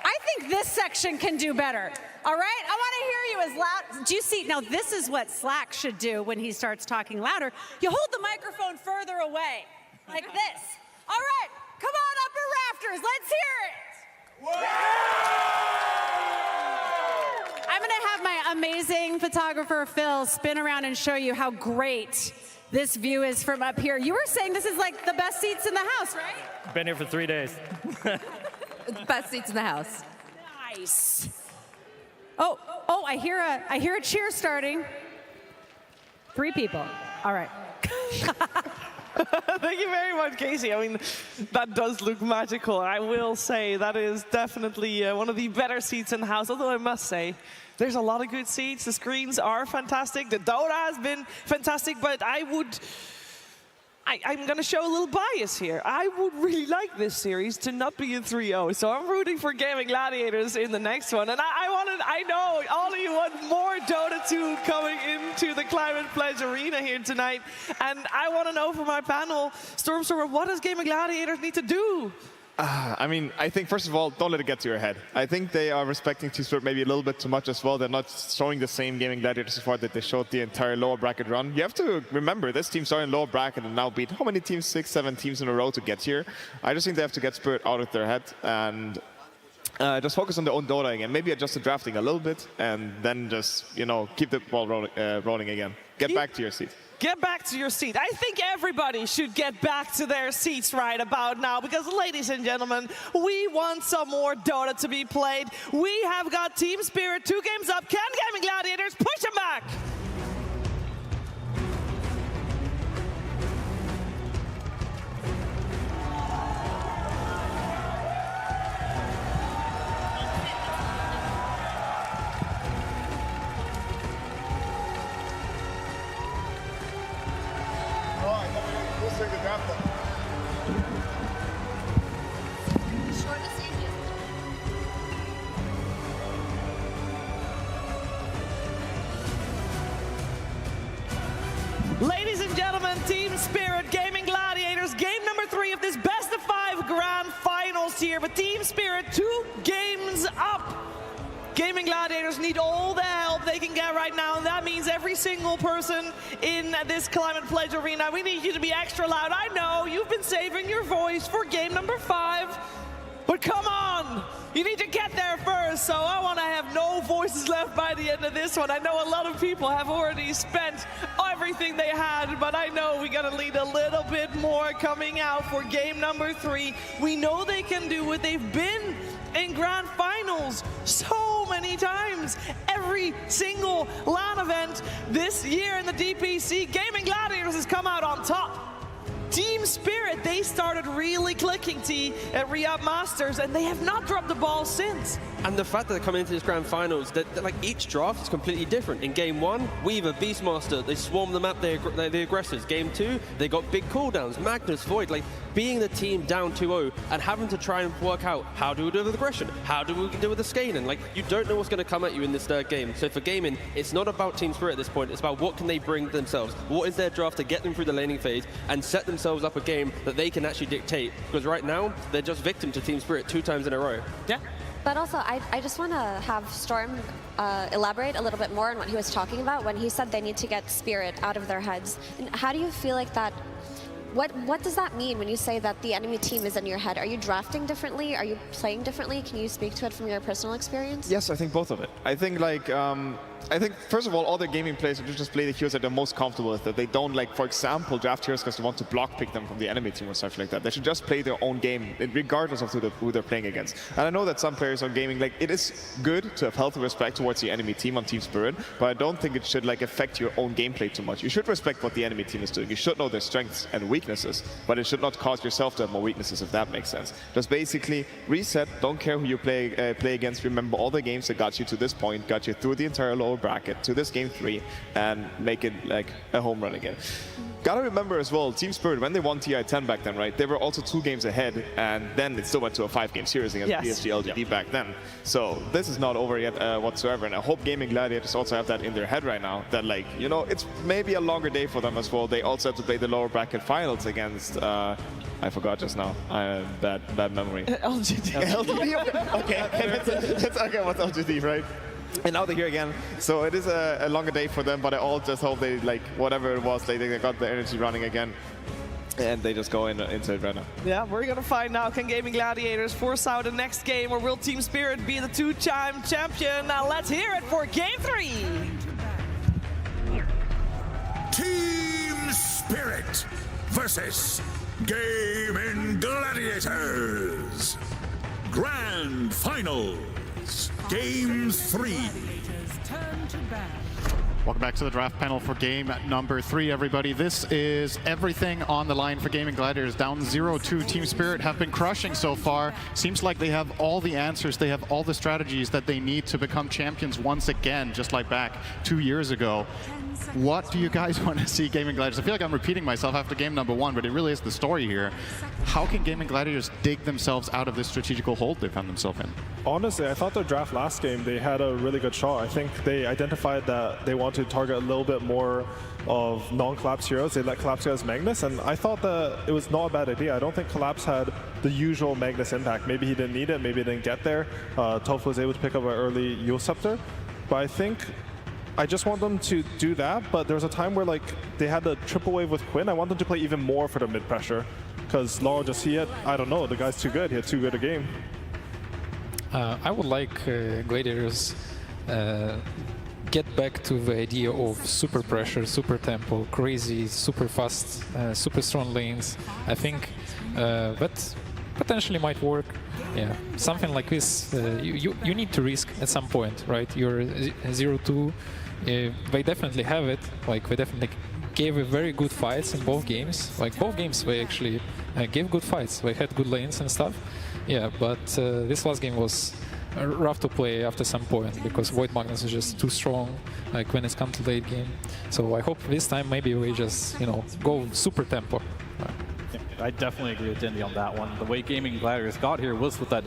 I think this section can do better. All right? I want to hear you as loud. Do you see? Now, this is what Slack should do when he starts talking louder. You hold the microphone further away, like this. All right, come on, upper rafters. Let's hear it. I'm going to have my amazing photographer, Phil, spin around and show you how great this view is from up here. You were saying this is like the best seats in the house, right? Been here for 3 days. Best seats in the house. Nice. Oh, I hear a cheer starting. 3 people. All right. Thank you very much, Casey. I mean, that does look magical. I will say that is definitely one of the better seats in the house, although I must say, there's a lot of good seats. The screens are fantastic. The Dota has been fantastic, but I'm going to show a little bias here. I would really like this series to not be a 3-0, so I'm rooting for Gaimin Gladiators in the next one. And I know all of you want more Dota 2 coming into the Climate Pledge Arena here tonight. And I want to know from my panel, Stormstormer, what does Gaimin Gladiators need to do? I mean, I think, first of all, don't let it get to your head. I think they are respecting Team Spirit maybe a little bit too much as well. They're not showing the same Gaimin Gladiators so far that they showed the entire lower bracket run. You have to remember, this team started in lower bracket and now beat how many teams? 6, 7 teams in a row to get here. I just think they have to get Spirit out of their head and just focus on their own Dota again. Maybe adjust the drafting a little bit and then just, you know, keep the ball rolling again. Get back to your seat. Get back to your seat. I think everybody should get back to their seats right about now because, ladies and gentlemen, we want some more Dota to be played. We have got Team Spirit 2 games up. Can Gaimin Gladiators push them back? Ladies and gentlemen, Team Spirit, Gaimin Gladiators, game number 3 of this best of 5 grand finals here. But Team Spirit, 2 games up. Gaimin Gladiators need all the help they can get right now, and that means every single person in this Climate Pledge Arena, we need you to be extra loud. I know you've been saving your voice for game number 5, but come on! You need to get there first, so I want to have no voices left by the end of this one. I know a lot of people have already spent everything they had, but I know we got to lead a little bit more coming out for game number 3. We know they can do it. They've been in grand finals so many times. Every single LAN event this year in the DPC, Gaimin Gladiators has come out on top. Team Spirit, they started really clicking at Re-Up Masters, and they have not dropped the ball since. And the fact that they're coming into this grand finals, that like each draft is completely different. In game 1, Weaver, Beastmaster, they swarm the map, they're the aggressors. Game 2, they got big cooldowns, Magnus, Void, like being the team down 2-0 and having to try and work out how do we do with aggression, how do we deal with the scaling. Like you don't know what's going to come at you in this third game. So for Gaimin, it's not about Team Spirit at this point, it's about what can they bring themselves. What is their draft to get them through the laning phase and set themselves up a game that they can actually dictate. Because right now, they're just victim to Team Spirit 2 times in a row. Yeah. But also, I just want to have Storm elaborate a little bit more on what he was talking about when he said they need to get Spirit out of their heads. And how do you feel like that? What does that mean when you say that the enemy team is in your head? Are you drafting differently? Are you playing differently? Can you speak to it from your personal experience? Yes, I think both of it. I think like I think first of all their gaming players should just play the heroes that they're most comfortable with. That they don't like, for example, draft heroes because they want to block pick them from the enemy team or stuff like that. They should just play their own game regardless of who they're playing against. And I know that some players on gaming, like, it is good to have healthy respect towards the enemy team on Team Spirit, but I don't think it should like affect your own gameplay too much. You should respect what the enemy team is doing. You should know their strengths and weaknesses, but it should not cause yourself to have more weaknesses, if that makes sense. Just basically reset. Don't care who you play against. Remember all the games that got you to this point, got you through the entire lower bracket to this game 3, and make it like a home run again. Gotta remember as well, Team Spirit, when they won TI10 back then, right, they were also 2 games ahead, and then it still went to a 5-game series against PSG LGD back then. So this is not over yet whatsoever, and I hope Gaimin Gladiators also have that in their head right now, that, like, you know, it's maybe a longer day for them as well. They also have to play the lower bracket finals against I forgot just now. Bad memory. LGD. LGD? Okay, that's okay, what's LGD, right? And now they're here again, so it is a longer day for them, but I all just hope they, like, whatever it was, they got the energy running again, and they just go into it right now. Yeah, we're gonna find out, can Gaimin Gladiators force out the next game, or will Team Spirit be the 2-time champion? Now let's hear it for game 3! Team Spirit versus Gaimin Gladiators. Grand Finals. Game 3. Welcome back to the draft panel for game number 3, everybody. This is everything on the line for Gaimin Gladiators. Down 0-2. Team Spirit have been crushing so far. Seems like they have all the answers. They have all the strategies that they need to become champions once again, just like back 2 years ago. What do you guys want to see Gaimin Gladiators? I feel like I'm repeating myself after game number 1, but it really is the story here. How can Gaimin Gladiators dig themselves out of this strategical hold they found themselves in? Honestly, I thought their draft last game, they had a really good shot. I think they identified that they want to target a little bit more of non-Collapse heroes. They let Collapse go as Magnus, and I thought that it was not a bad idea. I don't think Collapse had the usual Magnus impact. Maybe he didn't need it, maybe he didn't get there. Tofu was able to pick up an early Yule Scepter, but I think I just want them to do that, but there was a time where, like, they had the triple wave with Quinn. I want them to play even more for the mid pressure, because Laurel I don't know, the guy's too good. He had too good a game. I would like Gladiators get back to the idea of super pressure, super tempo, crazy, super fast, super strong lanes. I think that potentially might work. Yeah, something like this, you need to risk at some point, right? You're 0-2, they definitely have it. Like, they definitely gave a very good fights in both games. Like, both games they actually gave good fights. They had good lanes and stuff. Yeah, but this last game was rough to play after some point because Void Magnus is just too strong, like, when it comes to late game. So I hope this time maybe we just, you know, go super tempo. I definitely agree with Dindy on that one. The way Gaimin Gladiators got here was with that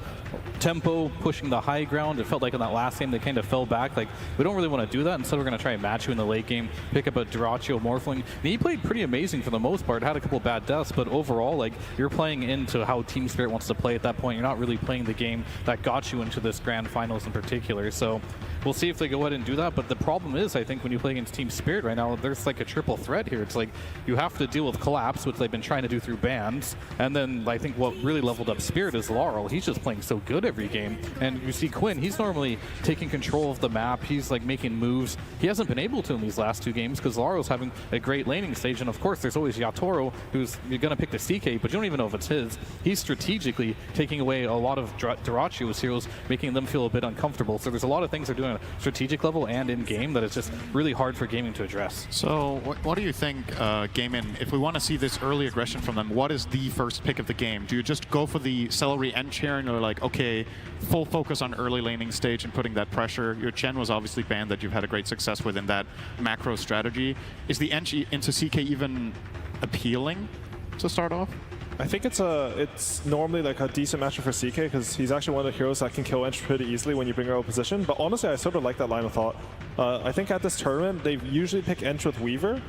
tempo, pushing the high ground. It felt like in that last game they kind of fell back. Like, we don't really want to do that. Instead, we're going to try and match you in the late game, pick up a Duraccio Morphling. And he played pretty amazing for the most part. Had a couple bad deaths, but overall, like, you're playing into how Team Spirit wants to play at that point. You're not really playing the game that got you into this grand finals in particular. So we'll see if they go ahead and do that. But the problem is, I think when you play against Team Spirit right now, there's like a triple threat here. It's like you have to deal with Collapse, which they've been trying to do through bans. And then I think what really leveled up Spirit is Laurel. He's just playing so good every game. And you see Quinn, he's normally taking control of the map. He's like making moves. He hasn't been able to in these last 2 games because Laurel's having a great laning stage. And of course, there's always Yatoro, who's you're going to pick the CK, but you don't even know if it's his. He's strategically taking away a lot of Duracio's heroes, making them feel a bit uncomfortable. So there's a lot of things they're doing at a strategic level and in game that is just really hard for gaming to address. So what do you think, Gaimin, if we want to see this early aggression from them, what is the first pick of the game? Do you just go for the celery end chairing, or like, okay, full focus on early laning stage and putting that pressure? Your Chen was obviously banned that you've had a great success with in that macro strategy. Is the end into CK even appealing to start off? I think it's normally like a decent matchup for CK because he's actually one of the heroes that can kill Ench pretty easily when you bring her out of position. But honestly, I sort of like that line of thought. I think at this tournament, they usually pick Ench with Weaver,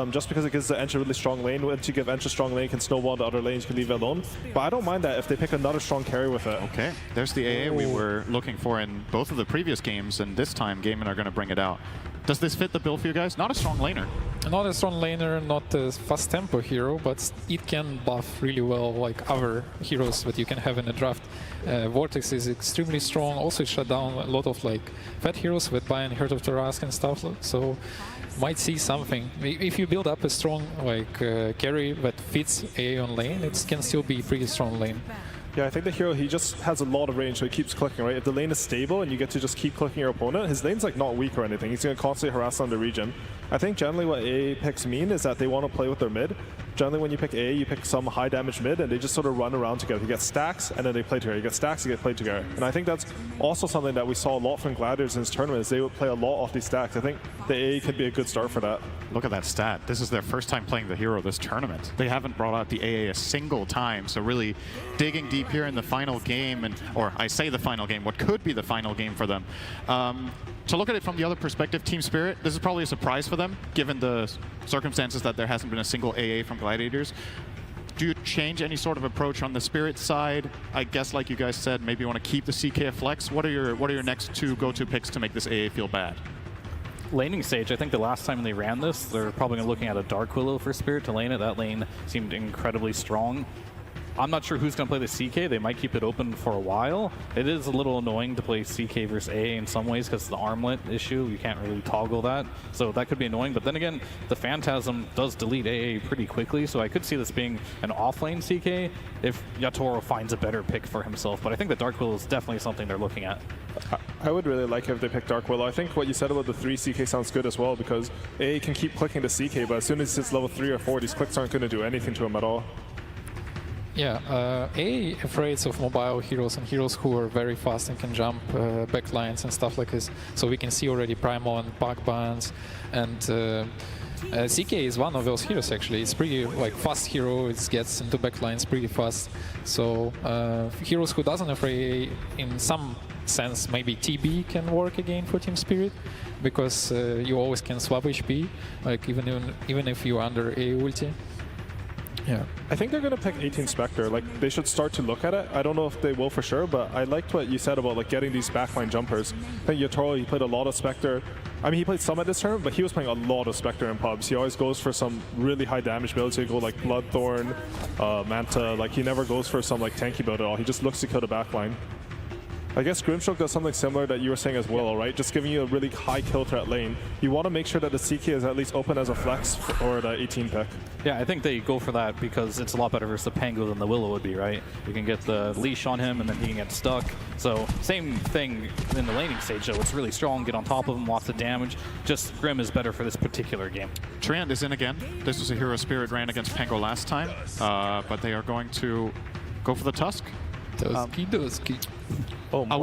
just because it gives the Ench a really strong lane. Once you give Ench a strong lane, you can snowball the other lanes, you can leave it alone. But I don't mind that if they pick another strong carry with it. Okay, there's the AA we were looking for in both of the previous games, and this time Gaimin are going to bring it out. Does this fit the bill for you guys? Not a strong laner. Not a strong laner, not a fast tempo hero, but it can buff really well like other heroes that you can have in a draft. Vortex is extremely strong, also shut down a lot of like fat heroes with Bayern, Heart of Tarask and stuff, so might see something. If you build up a strong like carry that fits AA on lane, it can still be pretty strong lane. Yeah, I think the hero, he just has a lot of range, so he keeps clicking, right? If the lane is stable and you get to just keep clicking your opponent, his lane's like not weak or anything. He's going to constantly harass on the region. I think generally what AA picks mean is that they want to play with their mid. Generally when you pick AA, you pick some high damage mid and they just sort of run around together. You get stacks and then they play together. You get stacks, you get played together. And I think that's also something that we saw a lot from Gladiators in this tournament, is they would play a lot off these stacks. I think the AA could be a good start for that. Look at that stat. This is their first time playing the hero this tournament. They haven't brought out the AA a single time, so really digging deep here in the final game, or I say the final game, what could be the final game for them. To look at it from the other perspective, Team Spirit, this is probably a surprise for them, given the circumstances that there hasn't been a single AA from Gladiators. Do you change any sort of approach on the Spirit side? I guess, like you guys said, maybe you want to keep the CK a flex. What are your next 2 go-to picks to make this AA feel bad? Laning stage, I think the last time they ran this, they're probably looking at a Dark Willow for Spirit to lane it. That lane seemed incredibly strong. I'm not sure who's going to play the CK. They might keep it open for a while. It is a little annoying to play CK versus AA in some ways because the armlet issue, you can't really toggle that. So that could be annoying. But then again, the Phantasm does delete AA pretty quickly, so I could see this being an off-lane CK if Yatoro finds a better pick for himself. But I think the Dark Willow is definitely something they're looking at. I would really like it if they pick Dark Willow. I think what you said about the 3 CK sounds good as well, because AA can keep clicking the CK, but as soon as it's level 3 or 4, these clicks aren't going to do anything to him at all. Yeah, AA afraid of mobile heroes and heroes who are very fast and can jump backlines and stuff like this. So we can see already Primo and Bug Bans, and CK is one of those heroes actually. It's pretty like fast hero, it gets into backlines pretty fast. So heroes who doesn't afraid AA, in some sense maybe TB can work again for Team Spirit, because you always can swap HP, like even if you're under AA ulti. Yeah. I think they're going to pick 18 Spectre. Like, they should start to look at it. I don't know if they will for sure, but I liked what you said about like getting these backline jumpers. I think Yatoro, he played a lot of Spectre. I mean, he played some at this tournament, but he was playing a lot of Spectre in pubs. He always goes for some really high damage builds. He go like Bloodthorn, Manta. Like, he never goes for some like tanky build at all. He just looks to kill the backline. I guess Grimstroke does something similar that you were saying as well, right? Just giving you a really high kill threat lane. You want to make sure that the CK is at least open as a flex or the 18 pick. Yeah, I think they go for that because it's a lot better versus the Pango than the Willow would be, right? You can get the leash on him and then he can get stuck. So same thing in the laning stage though. It's really strong, get on top of him, lots of damage. Just Grim is better for this particular game. Triant is in again. This was a hero Spirit ran against Pango last time, but they are going to go for the Tusk. Are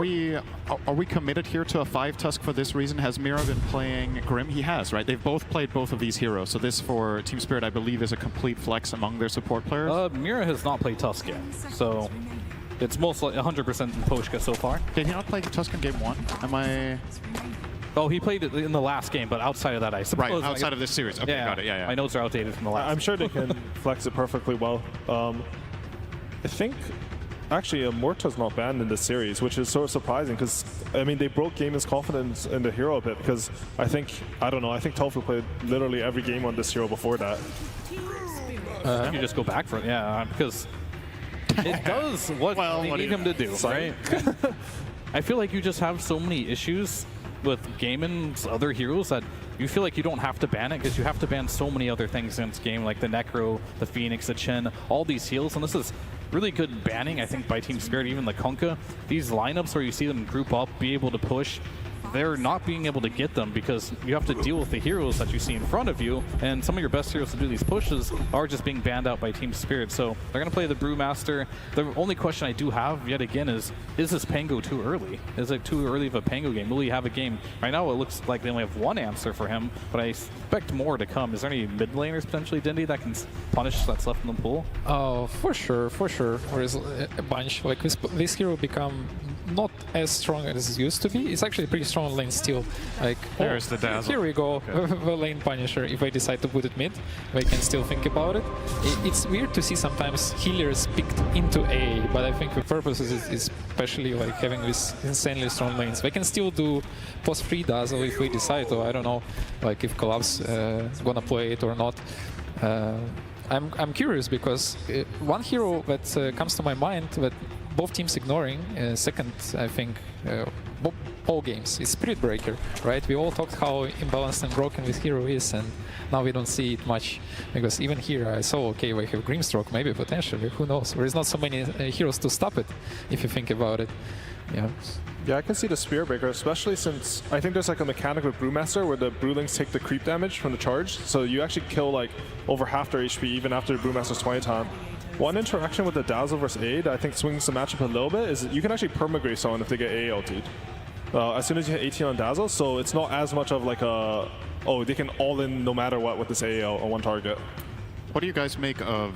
we committed here to a 5 Tusk for this reason? Has Mira been playing Grim? He has, right? They've both played both of these heroes. So this for Team Spirit, I believe, is a complete flex among their support players. Mira has not played Tusk yet, so it's most likely 100% in Poshka so far. Did he not play Tusk in game 1? Am I... Oh, he played it in the last game, but outside of that, I suppose. Right, outside of this series. Okay, got it. Yeah. My notes are outdated from the last. I'm sure they can flex it perfectly well. I think actually Morta's not banned in this series, which is sort of surprising because I mean they broke Gaimin's confidence in the hero a bit because I think Tofu played literally every game on this hero before that. You just go back for it, yeah, because it does what they need him to do, right? I feel like you just have so many issues with Gaimin's other heroes that you feel like you don't have to ban it because you have to ban so many other things in this game, like the Necro, the Phoenix, the Chen, all these heals, and this is really good banning, I think, by Team Spirit, even the Kunkka. These lineups where you see them group up, be able to push, they're not being able to get them because you have to deal with the heroes that you see in front of you, and some of your best heroes to do these pushes are just being banned out by Team Spirit. So they're going to play the Brewmaster. The only question I do have, yet again, is this Pango too early? Is it too early of a Pango game? Will he have a game? Right now it looks like they only have one answer for him, but I expect more to come. Is there any mid laners potentially, Dindy, that can punish that's left in the pool? Oh, for sure. There is a bunch. Like this hero become not as strong as it used to be. It's actually pretty strong lane still. Like there's the dazzle. Here we go, okay. The lane Punisher. If I decide to put it mid, we can still think about it. It's weird to see sometimes healers picked into A, but I think the purpose is especially like having these insanely strong lanes. They can still do post-free dazzle if we decide, or I don't know, like if Collapse gonna play it or not. I'm curious because one hero that comes to my mind that both teams ignoring, second, I think, all games, is Spirit Breaker, right? We all talked how imbalanced and broken this hero is, and now we don't see it much, because even here I saw, okay, we have Grimstroke, maybe potentially, who knows? There is not so many heroes to stop it, if you think about it. Yeah, I can see the Spirit Breaker, especially since I think there's like a mechanic with Brewmaster where the Brewlings take the creep damage from the charge, so you actually kill like over half their HP even after the Brewmaster's 20 time. One interaction with the Dazzle versus A that I think swings the matchup a little bit is you can actually permagrave someone if they get AA ultied. As soon as you hit 18 on Dazzle, so it's not as much of like a, oh, they can all in no matter what with this AA on one target. What do you guys make of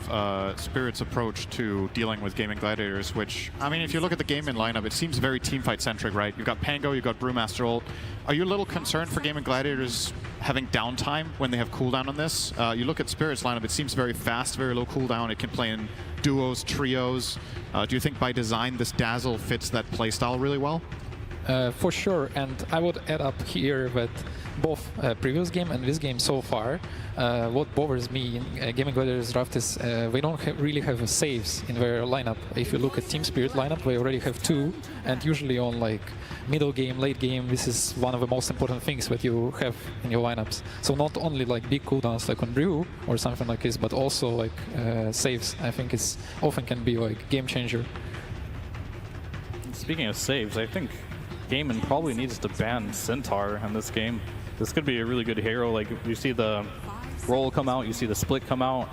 Spirit's approach to dealing with Gaimin Gladiators, which, I mean, if you look at the Gaimin lineup, it seems very teamfight-centric, right? You've got Pango, you've got Brewmaster ult. Are you a little concerned for Gaimin Gladiators having downtime when they have cooldown on this? You look at Spirit's lineup, it seems very fast, very low cooldown. It can play in duos, trios. Do you think by design this Dazzle fits that playstyle really well? For sure, and I would add up here that both previous game and this game so far, what bothers me in Gaimin Gladiators draft is we don't really have saves in their lineup. If you look at Team Spirit lineup, we already have 2, and usually on like middle game, late game, this is one of the most important things that you have in your lineups. So not only like big cooldowns like on Brew or something like this, but also like saves. I think it's often can be like game changer. Speaking of saves, I think Gaimin probably needs to ban Centaur in this game. This could be a really good hero. Like, you see the roll come out, you see the split come out.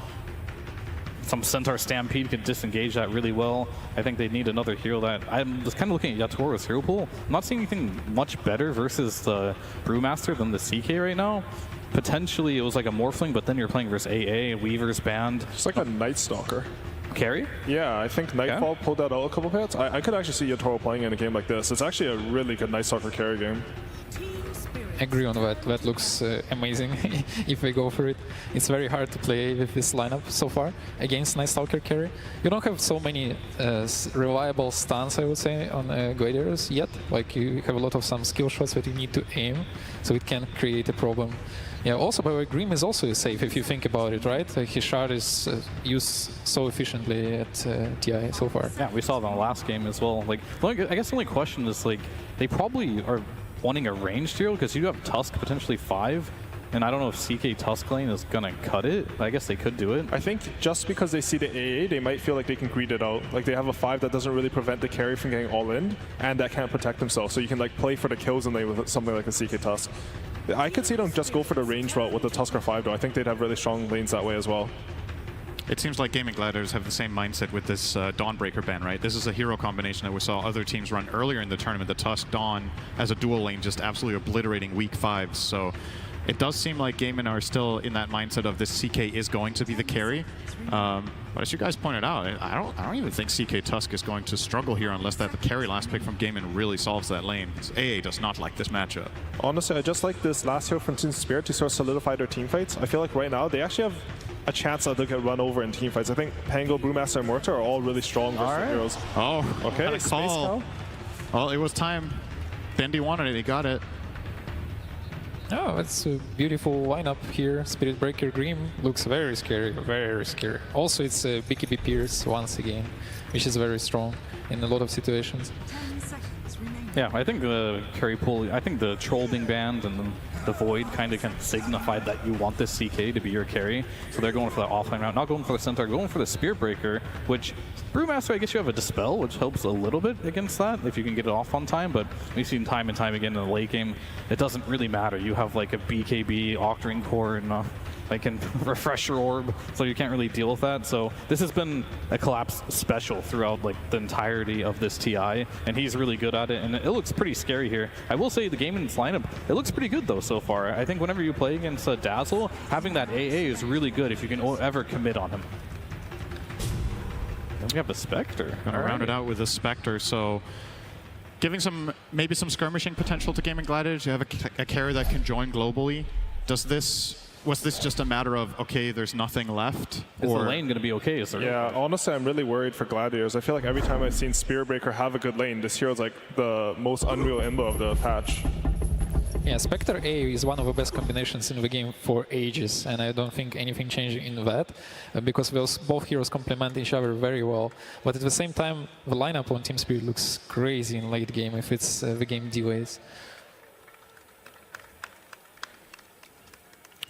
Some Centaur Stampede could disengage that really well. I think they need another hero that... I'm just kind of looking at Yatoro's hero pool. I'm not seeing anything much better versus the Brewmaster than the CK right now. Potentially it was like a Morphling, but then you're playing versus AA, Weaver's banned. It's like a Night Stalker. Carry? Yeah, I think Nightfall pulled that out a couple hits. I could actually see Yatoro playing in a game like this. It's actually a really good Night Stalker carry game. Agree on that. That looks amazing if we go for it. It's very hard to play with this lineup so far against Night Stalker carry. You don't have so many reliable stuns, I would say, on Gladiators yet. Like, you have a lot of some skill shots that you need to aim, so it can create a problem. Yeah, also, by the way, Grim is also safe if you think about it, right? His shard is used so efficiently at TI so far. Yeah, we saw it in the last game as well. Like, I guess the only question is, like, they probably are wanting a ranged hero because you have Tusk potentially 5, and I don't know if CK Tusk lane is gonna cut it. I guess they could do it. I think just because they see the AA, they might feel like they can greed it out. Like, they have a 5 that doesn't really prevent the carry from getting all in, and that can't protect themselves. So you can like play for the kills in lane with something like a CK Tusk. I could see them just go for the range route with the Tusker 5 though. I think they'd have really strong lanes that way as well. it seems like Gaimin Gladiators have the same mindset with this Dawnbreaker ban, right? This is a hero combination that we saw other teams run earlier in the tournament, the Tusk Dawn as a dual lane, just absolutely obliterating weak 5s. So it does seem like Gaimin are still in that mindset of this CK is going to be the carry. But as you guys pointed out, I don't even think CK Tusk is going to struggle here unless that the carry last pick from Gaimin really solves that lane. AA does not like this matchup. Honestly, I just like this last hero from Team Spirit to sort of solidify their team fights. I feel like right now they actually have a chance that they'll get run over in team fights. I think Pango, Brewmaster, and Mortar are all really strong versus heroes. Oh, okay. Space call. Well, it was time. Bendy wanted it, he got it. Oh, it's a beautiful lineup here. Spirit Breaker Grim looks very scary, very scary. Also, it's BKB Pierce once again, which is very strong in a lot of situations. Yeah, I think the carry pool, I think the Troll being banned and the Void kind of can signify that you want this CK to be your carry. So they're going for that offline route, not going for the Centaur, going for the Spirit Breaker, which Brewmaster, I guess you have a Dispel, which helps a little bit against that if you can get it off on time, but we've seen time and time again in the late game, it doesn't really matter. You have like a BKB, Octarine Core, and like a Refresher Orb, so you can't really deal with that. So this has been a Collapse special throughout like the entirety of this TI, and he's really good at it, and it looks pretty scary here. I will say the Gaimin's lineup, it looks pretty good though so far. I think whenever you play against Dazzle, having that AA is really good if you can ever commit on him. Then we have the Spectre. Gonna round it out with the Spectre, so giving maybe some skirmishing potential to Gaimin Gladiators. You have a carry that can join globally. Was this just a matter of, okay, there's nothing left? Is the lane going to be okay? Yeah, honestly, I'm really worried for Gladiators. I feel like every time I've seen Spirit Breaker have a good lane, this hero's like the most unreal imbo of the patch. Yeah, Spectre A is one of the best combinations in the game for ages, and I don't think anything changing in that, because both heroes complement each other very well. But at the same time, the lineup on Team Spirit looks crazy in late game if it's the game D-Ways.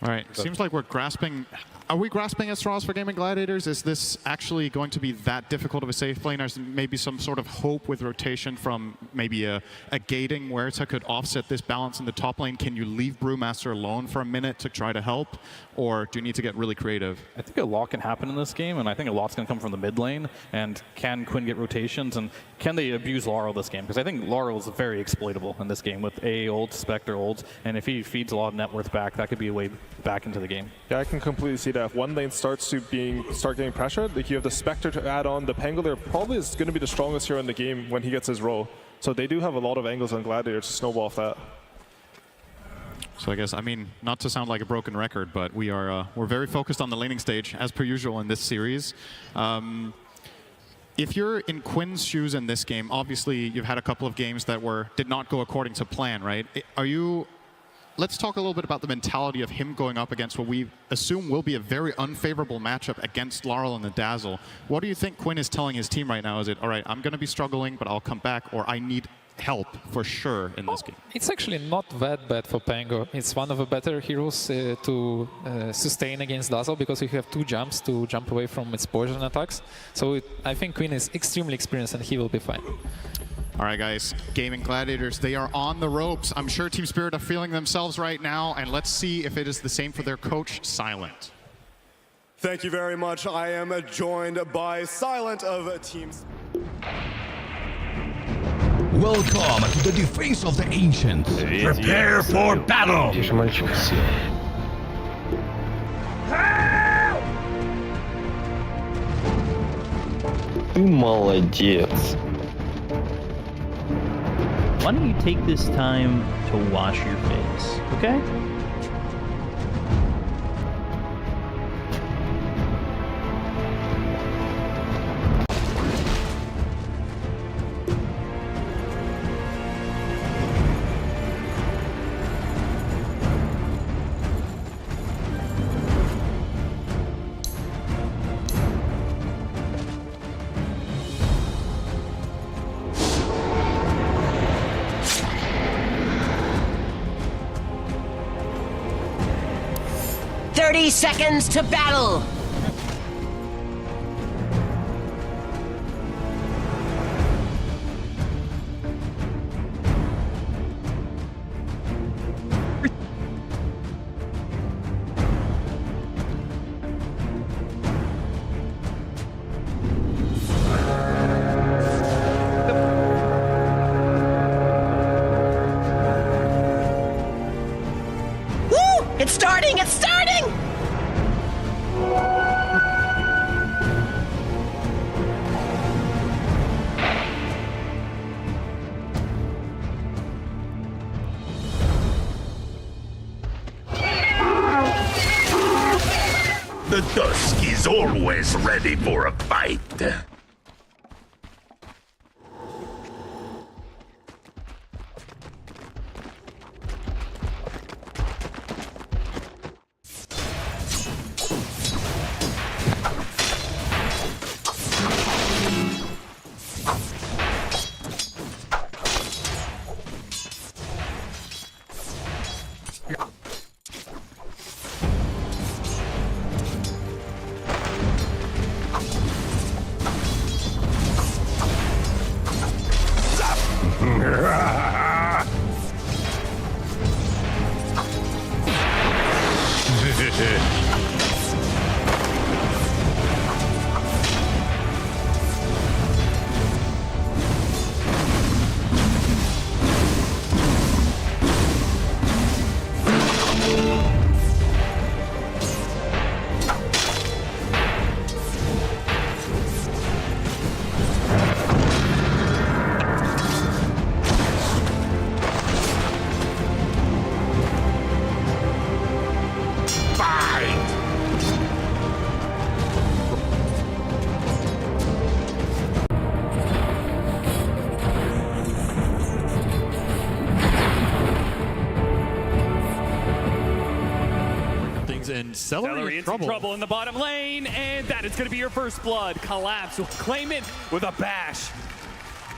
All right, seems like we're grasping. Are we grasping at straws for Gaimin Gladiators? Is this actually going to be that difficult of a safe lane? Or is maybe some sort of hope with rotation from maybe a gating where it could offset this balance in the top lane? Can you leave Brewmaster alone for a minute to try to help? Or do you need to get really creative? I think a lot can happen in this game, and I think a lot's going to come from the mid lane. And can Quinn get rotations? And can they abuse Laurel this game? Because I think Laurel is very exploitable in this game with AA ults, Spectre ults, and if he feeds a lot of net worth back, that could be a way back into the game. Yeah, I can completely see that. If one lane starts getting pressured, like you have the Spectre to add on, the Pangolier probably is going to be the strongest hero in the game when he gets his role. So they do have a lot of angles on Gladiator to snowball off that. So I guess, I mean, not to sound like a broken record, but we're very focused on the laning stage, as per usual in this series. If you're in Quinn's shoes in this game, obviously you've had a couple of games that did not go according to plan, right? Let's talk a little bit about the mentality of him going up against what we assume will be a very unfavorable matchup against Laurel and the Dazzle. What do you think Quinn is telling his team right now? Is it, all right, I'm going to be struggling, but I'll come back, or I need help for sure in this game? It's actually not that bad for Pango. It's one of the better heroes to sustain against Dazzle, because you have 2 jumps to jump away from its poison attacks. So I think Quinn is extremely experienced and he will be fine. All right, guys, Gaimin Gladiators, they are on the ropes. I'm sure Team Spirit are feeling themselves right now, and let's see if it is the same for their coach, Silent. Thank you very much. I am joined by Silent of Team Welcome to the defense of the ancients. Prepare for battle. Ты молодец. Why don't you take this time to wash your face, okay? Seconds to battle. just starting! The Dusk is always ready for a fight. And Celery in trouble in the bottom lane, and that is going to be your first blood. Collapse will claim it with a bash.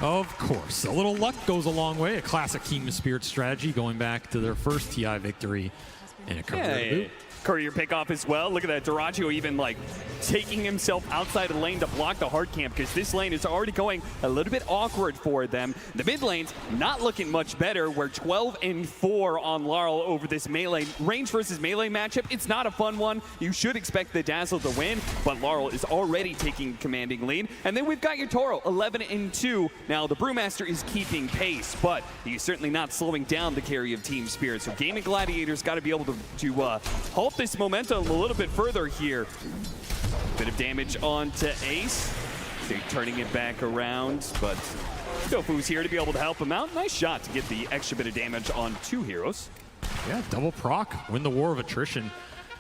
Of course, a little luck goes a long way. A classic Team Spirit strategy going back to their first TI victory in a career boot. Courier pick off as well. Look at that. Duraggio even like taking himself outside of the lane to block the hard camp because this lane is already going a little bit awkward for them. The mid lane's not looking much better. We're 12-4 on Larl over this melee. Range versus melee matchup. It's not a fun one. You should expect the Dazzle to win, but Larl is already taking commanding lead. And then we've got your Toro, 11-2. Now the Brewmaster is keeping pace, but he's certainly not slowing down the carry of Team Spirit. So Gaimin Gladiators got to be able to hold this momentum a little bit further here. Bit of damage onto Ace. They're turning it back around, but Tofu's here to be able to help him out. Nice shot to get the extra bit of damage on two heroes. Yeah, double proc, win the war of attrition.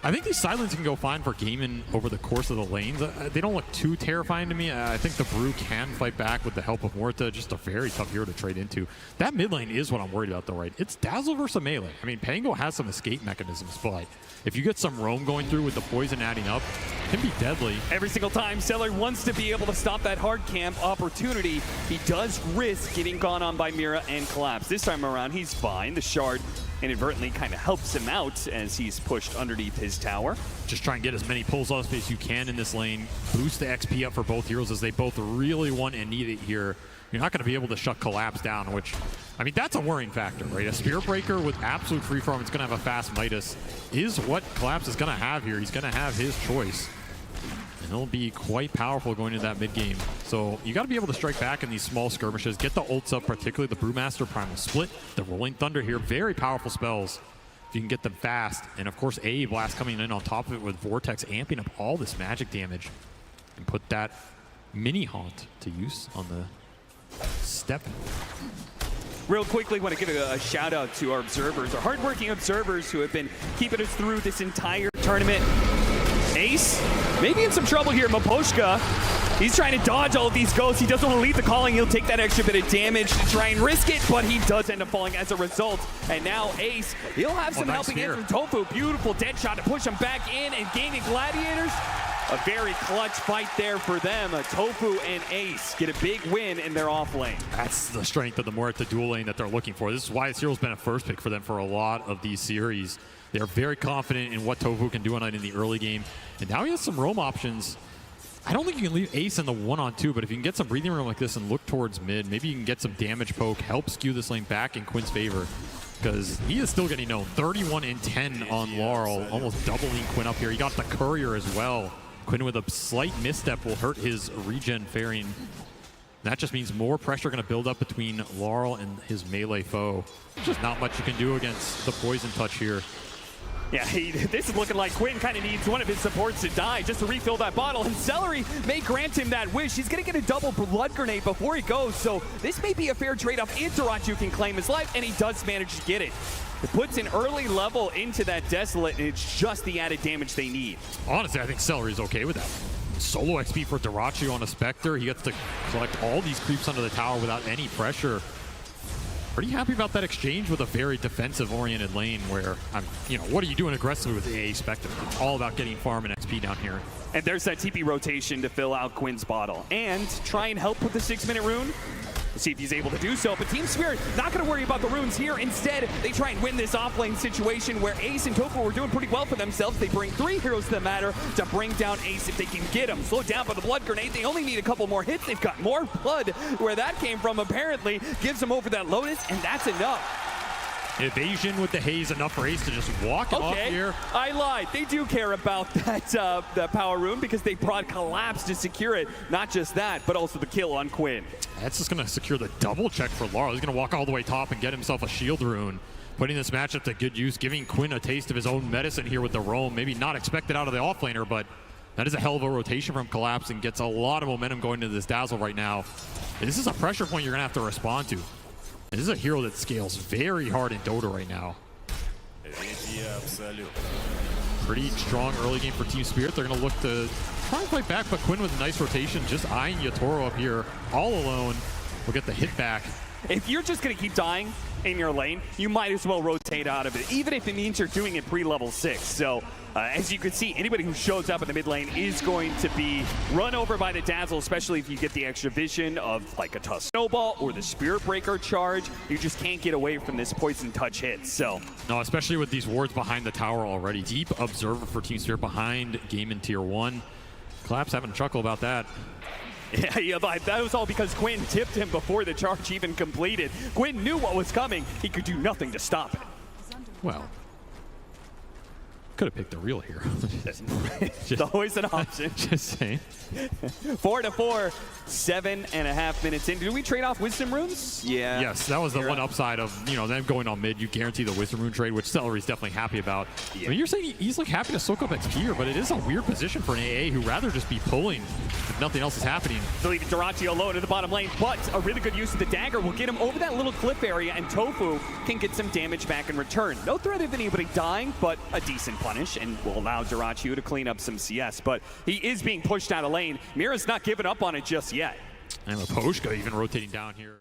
I think these silence can go fine for Gaimin over the course of the lanes. They don't look too terrifying to me. I think the Brew can fight back with the help of Morta. Just a very tough hero to trade into. That mid lane is what I'm worried about though, right? It's Dazzle versus melee. I mean, Pango has some escape mechanisms, but if you get some roam going through with the poison adding up, it can be deadly. Every single time Celery wants to be able to stop that hard camp opportunity, he does risk getting gone on by Mira and Collapse. This time around, he's fine. The shard inadvertently kind of helps him out as he's pushed underneath his tower. Just try and get as many pulls off as you can in this lane. Boost the XP up for both heroes as they both really want and need it here. You're not going to be able to shut Collapse down, which, I mean, that's a worrying factor, right? A Spirit Breaker with absolute free farm, it's going to have a fast Midas, is what Collapse is going to have here. He's going to have his choice. And it'll be quite powerful going into that mid game. So you got to be able to strike back in these small skirmishes, get the ults up, particularly the Brewmaster Primal Split, the Rolling Thunder here, very powerful spells if you can get them fast. And of course, A Blast coming in on top of it with Vortex amping up all this magic damage and put that mini haunt to use on the step. Real quickly, want to give a shout out to our observers, our hardworking observers who have been keeping us through this entire tournament. Ace, maybe in some trouble here. Maposhka, he's trying to dodge all of these ghosts. He doesn't want to lead the calling. He'll take that extra bit of damage to try and risk it, but he does end up falling as a result. And now Ace, he'll have some helping in from Tofu. Beautiful dead shot to push him back in, and Gaimin Gladiators, a very clutch fight there for them. Tofu and Ace get a big win in their off lane. That's the strength of the Morta dual lane that they're looking for. This is why this hero's been a first pick for them for a lot of these series. They're very confident in what Tofu can do on it in the early game. And now he has some roam options. I don't think you can leave Ace in the 1-on-2, but if you can get some breathing room like this and look towards mid, maybe you can get some damage poke, help skew this lane back in Quinn's favor. Because he is still getting known. 31-10 on Laurel, almost doubling Quinn up here. He got the Courier as well. Quinn with a slight misstep will hurt his regen fairing. That just means more pressure going to build up between Laurel and his melee foe. Just not much you can do against the poison touch here. Yeah, this is looking like Quinn kind of needs one of his supports to die just to refill that bottle, and Celery may grant him that wish. He's going to get a double blood grenade before he goes, so this may be a fair trade-off if Darachu can claim his life, and he does manage to get it. It puts an early level into that Desolate, and it's just the added damage they need. Honestly, I think Celery's okay with that. Solo XP for Darachu on a Spectre. He gets to collect all these creeps under the tower without any pressure. Pretty happy about that exchange with a very defensive-oriented lane where, what are you doing aggressively with AA Spectre? It's all about getting farm and XP down here. And there's that TP rotation to fill out Quinn's bottle. And try and help with the 6-minute rune. We'll see if he's able to do so, but Team Spirit not going to worry about the runes here. Instead, they try and win this off-lane situation where Ace and Tofu were doing pretty well for themselves. They bring 3 heroes to the matter to bring down Ace if they can get him. Slowed down by the blood grenade. They only need a couple more hits. They've got more blood. Where that came from, apparently, gives them over that Lotus, and that's enough. Evasion with the haze, enough for Ace to just walk it off here. I lied. They do care about that power rune because they brought Collapse to secure it. Not just that, but also the kill on Quinn. That's just going to secure the double check for Laurel. He's going to walk all the way top and get himself a shield rune. Putting this matchup to good use, giving Quinn a taste of his own medicine here with the roam. Maybe not expected out of the offlaner, but that is a hell of a rotation from Collapse and gets a lot of momentum going into this Dazzle right now. And this is a pressure point you're going to have to respond to. This is a hero that scales very hard in Dota right now. Pretty strong early game for Team Spirit. They're going to look to try and fight back, but Quinn with a nice rotation, just eyeing Yatoro up here all alone. Will get the hit back. If you're just going to keep dying in your lane, you might as well rotate out of it, even if it means you're doing it pre-level 6. So, as you can see, anybody who shows up in the mid lane is going to be run over by the Dazzle, especially if you get the extra vision of like a tough snowball or the Spirit Breaker charge. You just can't get away from this poison touch hit. So, no, especially with these wards behind the tower already. Deep observer for Team Spirit behind Gaimin Tier 1. Collapse having a chuckle about that. Yeah, but that was all because Quinn tipped him before the charge even completed. Quinn knew what was coming. He could do nothing to stop it. Well, could have picked a real hero. It's always an option. Just saying. 4-4, 7.5 minutes in. Did we trade off Wisdom Runes? Yeah. Yes, that was the one upside of them going on mid. You guarantee the Wisdom Rune trade, which Celery's definitely happy about. Yeah. I mean, you're saying he's like happy to soak up XP here, but it is a weird position for an AA who'd rather just be pulling if nothing else is happening. They'll leave Darachu alone in the bottom lane, but a really good use of the dagger will get him over that little cliff area, and Tofu can get some damage back in return. No threat of anybody dying, but a decent punish, and will allow Darachu to clean up some CS, but he is being pushed out of lane. Mira's not giving up on it just yet. And Leposhka even rotating down here.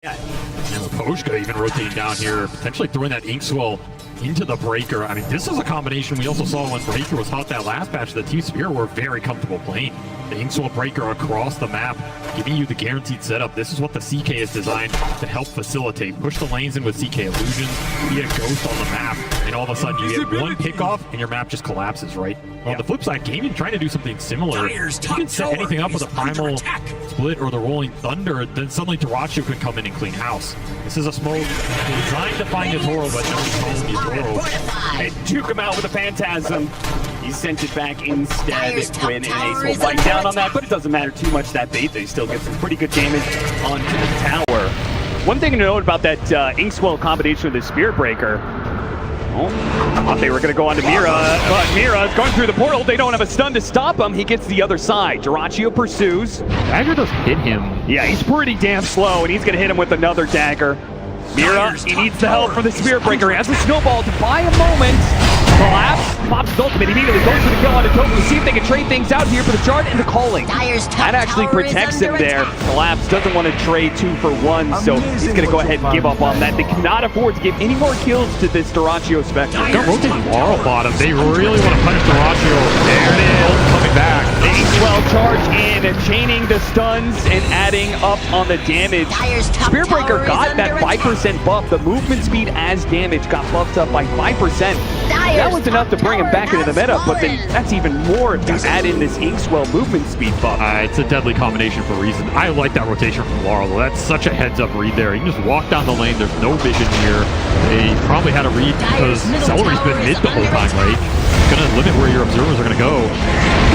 And Leposhka even rotating down here, potentially throwing that Inkswell into the Breaker. I mean, this is a combination we also saw when Breaker was hot that last patch. The Team Spirit were very comfortable playing. The Inkswell Breaker across the map, giving you the guaranteed setup. This is what the CK is designed to help facilitate. Push the lanes in with CK Illusions, be a ghost on the map, and all of a sudden you get one pickoff and your map just collapses, right? Well, on the flip side, Gaimin trying to do something similar. You can set anything up with a Primal Split or the Rolling Thunder, then suddenly Darachu could come in and clean house. This is a smoke designed to find Yatoro, but nobody's calling Yatoro. And juke him out with a Phantasm. He sent it back instead. Quinn and Ace will fight down on that, but it doesn't matter too much that bait. They still get some pretty good damage onto the tower. One thing to note about that Inkswell combination with the Spirit Breaker. Oh, I thought they were going to go on to Mira, but Mira's going through the portal. They don't have a stun to stop him. He gets the other side. Darachu pursues. Dagger does hit him. Yeah, he's pretty damn slow, and he's going to hit him with another dagger. Mira, he needs the help from the Spirit Breaker. He has a snowball to buy a moment. Collapse, pops his ultimate, immediately goes for the kill on the Tofu to see if they can trade things out here for the chart and the calling. That actually protects him there. Collapse doesn't want to trade 2 for 1, so he's going to go ahead and give up on that. They cannot afford to give any more kills to this Darachu Spectre. They're rotating Laurel bottom. They really want to punish Darachu. There it is. Coming back. Well charge in, chaining the stuns and adding up on the damage. Spirit Breaker got that 5% buff. The movement speed as damage got buffed up by 5%. That was enough to bring him back into the meta, but then that's even more to add in this Inkswell movement speed buff. It's a deadly combination for a reason. I like that rotation from Laurel. That's such a heads-up read there. You can just walk down the lane. There's no vision here. They probably had a read because Celery's been mid the whole time, right? It's going to limit where your observers are going to go.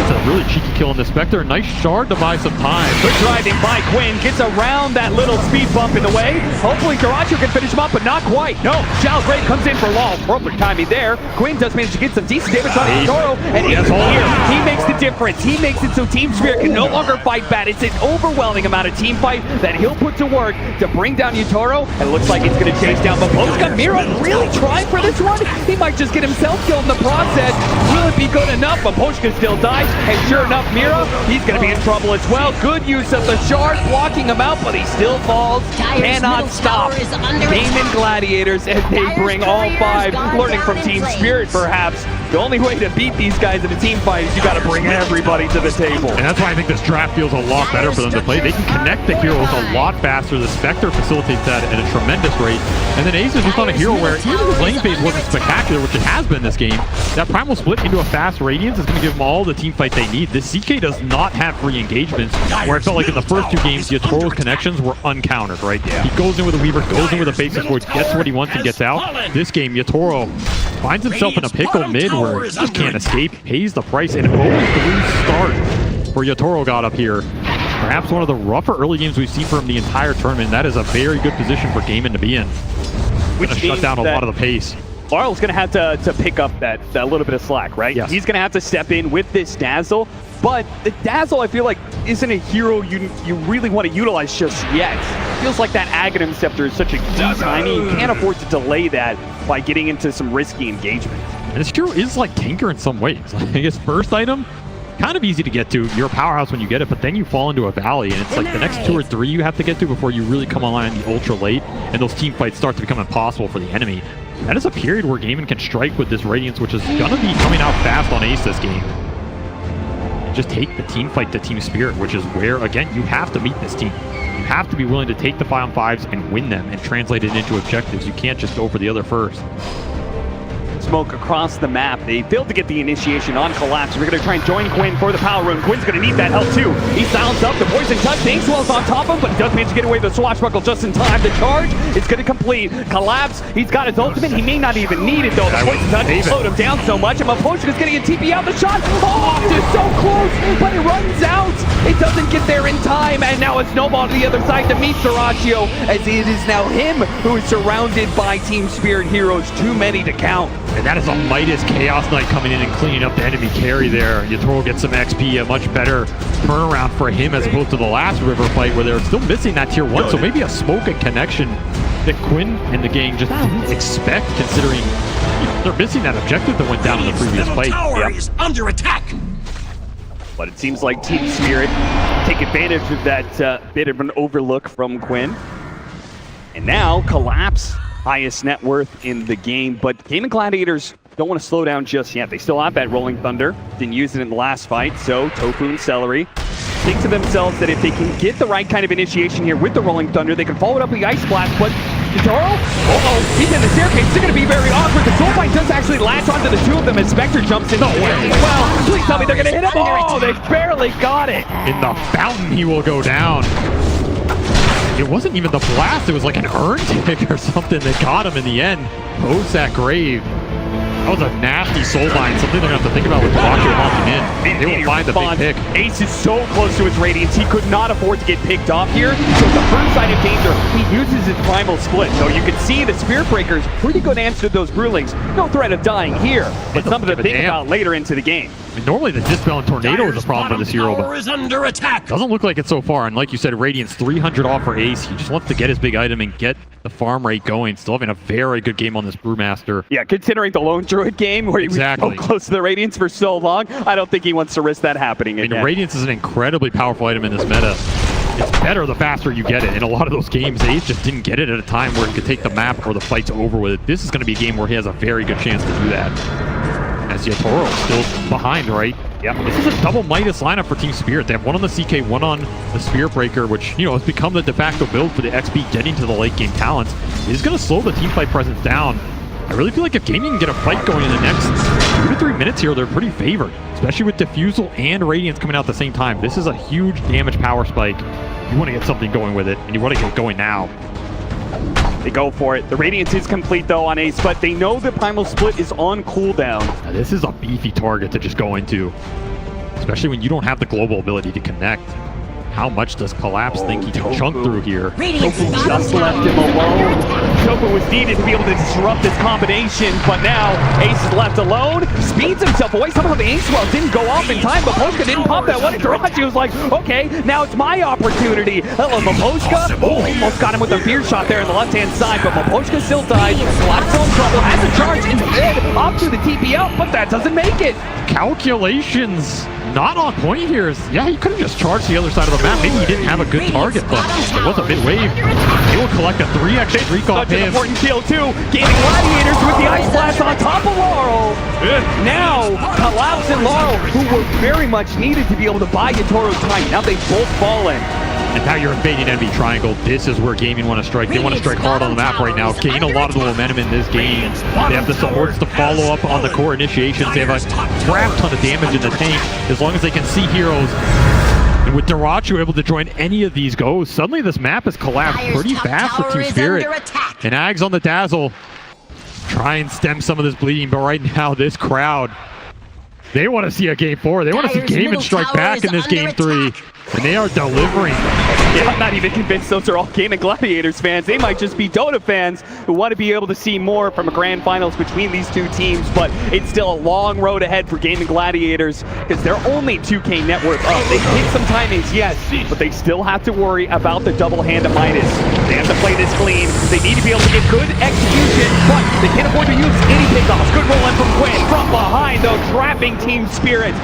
It's a really cheeky kill on the Spectre. Nice shard to buy some time. Good driving by Quinn. Gets around that little speed bump in the way. Hopefully Taracho can finish him up, but not quite. No, Giles Gray comes in for Law. Perfect timing there. Quinn does manage to get some decent damage on Toro, and he's here. He makes the difference. He makes it so Team Spirit can no longer fight bad. It's an overwhelming amount of team fight that he'll put to work to bring down Yutoro, and it looks like he's going to chase down Mapochka. Mira really trying for this one. He might just get himself killed in the process. Will it be good enough? Mapochka still dies, and sure enough, Mira, he's going to be in trouble as well. Good use of the shard, blocking him out, but he still falls. Cannot stop Gaimin Gladiators as they bring all five, learning from Team Spirit perhaps. The only way to beat these guys in a team fight is you got to bring everybody to the table. And that's why I think this draft feels a lot better for them to play. They can connect the heroes a lot faster. The Spectre facilitates that at a tremendous rate. And then Ace is just on a hero where even his lane phase wasn't spectacular, which it has been this game. That Primal Split into a fast Radiance is going to give them all the team fight they need. This CK does not have free engagements, where it felt like in the first two games, Yatoro's connections were uncountered, right? Yeah. He goes in with a Weaver, goes in with a Faceless Void, gets what he wants and gets out. This game, Yatoro finds himself in a pickle mid where he just can't escape, pays the price, and 0-3 start for Yatoro got up here. Perhaps one of the rougher early games we've seen from the entire tournament. That is a very good position for Gaimin to be in. Going to shut down a lot of the pace. Barl's going to have to pick up that little bit of slack, right? Yes. He's going to have to step in with this Dazzle, but the Dazzle, I feel like, isn't a hero you really want to utilize just yet. It feels like that Aghanim Scepter is such a key timing. You can't afford to delay that by getting into some risky engagement. And this hero is like Tinker in some ways. Like, I guess first item, kind of easy to get to. You're a powerhouse when you get it, but then you fall into a valley, and it's like the next 2 or 3 you have to get to before you really come online in the ultra late, and those team fights start to become impossible for the enemy. That is a period where Gaimin can strike with this Radiance, which is going to be coming out fast on Ace this game. And just take the team fight to Team Spirit, which is where, again, you have to meet this team. You have to be willing to take the 5-on-5s and win them and translate it into objectives. You can't just go for the other first. Smoke across the map. They failed to get the initiation on Collapse. We're going to try and join Quinn for the power rune. Quinn's going to need that help too. He sounds up. The Poison Touch. Bankswell's on top of him, but he does manage to get away with the Swashbuckle just in time. The charge is going to complete. Collapse. He's got his ultimate. He may not even need it though. The Poison Touch slowed him down so much. And Mapochka is getting a TP out. The shot. Oh, just so close, but it runs out. It doesn't get there in time. And now a snowball to the other side to meet Taracho, as it is now him who is surrounded by Team Spirit heroes. Too many to count. And that is a Midas Chaos Knight coming in and cleaning up the enemy carry there. Yatoro gets some XP, a much better turnaround for him as opposed to the last River fight where they were still missing that tier 1. So maybe a smoke and connection that Quinn and the gang just didn't expect, considering they're missing that objective that went down in the previous fight. Is under attack. But it seems like Team Spirit take advantage of that bit of an overlook from Quinn. And now Collapse, highest net worth in the game, but Gaimin Gladiators don't want to slow down just yet. They still have that Rolling Thunder. Didn't use it in the last fight, so Tofu and Celery think to themselves that if they can get the right kind of initiation here with the Rolling Thunder, they can follow it up with the Ice Blast, but Yutoro, he's in the staircase. It's going to be very awkward. The Soulbind does actually latch onto the two of them as Spectre jumps in. No way. Well, please tell me they're going to hit him. Oh, they barely got it. In the fountain, he will go down. It wasn't even the blast, it was like an urn tick or something that got him in the end. Post that grave. That was a nasty soulbind, something they're going to have to think about with Rocket walking in. They will find the big pick. Ace is so close to his Radiance, he could not afford to get picked off here. So the first sign of danger, he uses his Primal Split. So you can see the Spirit Breakers, pretty good answer to those Brewlings. No threat of dying here, but something to think about later into the game. I mean, normally the Dispel and Tornado is a problem for this hero, but is under attack. Doesn't look like it so far. And like you said, Radiance 300 off for Ace. He just wants to get his big item and get the farm rate going. Still having a very good game on this Brewmaster. Yeah, considering the Lone Druid game where he was so close to the Radiance for so long, I don't think he wants to risk that happening again. I mean, Radiance is an incredibly powerful item in this meta. It's better the faster you get it. In a lot of those games, Ace just didn't get it at a time where he could take the map or the fight's over with it. This is going to be a game where he has a very good chance to do that. As Yatoro still behind, right? Yep. This is a double Midas lineup for Team Spirit. They have one on the CK, one on the Spirit Breaker, which, you know, has become the de facto build for the XP getting to the late game talents. It is going to slow the team fight presence down. I really feel like if Gaimin can get a fight going in the next 2 to 3 minutes here, they're pretty favored, especially with Diffusal and Radiance coming out at the same time. This is a huge damage power spike. You want to get something going with it, and you want to get it going now. They go for it. The Radiance is complete though on Ace, but they know the Primal Split is on cooldown. Now, this is a beefy target to just go into. especially when you don't have the global ability to connect. How much does Collapse think he can chunk through here? Tofu just left him alone. Tofu was needed to be able to disrupt this combination, but now Ace is left alone, speeds himself away. Somehow the Inkswell didn't go off in time, but Maposhka didn't pop that one. Darachi was like, okay, now it's my opportunity. Hello, Maposhka. Oh, almost got him with a fear shot there on the left-hand side, but Maposhka still dies. Collapse in trouble, has a charge instead, off to the TP out, but that doesn't make it. Calculations not on point here. Yeah, he could have just charged the other side of the map. Maybe he didn't have a good target, but it was a mid-wave. He will collect a 3x streak off Such an him. important kill too. Gaimin Gladiators with the Ice Blast on top of Laurel. Now, Collapse and Laurel, who were very much needed to be able to buy Yatoro time. Now they've both fallen. And now you're invading enemy triangle. This is where Gaimin want to strike. They want to strike hard on the map right now. Gain a lot of the momentum in this game. They have the supports to follow up on the core initiations. They have a crap ton of damage in the tank as long as they can see heroes. And with Darachi able to join any of these goes, suddenly this map has collapsed pretty fast with Team Spirit. And Ags on the Dazzle. Try and stem some of this bleeding, but right now this crowd, they want to see a game 4. They want to see Gaimin strike back in this game 3. And they are delivering. Yeah, I'm not even convinced those are all Gaimin Gladiators fans. They might just be Dota fans who want to be able to see more from a grand finals between these two teams, but it's still a long road ahead for Gaimin Gladiators because they're only 2K net worth up. They take some timings, yes, but they still have to worry about the double hand of Midas. They have to play this clean. They need to be able to get good execution, but they can't afford to use any pickoffs. Good roll in from Quinn from behind, though, trapping Team Spirit.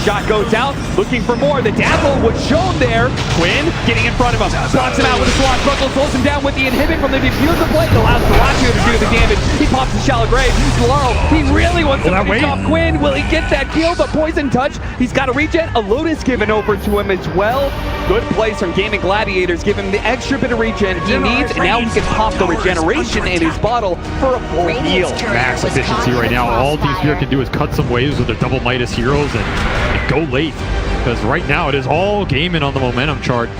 Shot goes out, looking for more. The Dazzle was shown there. Quinn getting in front of him. Blocks him out with a swashbuckle, slows him down with the inhibit from the diffuser plate. Allows Darachi to do the damage. He pops the shallow grave. Laurel, he really wants to finish off Quinn. Will he get that kill? The poison touch. He's got a regen. A Lotus given over to him as well. Good plays from Gaimin Gladiators. Give him the extra bit of regen he needs, and now he can pop the regeneration in his bottle for a full heal. Max efficiency right now. All Team Spirit can do is cut some waves with their double Midas heroes and go late. Because right now it is all Gaimin on the momentum chart.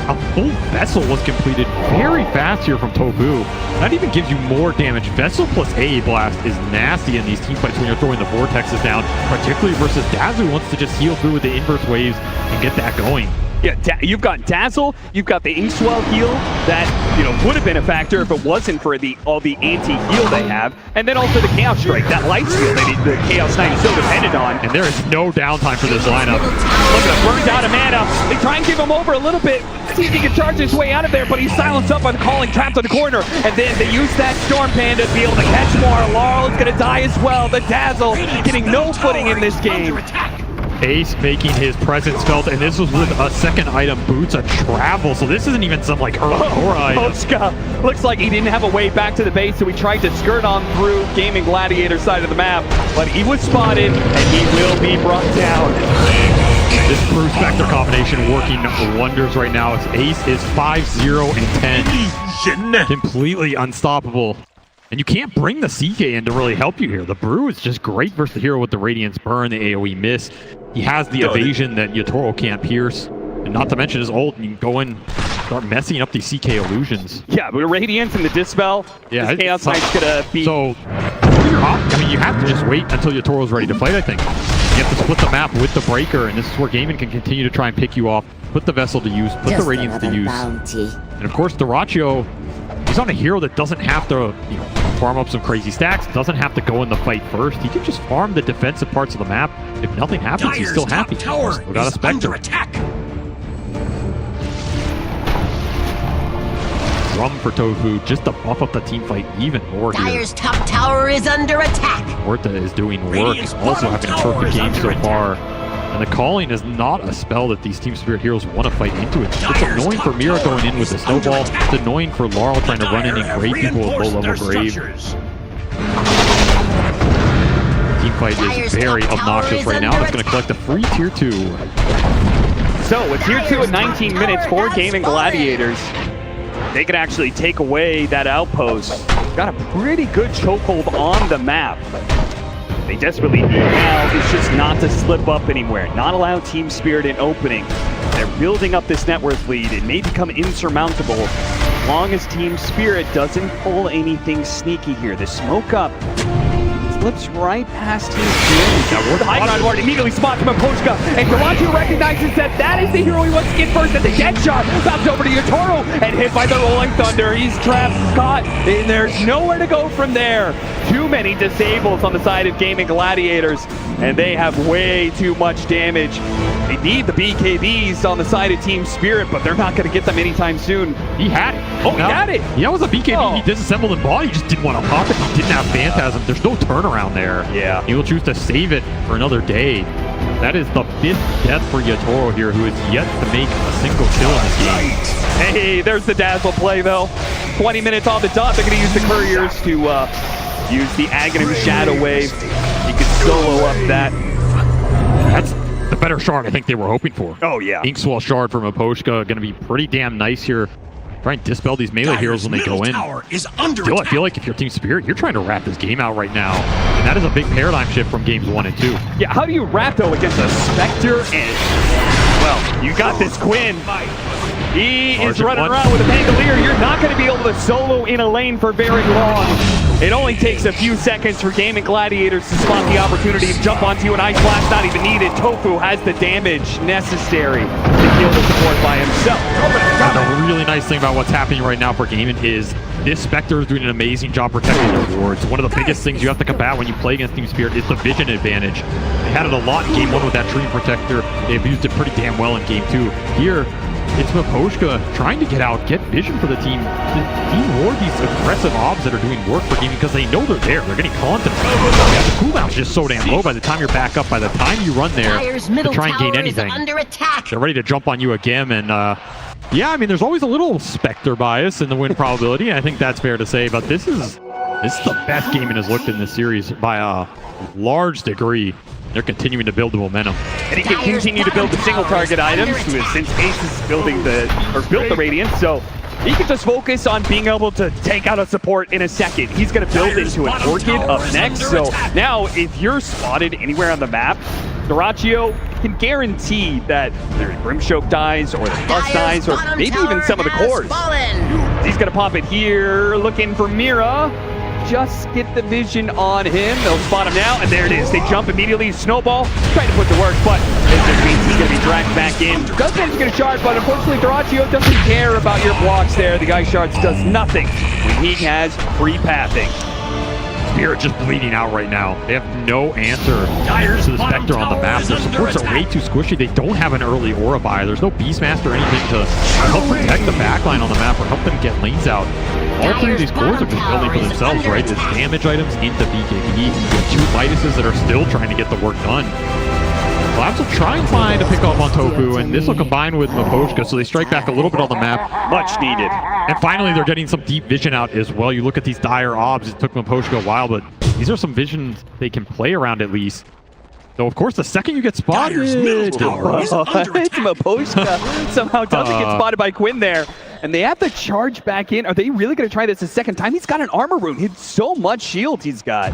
A full Vessel was completed very fast here from Tofu. That even gives you more damage. Vessel plus AA Blast is nasty in these team fights when you're throwing the vortexes down, particularly versus Dazzle, who wants to just heal through with the inverse waves and get that going. Yeah, you've got Dazzle, you've got the Inkswell heal that, would have been a factor if it wasn't for all the anti-heal they have, and then also the Chaos Strike, that light steal that the Chaos Knight is so dependent on. And there is no downtime for this lineup. Look at him, burned out of mana. They try and give him over a little bit, see if he can charge his way out of there, but he's silenced up on calling, trapped on the corner, and then they use that Storm Panda to be able to catch more. Laurel is going to die as well. The Dazzle getting no footing in this game. Ace making his presence felt, and this was with a second item, Boots of Travel, so this isn't even some early core item. Maposhka looks like he didn't have a way back to the base, so he tried to skirt on through Gaimin Gladiator side of the map, but he was spotted, and he will be brought down. This Brew Spectre combination working wonders right now as Ace is 5-0 and 10. Completely unstoppable. And you can't bring the CK in to really help you here. The Brew is just great versus the hero with the Radiance Burn, the AoE miss. He has the evasion that Yatoro can't pierce. And not to mention his ult, and you can go in start messing up these CK illusions. Yeah, but Radiance and the Dispel, yeah, Chaos Knight's gonna be... So, I mean, you have to just wait until Yatoro's ready to fight, I think. You have to split the map with the Breaker, and this is where Gaimin can continue to try and pick you off, put the Vessel to use, put the Radiance to use. And of course, Darachi, he's on a hero that doesn't have to, farm up some crazy stacks, doesn't have to go in the fight first. He can just farm the defensive parts of the map. If nothing happens, he's still happy. We got a Spectre. Rum for Tofu just to buff up the team fight even more here. Dire's top tower is under attack. Horta is doing work, also having a perfect game so far. And the calling is not a spell that these Team Spirit heroes want to fight into. It's annoying for Mira going in with the snowball. It's annoying for Laurel trying to run in and grave people with low-level grave. Team fight is very obnoxious right now. It's going to collect a free Tier 2. So, with Tier 2 at 19 minutes for Gaimin Gladiators, they can actually take away that outpost. Got a pretty good chokehold on the map. They desperately need now is just not to slip up anywhere, not allow Team Spirit an opening. They're building up this net worth lead. It may become insurmountable as long as Team Spirit doesn't pull anything sneaky here. The smoke up is slips right past Team Spirit. The high ground ward immediately spots Maposhka, and Galaccio recognizes that that is the hero he wants to get first, and the dead shot bounces over to Yotaro, and hit by the Rolling Thunder. He's trapped, caught, and there's nowhere to go from there. Too many disables on the side of Gaimin Gladiators, and they have way too much damage. They need the BKBs on the side of Team Spirit, but they're not going to get them anytime soon. He had it. Oh, he had it. Yeah, that was a BKB. He disassembled and bought. He just didn't want to pop it. He didn't have Phantasm. There's no turnaround there. Yeah. He will choose to save it for another day. That is the 5th death for Yotaro here, who is yet to make a single kill in this game. Hey, there's the Dazzle play, though. 20 minutes on the dot. They're going to use the Couriers to use the Aghanim Shadow Wave. He could solo up that. That's the better shard I think they were hoping for. Oh, yeah. Inkswell shard from Maposhka going to be pretty damn nice here. Try and dispel these melee heroes when they go in. Still, I feel like if you're Team Spirit, you're trying to wrap this game out right now. And that is a big paradigm shift from games 1 and 2. Yeah, how do you wrap, though, against a Spectre and... Well, you got this Quinn. He is running around with a Pangolier. You're not going to be able to solo in a lane for very long. It only takes a few seconds for Gaimin Gladiators to spot the opportunity to jump onto an Ice Blast, not even needed. Tofu has the damage necessary to kill the support by himself. And the really nice thing about what's happening right now for Gaimin is this Spectre is doing an amazing job protecting their wards. One of the biggest things you have to combat when you play against Team Spirit is the vision advantage. They had it a lot in Game 1 with that Dream Protector. They've used it pretty damn well in Game 2. Here, it's Maposhka trying to get out, get vision for the team. The team ward these aggressive obs that are doing work for Gaimin because they know they're there. They're getting content. Yeah, the cooldown's just so damn low by the time you're back up. By the time you run there to try and gain anything, they're ready to jump on you again. And yeah, I mean, there's always a little Spectre bias in the win probability. I think that's fair to say. But this is the best Gaimin has looked in this series by a large degree. They're continuing to build the momentum. And he can continue to build the single target items since Ace is built the Radiant, so he can just focus on being able to take out a support in a second. He's going to build into an Orchid up next, so now if you're spotted anywhere on the map, Galaccio can guarantee that the Grimshoke dies, or the Bus dies, or maybe even some of the cores. He's going to pop it here, looking for Mira. Just get the vision on him. They'll spot him now, and there it is. They jump immediately. Snowball trying to put to work, but it just means he's going to be dragged back in. Does manage to get a shard, but unfortunately, Galaccio doesn't care about your blocks there. The Ice Shards does nothing when he has free pathing. Spirit just bleeding out right now. They have no answer to the Spectre on the map. Their supports are way too squishy. They don't have an early aura buy. There's no Beastmaster or anything to help protect the backline on the map or help them get lanes out. All three of these cores are just building for themselves, right? There's damage items into BKB. Two Midases that are still trying to get the work done. Labs will try and find a pick off on Tofu, and this will combine with Maposhka, so they strike back a little bit on the map. Much needed. And finally, they're getting some deep vision out as well. You look at these dire obs, it took Maposhka a while, but these are some visions they can play around at least. So, of course, the second you get spotted... It's Maposhka somehow doesn't get spotted by Quinn there. And they have to charge back in. Are they really going to try this a second time? He's got an armor rune. He's so much shield he's got.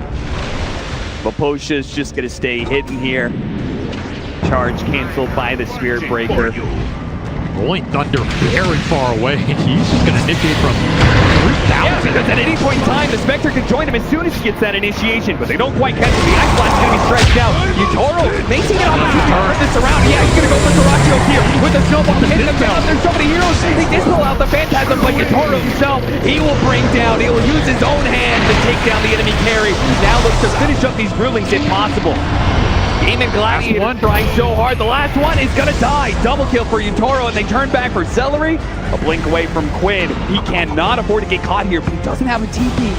Maposhka's just going to stay hidden here. Charge canceled by the Spirit Breaker. Rolling Thunder very far away. He's just going to initiate from 3,000. Yeah, because at any point in time, the Spectre can join him as soon as he gets that initiation, but they don't quite catch him. The Ice Blast is going to be stretched out. Yotaro may see an opportunity to turn this around. Yeah, he's going to go for Galaccio here with the Snowball. Hitting him down. There's so many heroes. They dispel out the Phantasm, but Yotaro himself, he will bring down. He will use his own hand to take down the enemy carry. Now looks to finish up these rulings if possible. Gaimin Gladiators trying so hard. The last one is going to die. Double kill for Yotaro, and they turn back for Celery. A blink away from Quinn. He cannot afford to get caught here, but he doesn't have a TP.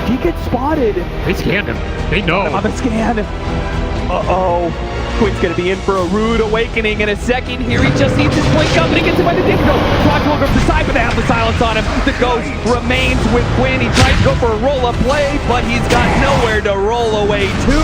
If he gets spotted... They scanned him. They know. On the scan. Uh-oh. Quinn's going to be in for a rude awakening in a second here. He just needs his blink up, and he gets him by the disco. Clock will go to the side, but they have the silence on him. The ghost remains with Quinn. He tries to go for a roll-up play, but he's got nowhere to roll away to.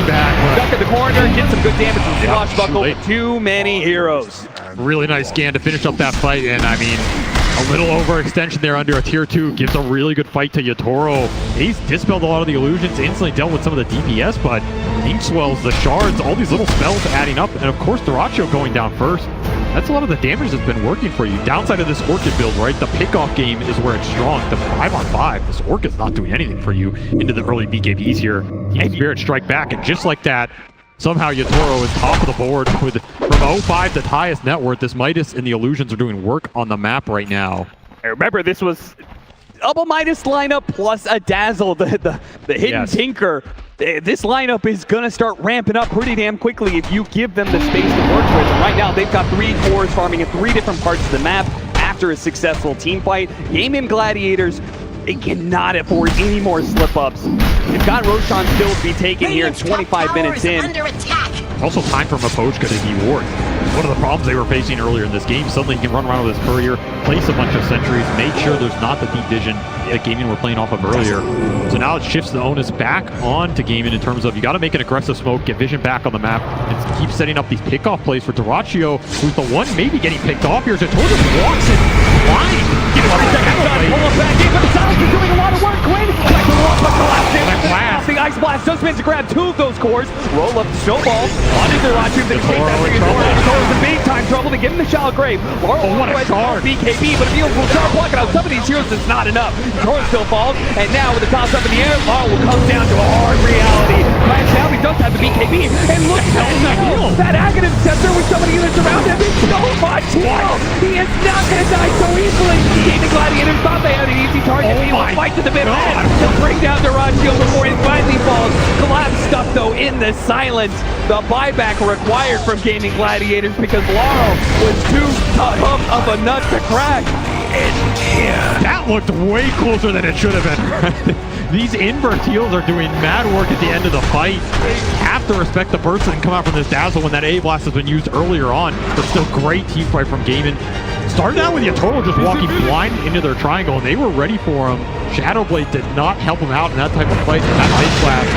Stuck in the corner, get some good damage from Swashbuckle. Too many heroes. Really nice scan to finish up that fight, and I mean, a little overextension there under a tier 2 gives a really good fight to Yotaro. He's dispelled a lot of the illusions, instantly dealt with some of the DPS, but Inkswells, the shards, all these little spells adding up, and of course Galaccio going down first. That's a lot of the damage that's been working for you. Downside of this Orchid build, right? The pickoff game is where it's strong. The 5-on-5, this Orchid's not doing anything for you into the early BKBs here. Team Spirit strike back, and just like that, somehow Yatoro is top of the board with from 0-5 to highest net worth. This Midas and the Illusions are doing work on the map right now. I remember this was double Midas lineup plus a Dazzle, the hidden Tinker. This lineup is going to start ramping up pretty damn quickly if you give them the space to work with. And right now, they've got 3 cores farming in 3 different parts of the map after a successful team fight. Gaimin Gladiators, they cannot afford any more slip-ups. They've got Roshan still to be taken here in 25 minutes in. Also time for Mapochka to deward. One of the problems they were facing earlier in this game, suddenly he can run around with his courier, place a bunch of sentries, make sure there's not the deep vision that Gaimin were playing off of earlier. So now it shifts the onus back on to Gaimin in terms of you got to make an aggressive smoke, get vision back on the map, and keep setting up these pickoff plays for Duraccio, who's the one maybe getting picked off here. Zator just walks in blind. Get him pull up back in, but the Silence is doing a lot of work. Quinn, the Ice Blast just managed to grab 2 of those cores, roll up the snowball onto Duraccio, then take that thing. Yatoro's in big time trouble to give him the shallow grave. What a charge. BKB, but Fields will start blocking out some of these heroes. It's not enough. Yatoro still falls, and now with the toss up in the air, Laurel will come down to a hard reality. Right now, he does have the BKB, and look at that Aghanim Scepter with so many units around him. It's so much heal. He is not going to die so easily. Gaimin Gladiators thought they had an easy target. He will fight to the bitter end. He'll bring down Duraccio before he finally falls. Collapse stuck, though, in the silence. The buyback required from Gaimin Gladiators because Laurel was too tough of a nut to crack. That looked way closer than it should have been. These inverse heals are doing mad work at the end of the fight. Have to respect the burst that can come out from this Dazzle when that A Blast has been used earlier on. But still great team fight from Gaimin. Started out with Yatoro just walking blind into their triangle, and they were ready for him. Shadowblade did not help him out in that type of fight. That Ice Blast,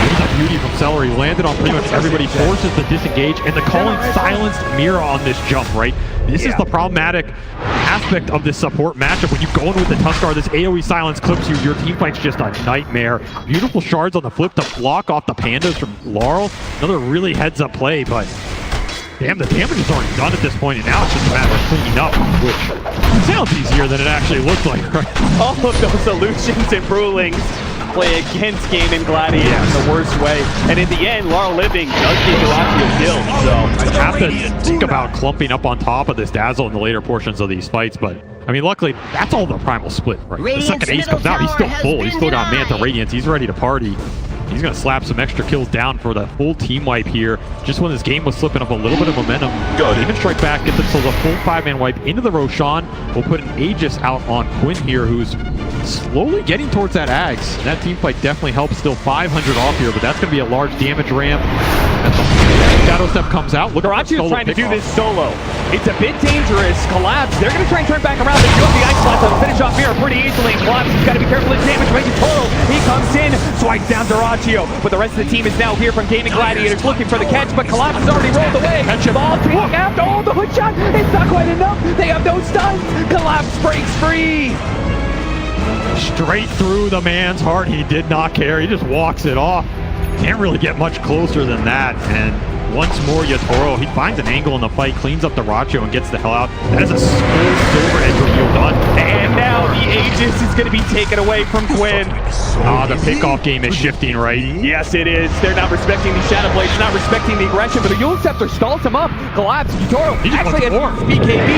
he's a beauty from Celery. Landed on pretty much everybody, forces the disengage, and the Cullen silenced Mira on this jump, right? This is the problematic aspect of this support matchup. When you go in with the Tuskar, this AoE silence clips you. Your team fight's just a nightmare. Beautiful shards on the flip to block off the Pandas from Laurel. Another really heads-up play, but damn, the damage is already done at this point, and now it's just a matter of cleaning up, which sounds easier than it actually looks like, right? All of those solutions and rulings play against Gaimin Gladiators in the worst way. And in the end, Laurel Living does get Duraccio killed. So I have to think about clumping up on top of this Dazzle in the later portions of these fights, but I mean, luckily, that's all the primal split, right? The second ace comes out, he's still full. He's still got Manta Radiance. He's ready to party. He's going to slap some extra kills down for the full team wipe here. Just when this game was slipping up a little bit of momentum, Gaimin strike back, get themselves a full 5-man wipe into the Roshan. We'll put an Aegis out on Quinn here, who's slowly getting towards that Ags. That team fight definitely helps. Still 500 off here, but that's going to be a large damage ramp. As the Shadow Step comes out. Look, Duraccio is trying to do this solo. It's a bit dangerous. Collapse. They're going to try and turn back around. They do have the Ice Blast to finish off Mira pretty easily. Collapse has got to be careful of his damage. Making total. He comes in, swipes down Duraccio. But the rest of the team is now here from Gaimin Gladiators looking for the catch, but Collapse has already rolled away. Ball taking after all the hood shot. It's not quite enough. They have no stuns. Collapse breaks free. Straight through the man's heart. He did not care. He just walks it off. Can't really get much closer than that. And once more, Yatoro, he finds an angle in the fight, cleans up the Duraccio, and gets the hell out. That is a silver edge reveal done. And now the Aegis is going to be taken away from Quinn. The pickoff game is shifting, right? Yes, it is. They're not respecting the Shadow Blades, not respecting the aggression, but the Yule Scepter stalls him up. Collapse. Yatoro actually had BKB.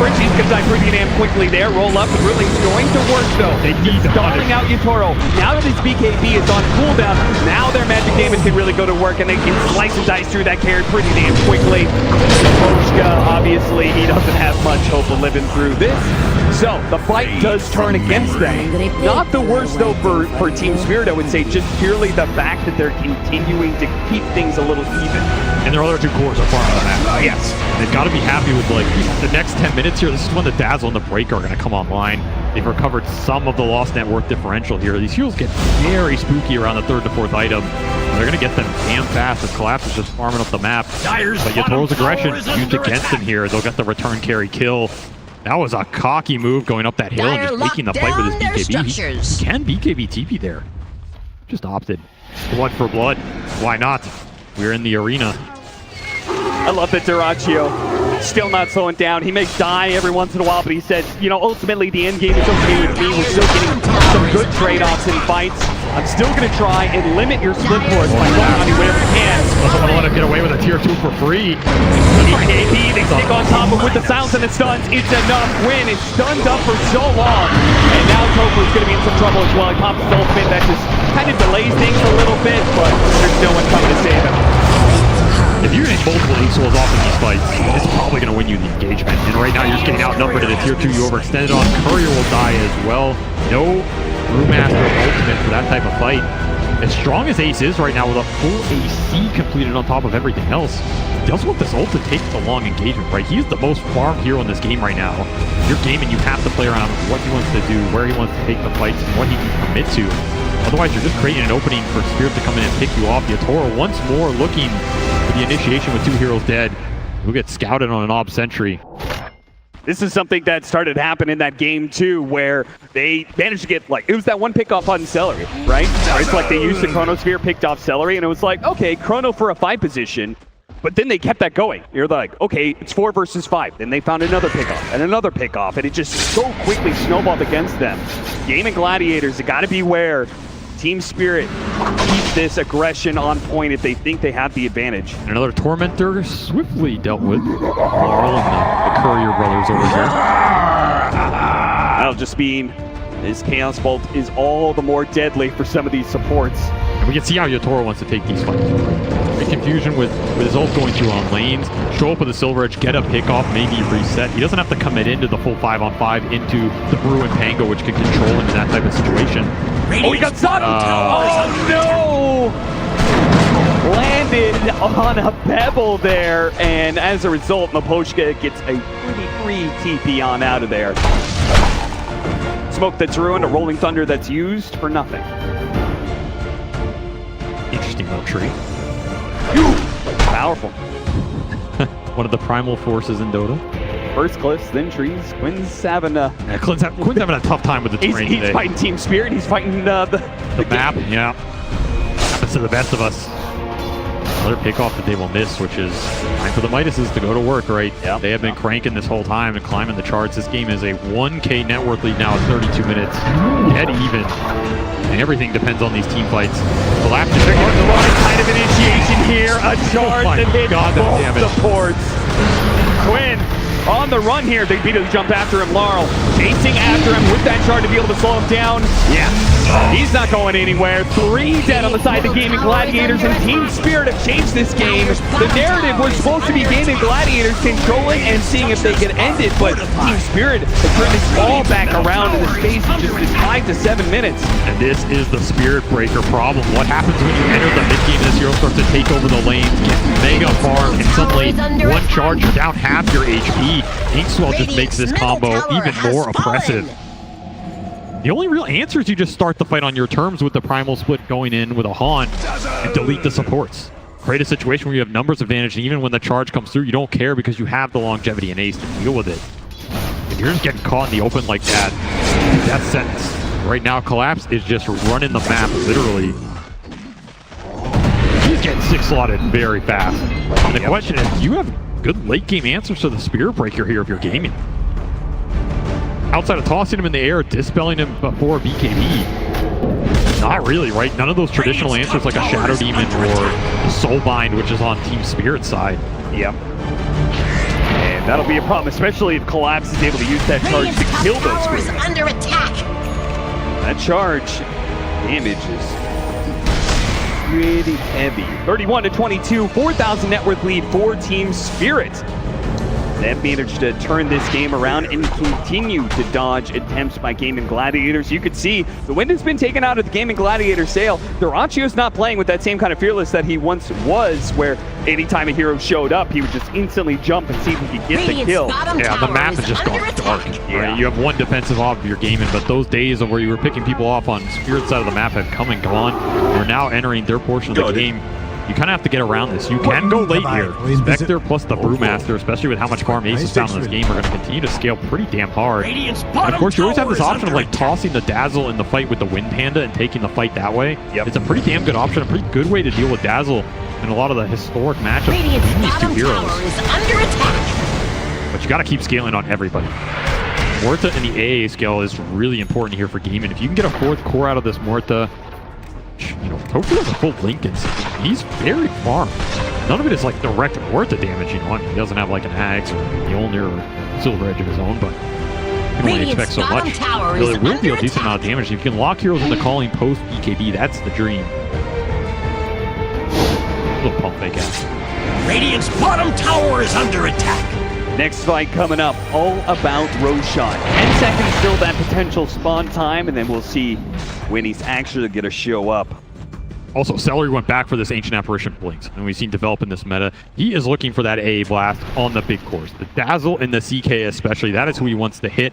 He's going to die pretty damn quickly there. Roll up, but really it's going to work, though. They need stalling out Yatoro. Now that his BKB is on cooldown, now their magic damage can really go to work, and they can slice and dice through that carry pretty damn quickly. Mapochka, obviously, he doesn't have much hope of living through this. So, the fight does turn against them. Not the worst, though, for Team Spirit, I would say. Just purely the fact that they're continuing to keep things a little even. And their other 2 cores are far on that. Yes. They've got to be happy with, like, the next 10 minutes here. This is when the Dazzle and the Breaker are going to come online. They've recovered some of the lost net worth differential here. These heals get very spooky around the 3rd to 4th item. They're going to get them damn fast as Collapse is just farming up the map. But Yatoro's aggression used against him here. They'll get the return carry kill. That was a cocky move going up that hill and just making the fight with his BKB. He can BKB TP there. Just opted. Blood for blood. Why not? We're in the arena. I love that Duraccio still not slowing down. He may die every once in a while, but he said, you know, ultimately the end game is okay with me. We're still getting some good trade-offs in fights. I'm still going to try and limit your split force by going on you whenever you can. Doesn't want to let him get away with a tier 2 for free. KP, they stick on top of with the sounds and the stuns. It's enough. Win is stunned up for so long. And now Tofu's going to be in some trouble as well. He pops his ultimate. That just kind of delays things a little bit, but there's no one coming to save him. If you're getting multiple Axels off in these fights, it's probably going to win you the engagement. And right now, you're just getting outnumbered at a tier 2. You overextended on. Courier will die as well. No Brewmaster ultimate for that type of fight. As strong as Ace is right now with a full AC completed on top of everything else, he does want this ult to take the long engagement, right? He's the most farmed hero in this game right now. You're gaming, you have to play around what he wants to do, where he wants to take the fights, and what he can commit to. Otherwise, you're just creating an opening for Spirit to come in and pick you off. Yatoro once more looking for the initiation with 2 heroes dead. He'll get scouted on an Ob Sentry. This is something that started to happen in that game too, where they managed to get, like, it was that one pick off on Celery, right? It's like they used the Chronosphere, picked off Celery, and it was like, okay, Chrono for a 5 position, but then they kept that going. You're like, okay, it's 4 versus 5. Then they found another pickoff and another pickoff, and it just so quickly snowballed against them. Gaimin Gladiators, they gotta beware. Team Spirit keep this aggression on point if they think they have the advantage. And another Tormentor swiftly dealt with. Laurel and the Courier brothers over here. That'll just mean this Chaos Bolt is all the more deadly for some of these supports. And we can see how Yatoro wants to take these fights. Make confusion with his ult going through on lanes, show up with a Silver Edge, get a pickoff, maybe reset. He doesn't have to commit into the full 5-on-5 into the Brew and Pango, which can control him in that type of situation. Oh, he got stunned! Oh, no! Landed on a pebble there, and as a result, Maposhka gets a pretty free TP on out of there. Smoke that's ruined, a Rolling Thunder that's used for nothing. Interesting little tree. Powerful. One of the primal forces in Dota. First cliffs, then trees. Quinn's having a... Yeah, Quinn's having a tough time with the terrain He's today. fighting Team Spirit. He's fighting the map. Yeah. Happens to the best of us. Another pickoff that they will miss, which is time for the Midases to go to work, right? Yep. They have been cranking this whole time and climbing the charts. This game is a 1K net worth lead now at 32 minutes. Dead even. And everything depends on these team fights. Collapse is the right kind of initiation here. A charge that hits both supports. Quinn on the run here. They beat him, jump after him. Laurel chasing after him with that charge to be able to slow him down. Yeah. He's not going anywhere. 3 dead on the side of the Gaimin Gladiators, and Team Spirit have changed this game. The narrative was supposed to be Gaimin Gladiators controlling and seeing if they could end it, but Team Spirit has turned this all back around in the space of just this 5 to 7 minutes. And this is the Spirit Breaker problem. What happens when you enter the mid-game and this hero starts to take over the lanes, get mega farm, and suddenly one charge, you're down half your HP. Inkswell just makes this combo even more oppressive. The only real answer is you just start the fight on your terms with the Primal Split going in with a Haunt and delete the supports. Create a situation where you have numbers advantage, and even when the charge comes through, you don't care because you have the longevity and Ace to deal with it. If you're just getting caught in the open like that, death sentence. Right now, Collapse is just running the map, literally. He's getting 6-slotted very fast. And the question is, do you have good late-game answers to the Spirit Breaker here if you're gaming? Outside of tossing him in the air, dispelling him before BKB. Not really, right? None of those traditional answers like a Shadow Demon or a Soulbind, which is on Team Spirit's side. Yep. And that'll be a problem, especially if Collapse is able to use that charge to kill those Spirits. Under attack. That charge damage is pretty heavy. 31-22, 4,000 net worth lead for Team Spirit. They've managed to turn this game around and continue to dodge attempts by Gaimin Gladiators. You could see the wind has been taken out of the Gaimin Gladiator sail. Duracio's not playing with that same kind of fearless that he once was, where anytime a hero showed up, he would just instantly jump and see if he could get the kill. Yeah, the map has just gone dark. Right? You have one defensive off you're gaming, but those days of where you were picking people off on Spirit side of the map have come and gone. We're now entering their portion of the game. you kind of have to get around this. You can go late here. Spectre plus the Brewmaster, especially with how much farm Aces found in this game, are going to continue to scale pretty damn hard. And of course, you always have this option of like tossing the Dazzle in the fight with the Wind Panda and taking the fight that way. It's a pretty damn good option, a pretty good way to deal with Dazzle in a lot of the historic matchups between these two heroes. But you got to keep scaling on everybody. Morta in the AA scale is really important here for Gaimin. If you can get a 4th core out of this Morta, you know, Tofu has a full Lincoln. He's very farmed. None of it is like direct Morta damage, you know. I mean, he doesn't have like an Axe or Mjolnir or Silver Edge of his own, but you can only expect so much. Really, it will deal a decent amount of damage. If you can lock heroes in the calling post BKB, that's the dream. A little pump fake ass. Radiant's bottom tower is under attack. Next fight coming up, all about Roshan. 10 seconds still that potential spawn time, and then we'll see when he's actually going to show up. Also, Celery went back for this Ancient Apparition Blinks, and we've seen develop in this meta. He is looking for that AA blast on the big cores. The Dazzle and the CK especially, that is who he wants to hit.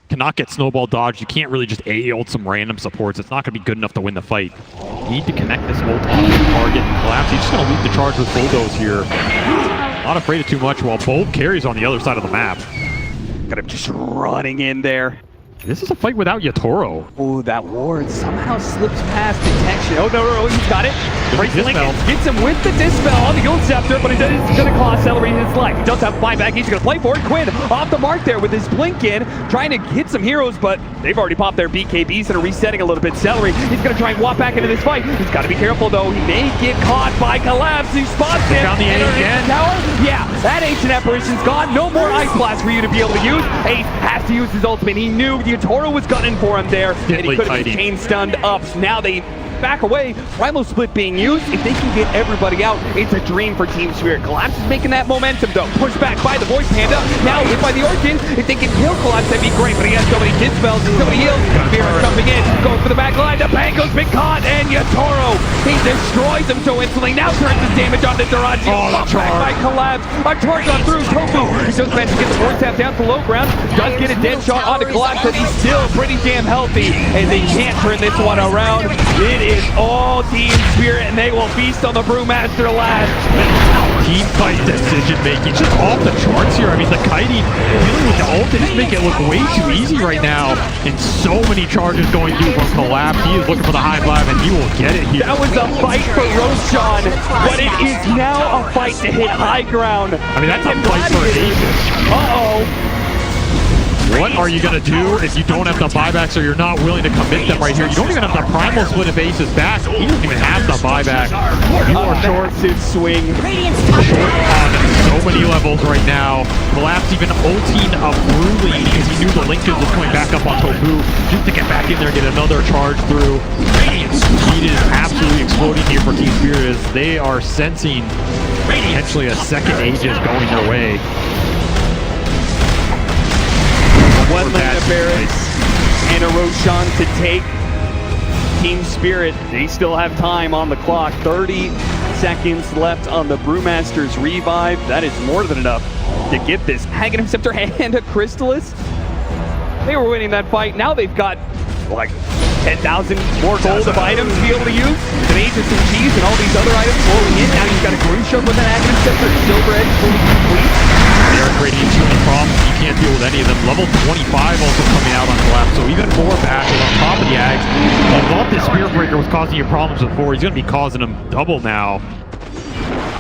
Cannot get snowball dodged. You can't really just AA ult some random supports. It's not going to be good enough to win the fight. You need to connect this ult on the target and collapse. He's just going to lead the charge with Bulldoze here. Not afraid of too much while Bold carries on the other side of the map. Kind of just running in there. This is a fight without Yatoro. Oh, that ward somehow slips past detection. Oh, no, he's got it. Breaks Lincoln, gets him with the Dispel on the Gold Scepter, but it's going to cost Celery his life. He does have buyback. He's going to play for it. Quinn off the mark there with his blink in, trying to hit some heroes, but they've already popped their BKBs and are resetting a little bit. Celery, he's going to try and walk back into this fight. He's got to be careful, though. He may get caught by Collapse. He spots him. Found the A again. Tower. Yeah, that Ancient Apparition's gone. No more Ice Blast for you to be able to use. Ace has to use his ultimate. He knew Yatoro was gunning for him there, and he could have been chain stunned up. Now they back away. Primal Split being used. If they can get everybody out, it's a dream for Team Spirit. Collapse is making that momentum, though. Pushed back by the Void Panda. Now hit by the Orchid. If they can kill Collapse, that'd be great, but he has so many kid spells and so many heals. Spirit jumping in, going for the back line. The Pango's been caught, and Yatoro, he destroys him so instantly. Now turns his damage onto Daraji. Oh, the charge. By Collapse. A charge on through Tofu. He does manage to get the Void Tap down to low ground. Does get a dead shot onto Collapse, but he's still pretty damn healthy, and they can't turn this one around. It is all Team Spirit, and they will feast on the Brewmaster last. Team fight decision making just off the charts here. I mean, the kiting dealing with the ult, they just make it look way too easy right now. And so many charges going through from Collapse. He is looking for the high blast, and he will get it here. That was a fight for Roshan, but it is now a fight to hit high ground. I mean, that's a fight for Aces. Uh-oh. What are you going to do if you don't have the buybacks or you're not willing to commit them right here? You don't even have the Primal Split of Aces back. He doesn't even have the buyback. You are short. Swing. Short on so many levels right now. Collapse even ulting a Brewly because he knew the Lincoln was going back up on Tofu just to get back in there and get another charge through. Speed is absolutely exploding here for Team Spirit as they are sensing potentially a second Aegis going their way. One Lena Barracks and a Roshan to take. Team Spirit, they still have time on the clock. 30 seconds left on the Brewmaster's revive. That is more than enough to get this Aghanim Scepter and a Crystallis. They were winning that fight. Now they've got like 10,000 more gold of items to be able to use. Some Aegis and cheese and all these other items flowing in. Now you've got a Grusha with an Aghanim Scepter, Silver Edge fully complete. They are creating too many problems. You can't deal with any of them. Level 25 also coming out on Collapse, so even more back on top of the Ags. I thought this Spirit Breaker was causing you problems before. He's going to be causing them double now.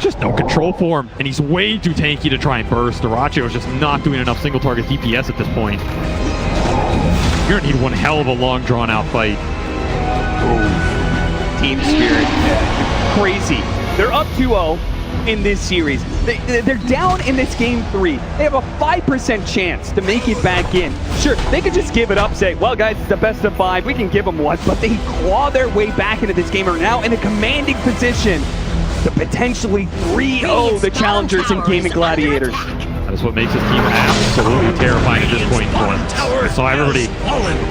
Just no control for him, and he's way too tanky to try and burst. Daracho is just not doing enough single target DPS at this point. You're going to need one hell of a long, drawn-out fight. Oh. Team Spirit. Crazy. They're up 2-0. In this series. They're down in this game 3. They have a 5% chance to make it back in. Sure, they could just give it up, say, well guys, it's the best of 5, we can give them one, but they claw their way back into this game, are now in a commanding position to potentially 3-0 the challengers in Gaimin Gladiators. That is what makes this team absolutely terrifying at this point for them. I saw everybody,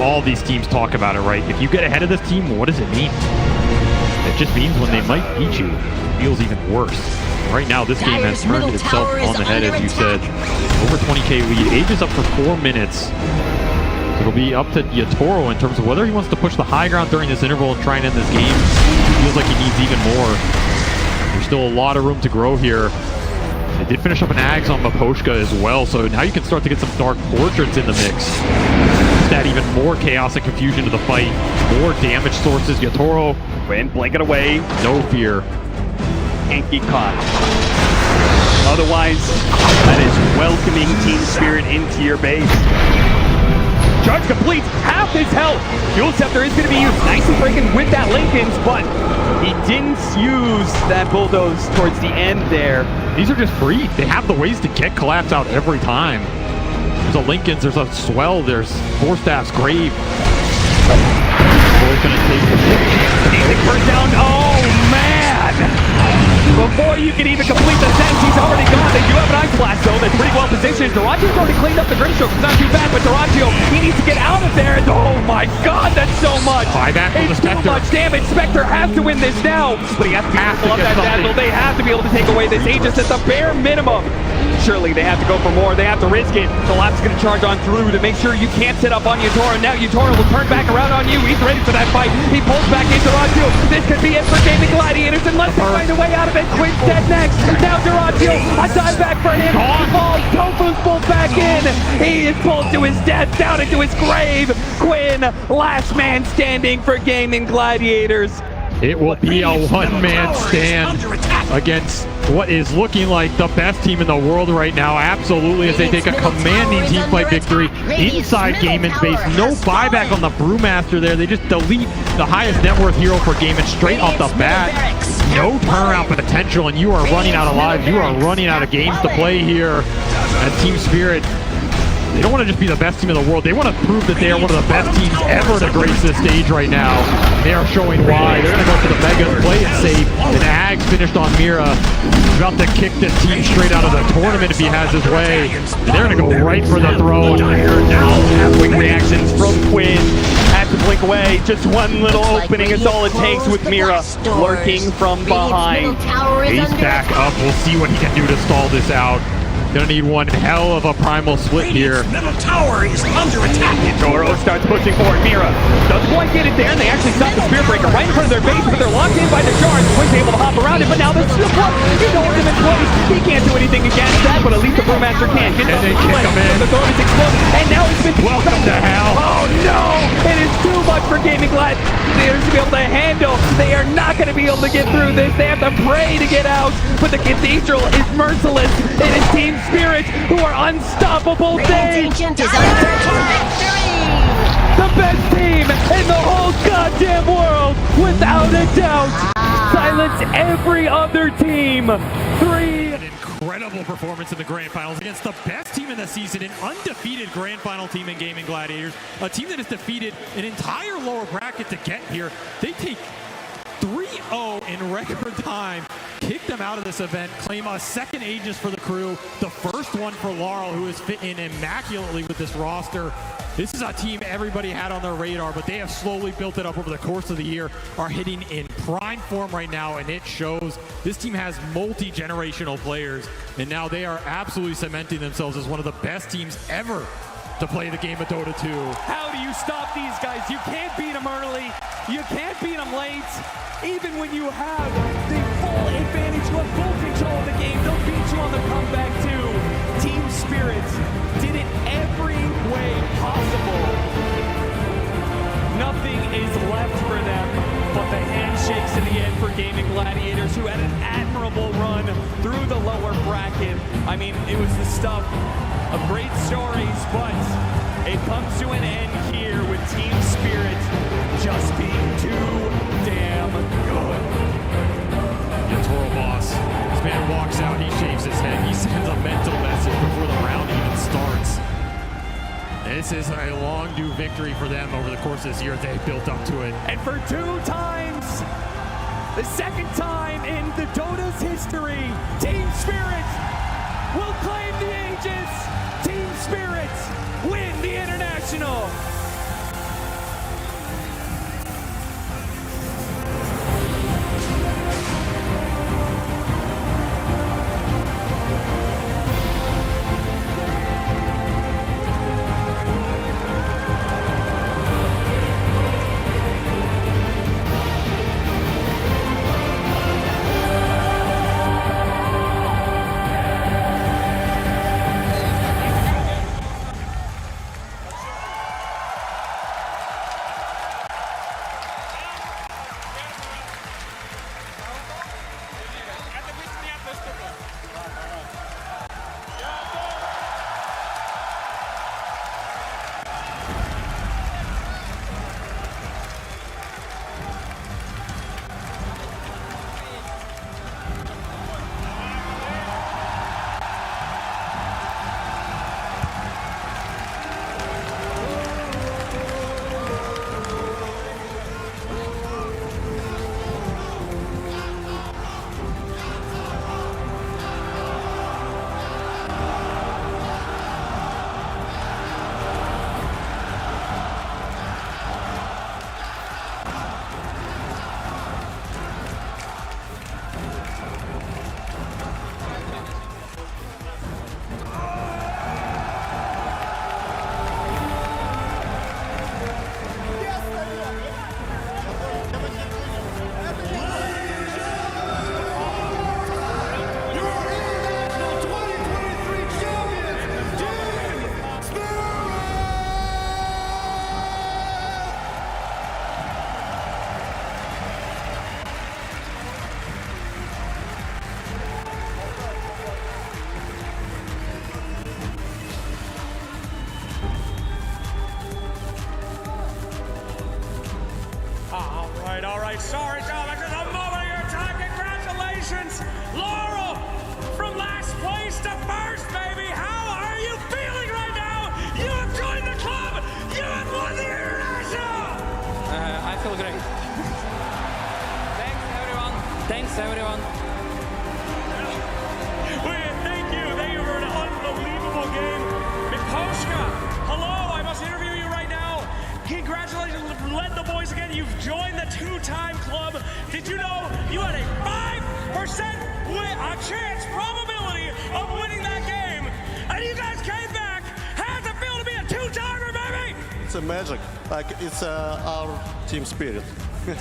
all these teams talk about it, right? If you get ahead of this team, what does it mean? It just means when they might beat you, it feels even worse. Right now, this game has turned itself on the head, as you said. Over 20k lead. Aegis up for 4 minutes. It'll be up to Yatoro in terms of whether he wants to push the high ground during this interval and try and end this game. He feels like he needs even more. There's still a lot of room to grow here. They did finish up an Ags on Maposhka as well, so now you can start to get some Dark Portraits in the mix. Just add even more chaos and confusion to the fight. More damage sources. Yatoro. Quinn, blink it away. No fear. Can't get caught. Otherwise, that is welcoming Team Spirit into your base. Charge completes half his health. Fuel Scepter is going to be used. Nicely breaking with that Lincoln's, but he didn't use that Bulldoze towards the end there. These are just free. They have the ways to get Collapse out every time. There's a Lincoln's, there's a Swell, there's Forstaff's Grave. Boy's gonna take the first down. Oh, man! Before you can even complete the sentence, he's already gone. They do have an Ice Blast, though. That's pretty well positioned. Duracio's already cleaned up the Grimstroke. It's not too bad, but Duracio, he needs to get out of there. Oh, my God, that's so much. Buyback from the Spectre. Too much damage. Spectre has to win this now, but he has to be able to pull up that Dazzle. They have to be able to take away this Aegis at the bare minimum. Surely they have to go for more. They have to risk it. Collapse is going to charge on through to make sure you can't sit up on Yatoro. Now Yatoro will turn back around on you. He's ready for that fight. He pulls back into Duratio. This could be it for Gaimin Gladiators unless they find a way out of it. Quinn's dead next. Now Duratio, a dive back for him. Oh, Tofu's pulled back in. He is pulled to his death, down into his grave. Quinn, last man standing for Gaimin Gladiators. It will be a one-man stand against what is looking like the best team in the world right now. Absolutely, as they take a commanding teamfight victory inside Gaimin's base. No buyback on the Brewmaster there. They just delete the highest net worth hero for Gaimin straight off the bat. No turnaround potential, and you are running out of lives. You are running out of games to play here. And Team Spirit, they don't want to just be the best team in the world. They want to prove that they are one of the best teams ever to grace this stage right now. They are showing why. They're going to go for the Megas, play it safe. And Ags finished on Mira. He's about to kick this team straight out of the tournament if he has his way. And they're going to go right for the throne. Quick reactions from Quinn. Had to blink away. Just one little opening is all it takes with Mira lurking from behind. Ace back up. We'll see what he can do to stall this out. Gonna need one hell of a primal split here. Middle tower is under attack. Toro starts pushing forward. Mira doesn't quite get it there, and they actually stop the Spear Breaker right in front of their base, but they're locked in by the shards. Quinn's able to hop around it, but now this is what he holds him in place. He can't do anything against that, but at least the Brewmaster can. And they kick him in. The Thorn is exploding, and now he's been welcome to hell. Oh no! It is too much for Gaimin Gladiators to be able to handle. They are not going to be able to get through this. They have to pray to get out, but the Cathedral is merciless. It is Team Spirit who are unstoppable. They Ancient is under victory! the best team in the whole goddamn world, without a doubt. Silence every other team. An incredible performance in the Grand Finals against the best team in the season, an undefeated Grand Final team in Gaimin Gladiators, a team that has defeated an entire lower bracket to get here. They take 3-0 in record time, kick them out of this event, claim a second Aegis for the crew, the first one for Laurel, who has fit in immaculately with this roster. This is a team everybody had on their radar, but they have slowly built it up over the course of the year, are hitting in prime form right now, and it shows. This team has multi-generational players, and now they are absolutely cementing themselves as one of the best teams ever to play the game of Dota 2. How do you stop these guys? You can't beat them early. You can't beat them late. Even when you have the full advantage, you have full control of the game, they'll beat you on the comeback too. Team Spirit did it every way possible. Nothing is left for them but the handshakes in the end for Gaimin Gladiators, who had an admirable run through the lower bracket. I mean, it was the stuff of great stories, but it comes to an end here with Team Spirit just being too damn good. Yatoro boss. This man walks out, he shaves his head, he sends a mental message before the round even starts. This is a long due victory for them over the course of this year. They built up to it. And for 2 times, the second time in the Dota's history, Team Spirit will claim the Aegis. Team Spirit win the International. right, sorry, Dominic. This is a moment of your time. Congratulations, Laurel, from last place to first, baby. How are you feeling right now? You have joined the club. You have won the International. I feel great. Thanks, everyone. Thanks, everyone. Thank you. Thank you for an unbelievable game. Mikoshka, hello. I must interview you right now. Congratulations. Led the boys again. You've joined the two-time club. Did you know you had a 5% chance, probability of winning that game? And you guys came back. How does it feel to be a two-timer, baby? It's a magic. Like, it's our team spirit. And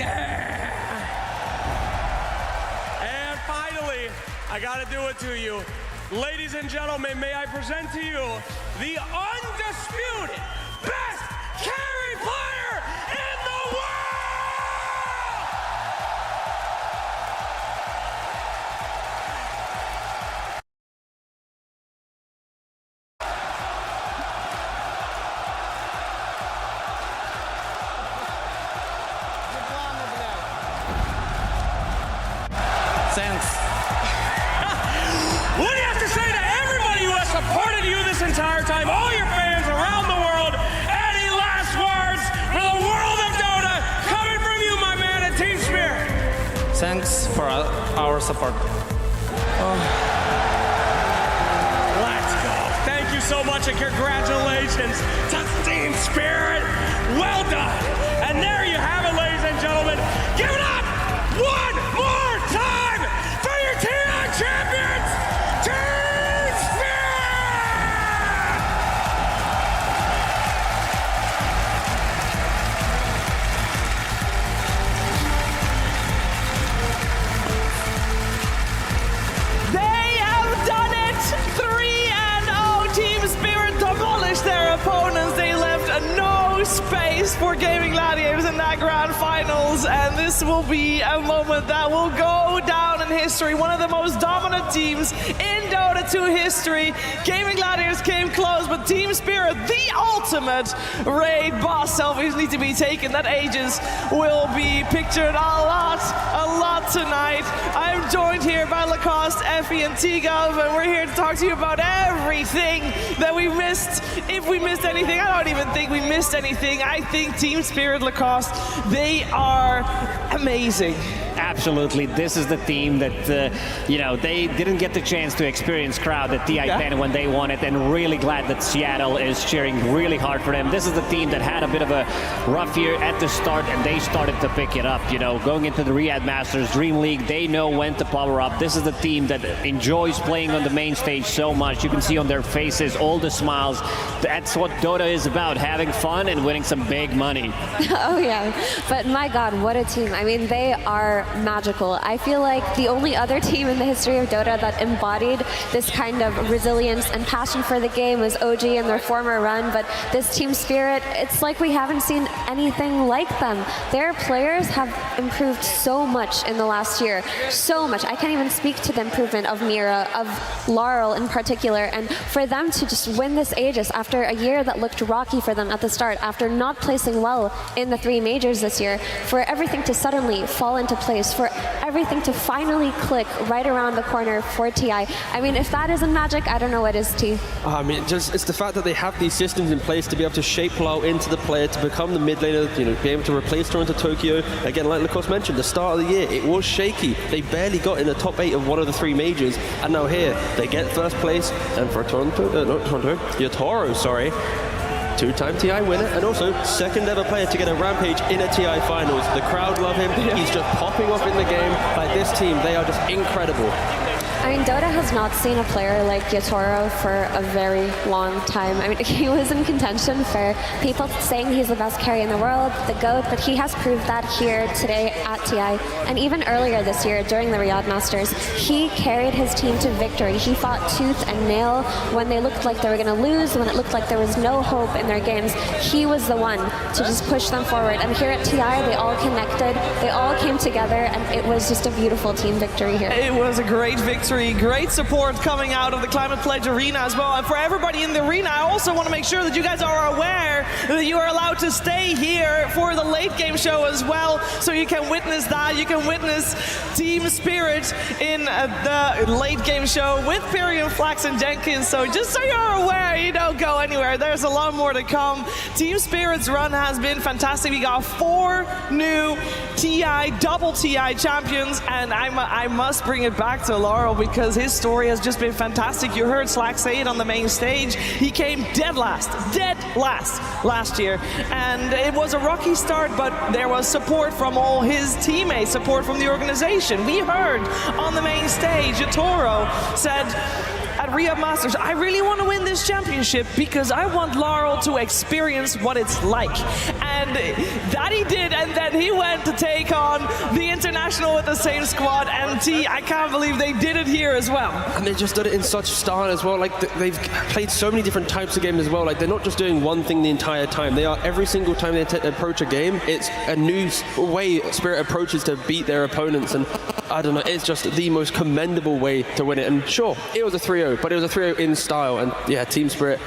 finally, I gotta do it to you. Ladies and gentlemen, may I present to you the undisputed best carry player in the world! Thanks. What do you have to say to everybody who has supported you this entire time, all your fans around the world? Any last words for the world of Dota coming from you, my man, at Team Spirit? Thanks for our support. Let's go. Thank you so much and congratulations to Team Spirit. Well done. And there you have it, ladies and gentlemen. Give it up one more time for your TI champions, Team Spirit! They have done it! 3-0. Team Spirit demolished their opponents. They left no space for Gaimin Gladiators in that grand finals, and this will be a moment that will go down in history. One of the most dominant teams in Dota 2 history. Gaimin Gladiators came close, but Team Spirit, the ultimate raid boss, selfies need to be taken. That Aegis will be pictured a lot tonight. I'm joined here by Lacoste, Effie, and T-Gov, and we're here to talk to you about everything that we missed. If we missed anything, I don't even think we missed anything. I think Team Spirit, Lacoste, they are amazing. Absolutely. This is the team that, you know, they didn't get the chance to experience crowd at TI10 when they won it, and really glad that Seattle is cheering really hard for them. This is the team that had a bit of a rough year at the start, and they started to pick it up. You know, going into the Riyadh Masters, Dream League, they know when to power up. This is the team that enjoys playing on the main stage so much. You can see on their faces all the smiles. That's what Dota is about, having fun and winning some big money. Oh yeah, but my God, what a team. I mean, they are magical. I feel like the only other team in the history of Dota that embodied this kind of resilience and passion for the game was OG in their former run, but this Team Spirit, it's like we haven't seen anything like them. Their players have improved so much in the last year, so much. I can't even speak to the improvement of Mira, of Laurel in particular, and for them to just win this Aegis after a year that looked rocky for them at the start, after not placing well in the 3 majors this year, for everything to suddenly fall into place, for everything to finally click right around the corner for TI. I mean, if that isn't magic, I don't know what is, T. I mean, it's the fact that they have these systems in place to be able to shape Lau into the player, to become the mid laner, you know, be able to replace Toronto Tokyo. Again, like Lacoste mentioned, the start of the year, it was shaky. They barely got in the top 8 of one of the 3 majors, and now here, they get first place, and for Yotaro, sorry, 2-time TI winner, and also second ever player to get a Rampage in a TI finals. The crowd love him. He's just popping off in the game. Like, this team, they are just incredible. I mean, Dota has not seen a player like Yotaro for a very long time. I mean, he was in contention for people saying he's the best carry in the world, the GOAT, but he has proved that here today at TI. And even earlier this year, during the Riyadh Masters, he carried his team to victory. He fought tooth and nail when they looked like they were going to lose, when it looked like there was no hope in their games. He was the one to just push them forward. And here at TI, they all connected, they all came together, and it was just a beautiful team victory here. It was a great victory. victory. Great support coming out of the Climate Pledge Arena as well. And for everybody in the arena, I also want to make sure that you guys are aware that you are allowed to stay here for the late game show as well. So you can witness that. You can witness Team Spirit in the late game show with Perry and Flax and Jenkins. So just so you're aware, you don't go anywhere. There's a lot more to come. Team Spirit's run has been fantastic. We got 4 new TI, double TI champions, and I must bring it back to Laurel because his story has just been fantastic. You heard Slack say it on the main stage. He came dead last last year, and it was a rocky start, but there was support from all his teammates, support from the organization. We heard on the main stage, Yatoro said at Rehab Masters, I really want to win this championship because I want Laurel to experience what it's like. And that he did, and then he went to take on the International with the same squad, and I can't believe they did it here as well. And they just did it in such style as well. Like, they've played so many different types of games as well. Like, they're not just doing one thing the entire time. They are, every single time they approach a game, it's a new way Spirit approaches to beat their opponents. And I don't know, it's just the most commendable way to win it. And sure, it was a 3-0, but it was a 3-0 in style. And yeah, Team Spirit,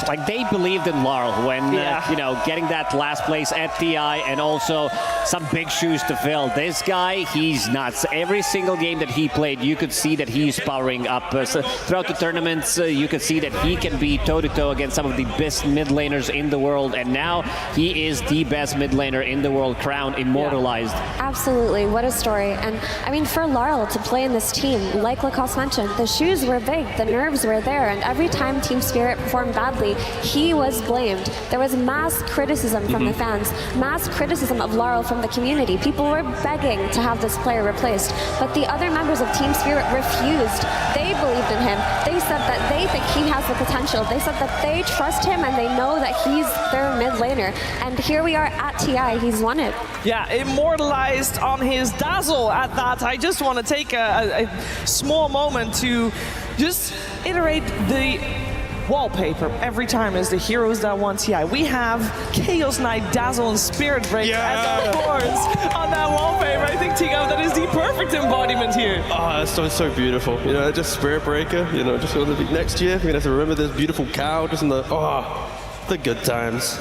like they believed in Laurel when you know, getting that last place at TI, and also some big shoes to fill. This guy, he's nuts. Every single game that he played, you could see that he's powering up. So throughout the tournaments, you could see that he can be toe-to-toe against some of the best mid laners in the world, and now he is the best mid laner in the world, crowned, immortalized. Absolutely, what a story. And I mean, for Laurel to play in this team, like Lacoste mentioned, the shoes were big, the nerves were there, and every time Team Spirit performed badly, he was blamed. There was mass criticism from the fans, mass criticism of Laurel from the community. People were begging to have this player replaced, but the other members of Team Spirit refused. They believed in him. They said that they think he has the potential. They said that they trust him and they know that he's their mid laner. And here we are at TI, he's won it. Yeah, immortalized on his dazzle at that. I just want to take a small moment to just iterate the wallpaper every time as the heroes that won TI. We have Chaos Knight, Dazzle, and Spirit Breaker as our boards on that wallpaper. I think, Tigo, that is the perfect embodiment here. Oh, it's so beautiful. You know, just Spirit Breaker, you know, just next year, we're going to have to remember this beautiful cow just in the good times.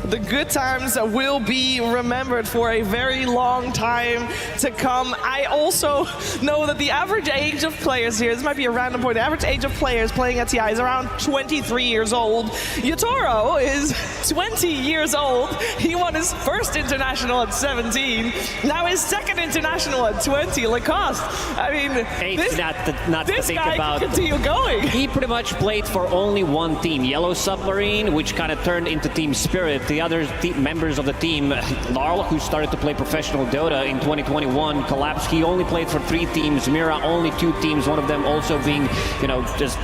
The good times will be remembered for a very long time to come. I also know that the average age of players here, this might be a random point, the average age of players playing at TI is around 23 years old. Yatoro is 20 years old. He won his first international at 17. Now his second international at 20. Lacoste, I mean, It's not this to think guy about. can continue going. He pretty much played for only one team, Yellow Submarine, which kind of turned into Team Spirit. The other members of the team, Laurel, who started to play professional Dota in 2021, collapsed. He only played for 3 teams. Mira, only 2 teams, one of them also being, you know, just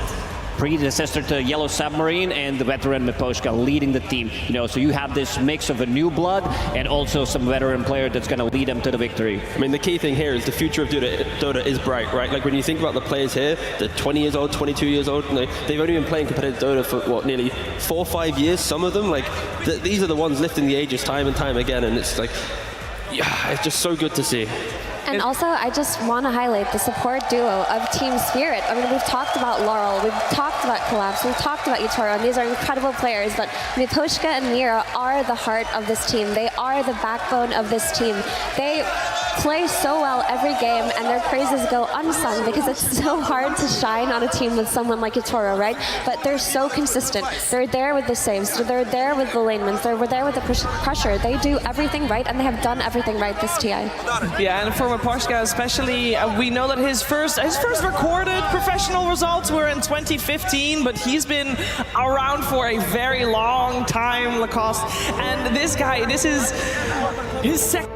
predecessor to Yellow Submarine, and the veteran Miposhka leading the team. You know, so you have this mix of a new blood and also some veteran player that's going to lead them to the victory. I mean, the key thing here is the future of Dota is bright, right? Like, when you think about the players here, they're 20 years old, 22 years old, and they've only been playing competitive Dota for, what, nearly 4 or 5 years, some of them. Like, these are the ones lifting the ages time and time again, and it's like, yeah, it's just so good to see. And also, I just want to highlight the support duo of Team Spirit. I mean, we've talked about Laurel, we've talked about Collapse, we've talked about Yatoro, and these are incredible players, but Miposhka and Mira are the heart of this team. They are the backbone of this team. They play so well every game, and their praises go unsung because it's so hard to shine on a team with someone like Yatoro, right? But they're so consistent. They're there with the saves, they're there with the lanemans, they're there with the pressure. They do everything right, and they have done everything right this TI. Yeah, and for Miposhka especially, we know that his first recorded professional results were in 2015, but he's been around for a very long time, Lacoste. And this guy, this is his second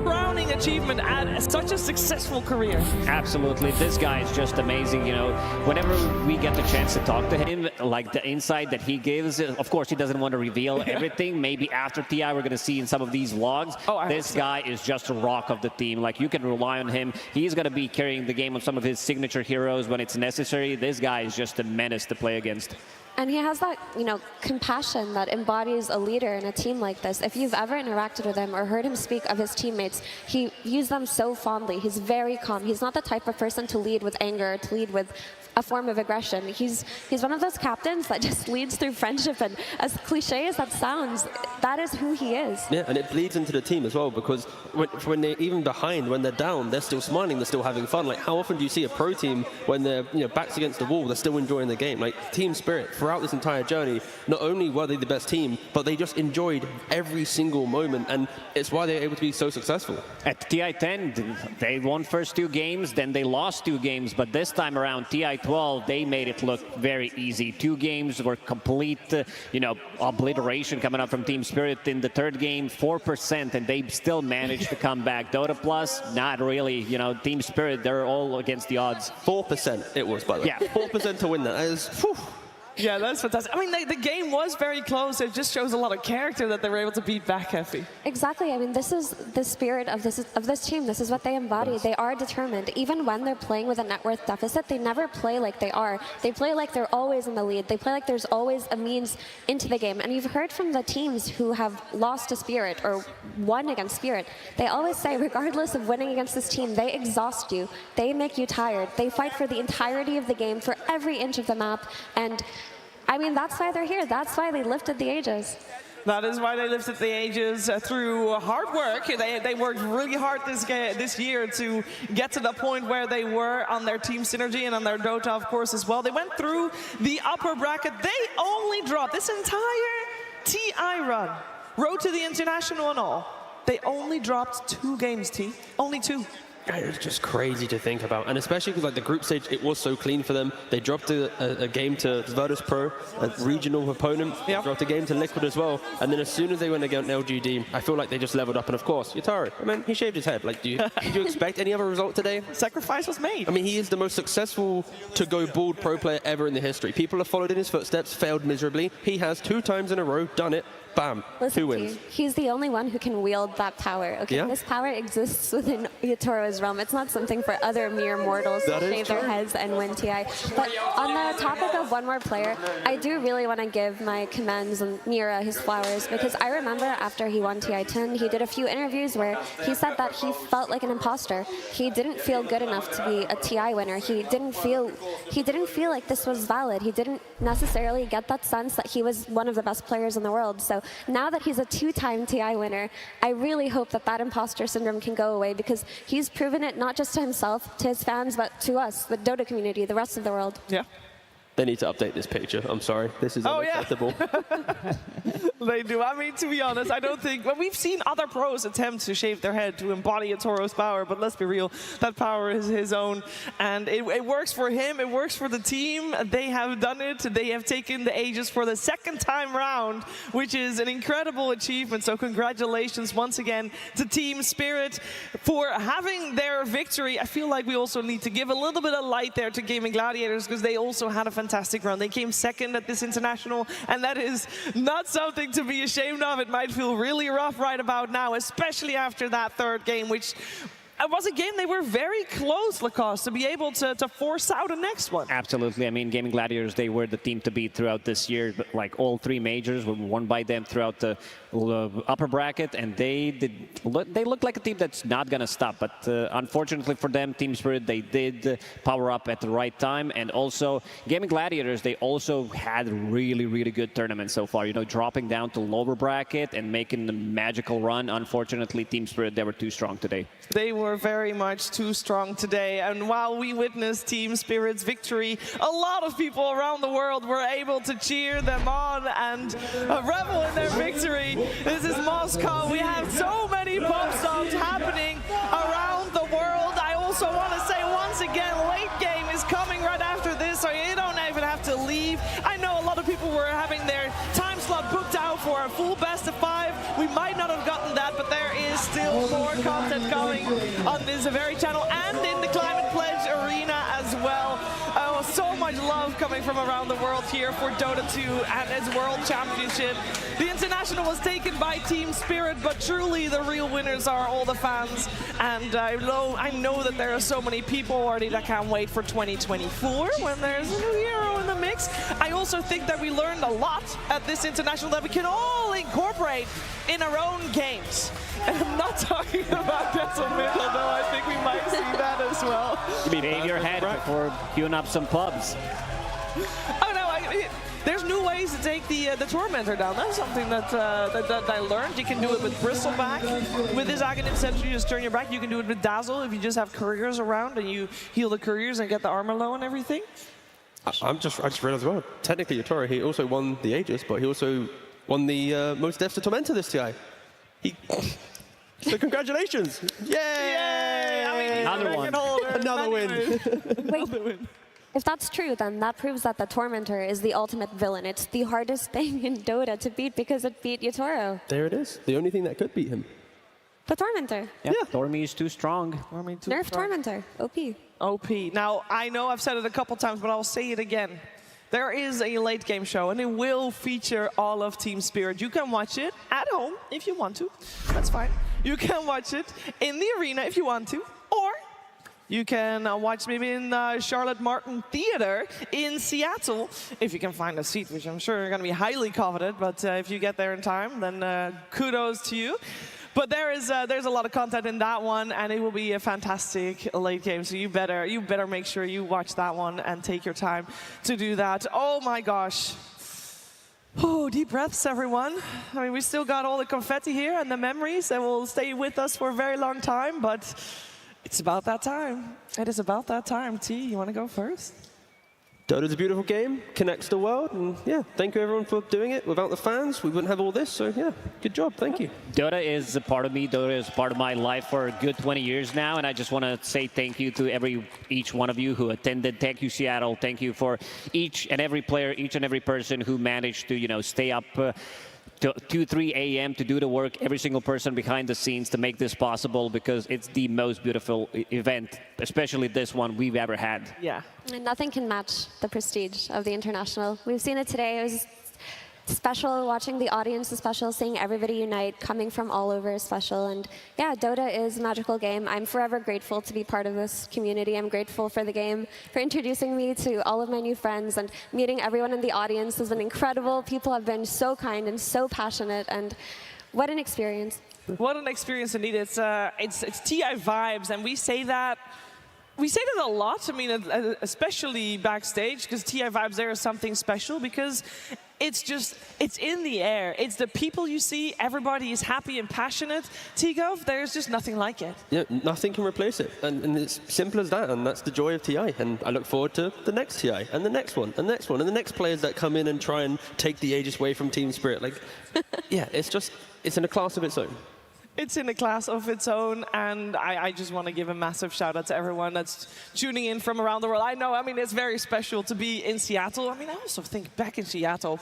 crowning achievement at such a successful career. Absolutely, this guy is just amazing. You know, whenever we get the chance to talk to him, like the insight that he gives, of course he doesn't want to reveal everything. Maybe after TI we're going to see in some of these vlogs. This guy is just a rock of the team. Like, you can rely on him. He's going to be carrying the game on some of his signature heroes when it's necessary. This guy is just a menace to play against. And he has that, you know, compassion that embodies a leader in a team like this. If you've ever interacted with him or heard him speak of his teammates, he views them so fondly. He's very calm. He's not the type of person to lead with anger, to lead with a form of aggression. He's one of those captains that just leads through friendship, and as cliche as that sounds, that is who he is. Yeah, and it bleeds into the team as well, because when they're even behind, when they're down, they're still smiling, they're still having fun. Like, how often do you see a pro team when they're, you know, backs against the wall, they're still enjoying the game? Like, team spirit throughout this entire journey, not only were they the best team, but they just enjoyed every single moment, and it's why they're able to be so successful. At TI10, they won first 2 games, then they lost 2 games, but this time around, TI12, they made it look very easy. 2 games were complete, you know, obliteration coming up from Team Spirit. In the 3rd game, 4%, and they still managed to come back. Dota Plus, not really. You know, Team Spirit, they're all against the odds. 4% it was, by the way. Yeah. 4% to win that. That is, whew. Yeah, that's fantastic. I mean, the game was very close. It just shows a lot of character that they were able to beat back Effie. Exactly. I mean, this is the spirit of this team. This is what they embody. They are determined. Even when they're playing with a net worth deficit, they never play like they are. They play like they're always in the lead. They play like there's always a means into the game. And you've heard from the teams who have lost to Spirit or won against Spirit, they always say, regardless of winning against this team, they exhaust you. They make you tired. They fight for the entirety of the game, for every inch of the map. And I mean, that's why they're here. That's why they lifted the Aegis. That is why they lifted the Aegis through hard work. They worked really hard this year to get to the point where they were on their team synergy and on their Dota, of course, as well. They went through the upper bracket. They only dropped this entire TI run, road to the international and all. They only dropped 2 games, T. Only 2. It's just crazy to think about, and especially because like the group stage, it was so clean for them. They dropped a game to Virtus Pro, a regional opponent. Yep. Dropped a game to Liquid as well, and then as soon as they went against LGD, I feel like they just leveled up. And of course, Yatari, I mean, he shaved his head. Like, did you expect any other result today? Sacrifice was made. I mean, he is the most successful to-go bald pro player ever in the history. People have followed in his footsteps, failed miserably. He has 2 times in a row done it. Bam, Listen 2 wins. He's the only one who can wield that power. Okay, Yeah. this power exists within Yatoro's realm. It's not something for other mere mortals to shave their heads and win TI. But on the topic of one more player, I do really want to give my commends on Mira his flowers, because I remember after he won TI10, he did a few interviews where he said that he felt like an imposter. He didn't feel good enough to be a TI winner. He didn't feel like this was valid. He didn't necessarily get that sense that he was one of the best players in the world. So now that he's a 2-time TI winner, I really hope that that imposter syndrome can go away, because he's proven it not just to himself, to his fans, but to us, the Dota community, the rest of the world. Yeah. They need to update this picture. I'm sorry. This is unacceptable. They do. I mean, to be honest, I don't think... Well, we've seen other pros attempt to shave their head to embody a Toro's power, but let's be real, that power is his own. And it works for him. It works for the team. They have done it. They have taken the Aegis for the 2nd time round, which is an incredible achievement. So congratulations once again to Team Spirit for having their victory. I feel like we also need to give a little bit of light there to Gaimin Gladiators, because they also had a fantastic run. They came 2nd at this international, and that is not something to be ashamed of. It might feel really rough right about now, especially after that 3rd game, which was a game they were very close, Lacoste, to be able to force out a next one. Absolutely. I mean, Gaimin Gladiators, they were the team to beat throughout this year. But like all 3 majors were won by them throughout the upper bracket, and they look like a team that's not going to stop. But unfortunately for them, Team Spirit, they did power up at the right time. And also, Gaimin Gladiators, they also had really, really good tournament so far. You know, dropping down to lower bracket and making the magical run. Unfortunately, Team Spirit, they were too strong today. They were very much too strong today, and while we witnessed Team Spirit's victory, a lot of people around the world were able to cheer them on and revel in their victory. This is Moscow. We have so many pop songs happening around the world. I also want to say once again, late game is coming right after this, so you don't even have to leave. I know a lot of people were having their time slot booked out for a full best of 5. We might not have gotten that, but there is still more content coming on this very channel and in the Climate Pledge Arena as well. So much love coming from around the world here for Dota 2 and its World Championship. The International was taken by Team Spirit, but truly the real winners are all the fans. And I know that there are so many people already that can't wait for 2024 when there's a new hero in the the mix. I also think that we learned a lot at this international that we can all incorporate in our own games. And I'm not talking about Dental Middle, though I think we might see that as well. Shave your head before queuing up some pubs. Oh no, there's new ways to take the Tormentor down. That's something that I learned. You can do it with Bristleback. With this Aghanim Sentry, you just turn your back. You can do it with Dazzle if you just have couriers around and you heal the couriers and get the armor low and everything. I just realized as well, technically Yotaro, he also won the Aegis, but he also won the most deaths to Tormentor this TI. So congratulations! Yay! Yay! I mean, another one. Another win. Wait, if that's true, then that proves that the Tormentor is the ultimate villain. It's the hardest thing in Dota to beat because it beat Yotaro. There it is. The only thing that could beat him. The Tormentor. Yeah, Tormi is too strong. Nerf Tormentor. OP. OP. Now, I know I've said it a couple times, but I'll say it again. There is a late game show, and it will feature all of Team Spirit. You can watch it at home if you want to. That's fine. You can watch it in the arena if you want to, or you can watch maybe in Charlotte Martin Theater in Seattle, if you can find a seat, which I'm sure you're going to be highly confident. But if you get there in time, then kudos to you. But there's a lot of content in that one, and it will be a fantastic late game. So you better make sure you watch that one and take your time to do that. Oh my gosh. Oh, deep breaths, everyone. I mean, we still got all the confetti here and the memories that will stay with us for a very long time, but it's about that time. It is about that time. T, you want to go first? Dota's a beautiful game, connects the world, and yeah, thank you everyone for doing it. Without the fans, we wouldn't have all this, so yeah, good job, thank you. Dota is a part of me. Dota is part of my life for a good 20 years now, and I just want to say thank you to each one of you who attended. Thank you, Seattle. Thank you for each and every player, each and every person who managed to, stay up to 2, 3 a.m. to do the work, every single person behind the scenes to make this possible, because it's the most beautiful event, especially this one we've ever had. Yeah. And nothing can match the prestige of the International. We've seen it today. It was special watching the audience, special seeing everybody unite, coming from all over, special. And yeah, Dota is a magical game. I'm forever grateful to be part of this community. I'm grateful for the game, for introducing me to all of my new friends, and meeting everyone in the audience has been incredible. People have been so kind and so passionate, and what an experience. What an experience indeed. It's TI vibes, and we say that a lot. I mean, especially backstage, because TI vibes there is something special, because it's in the air. It's the people you see. Everybody is happy and passionate. T-Gov, there's just nothing like it. Yeah, nothing can replace it. And it's simple as that, and that's the joy of TI. And I look forward to the next TI, and the next one, and the next one, and the next players that come in and try and take the Aegis away from Team Spirit. Like, yeah, it's in a class of its own. It's in a class of its own, and I just want to give a massive shout out to everyone that's tuning in from around the world. I mean, it's very special to be in Seattle. I mean, I also think back in Seattle,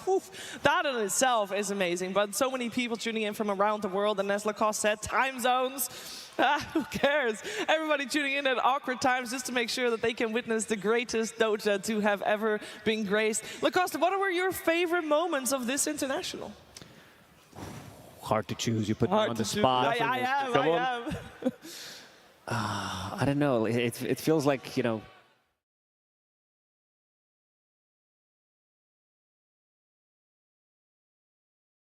that in itself is amazing. But so many people tuning in from around the world, and as Lacoste said, time zones. Who cares? Everybody tuning in at awkward times just to make sure that they can witness the greatest Dota to have ever been graced. Lacoste, what were your favorite moments of this international? Hard to choose. You put me on the spot. I am. I don't know. It feels like,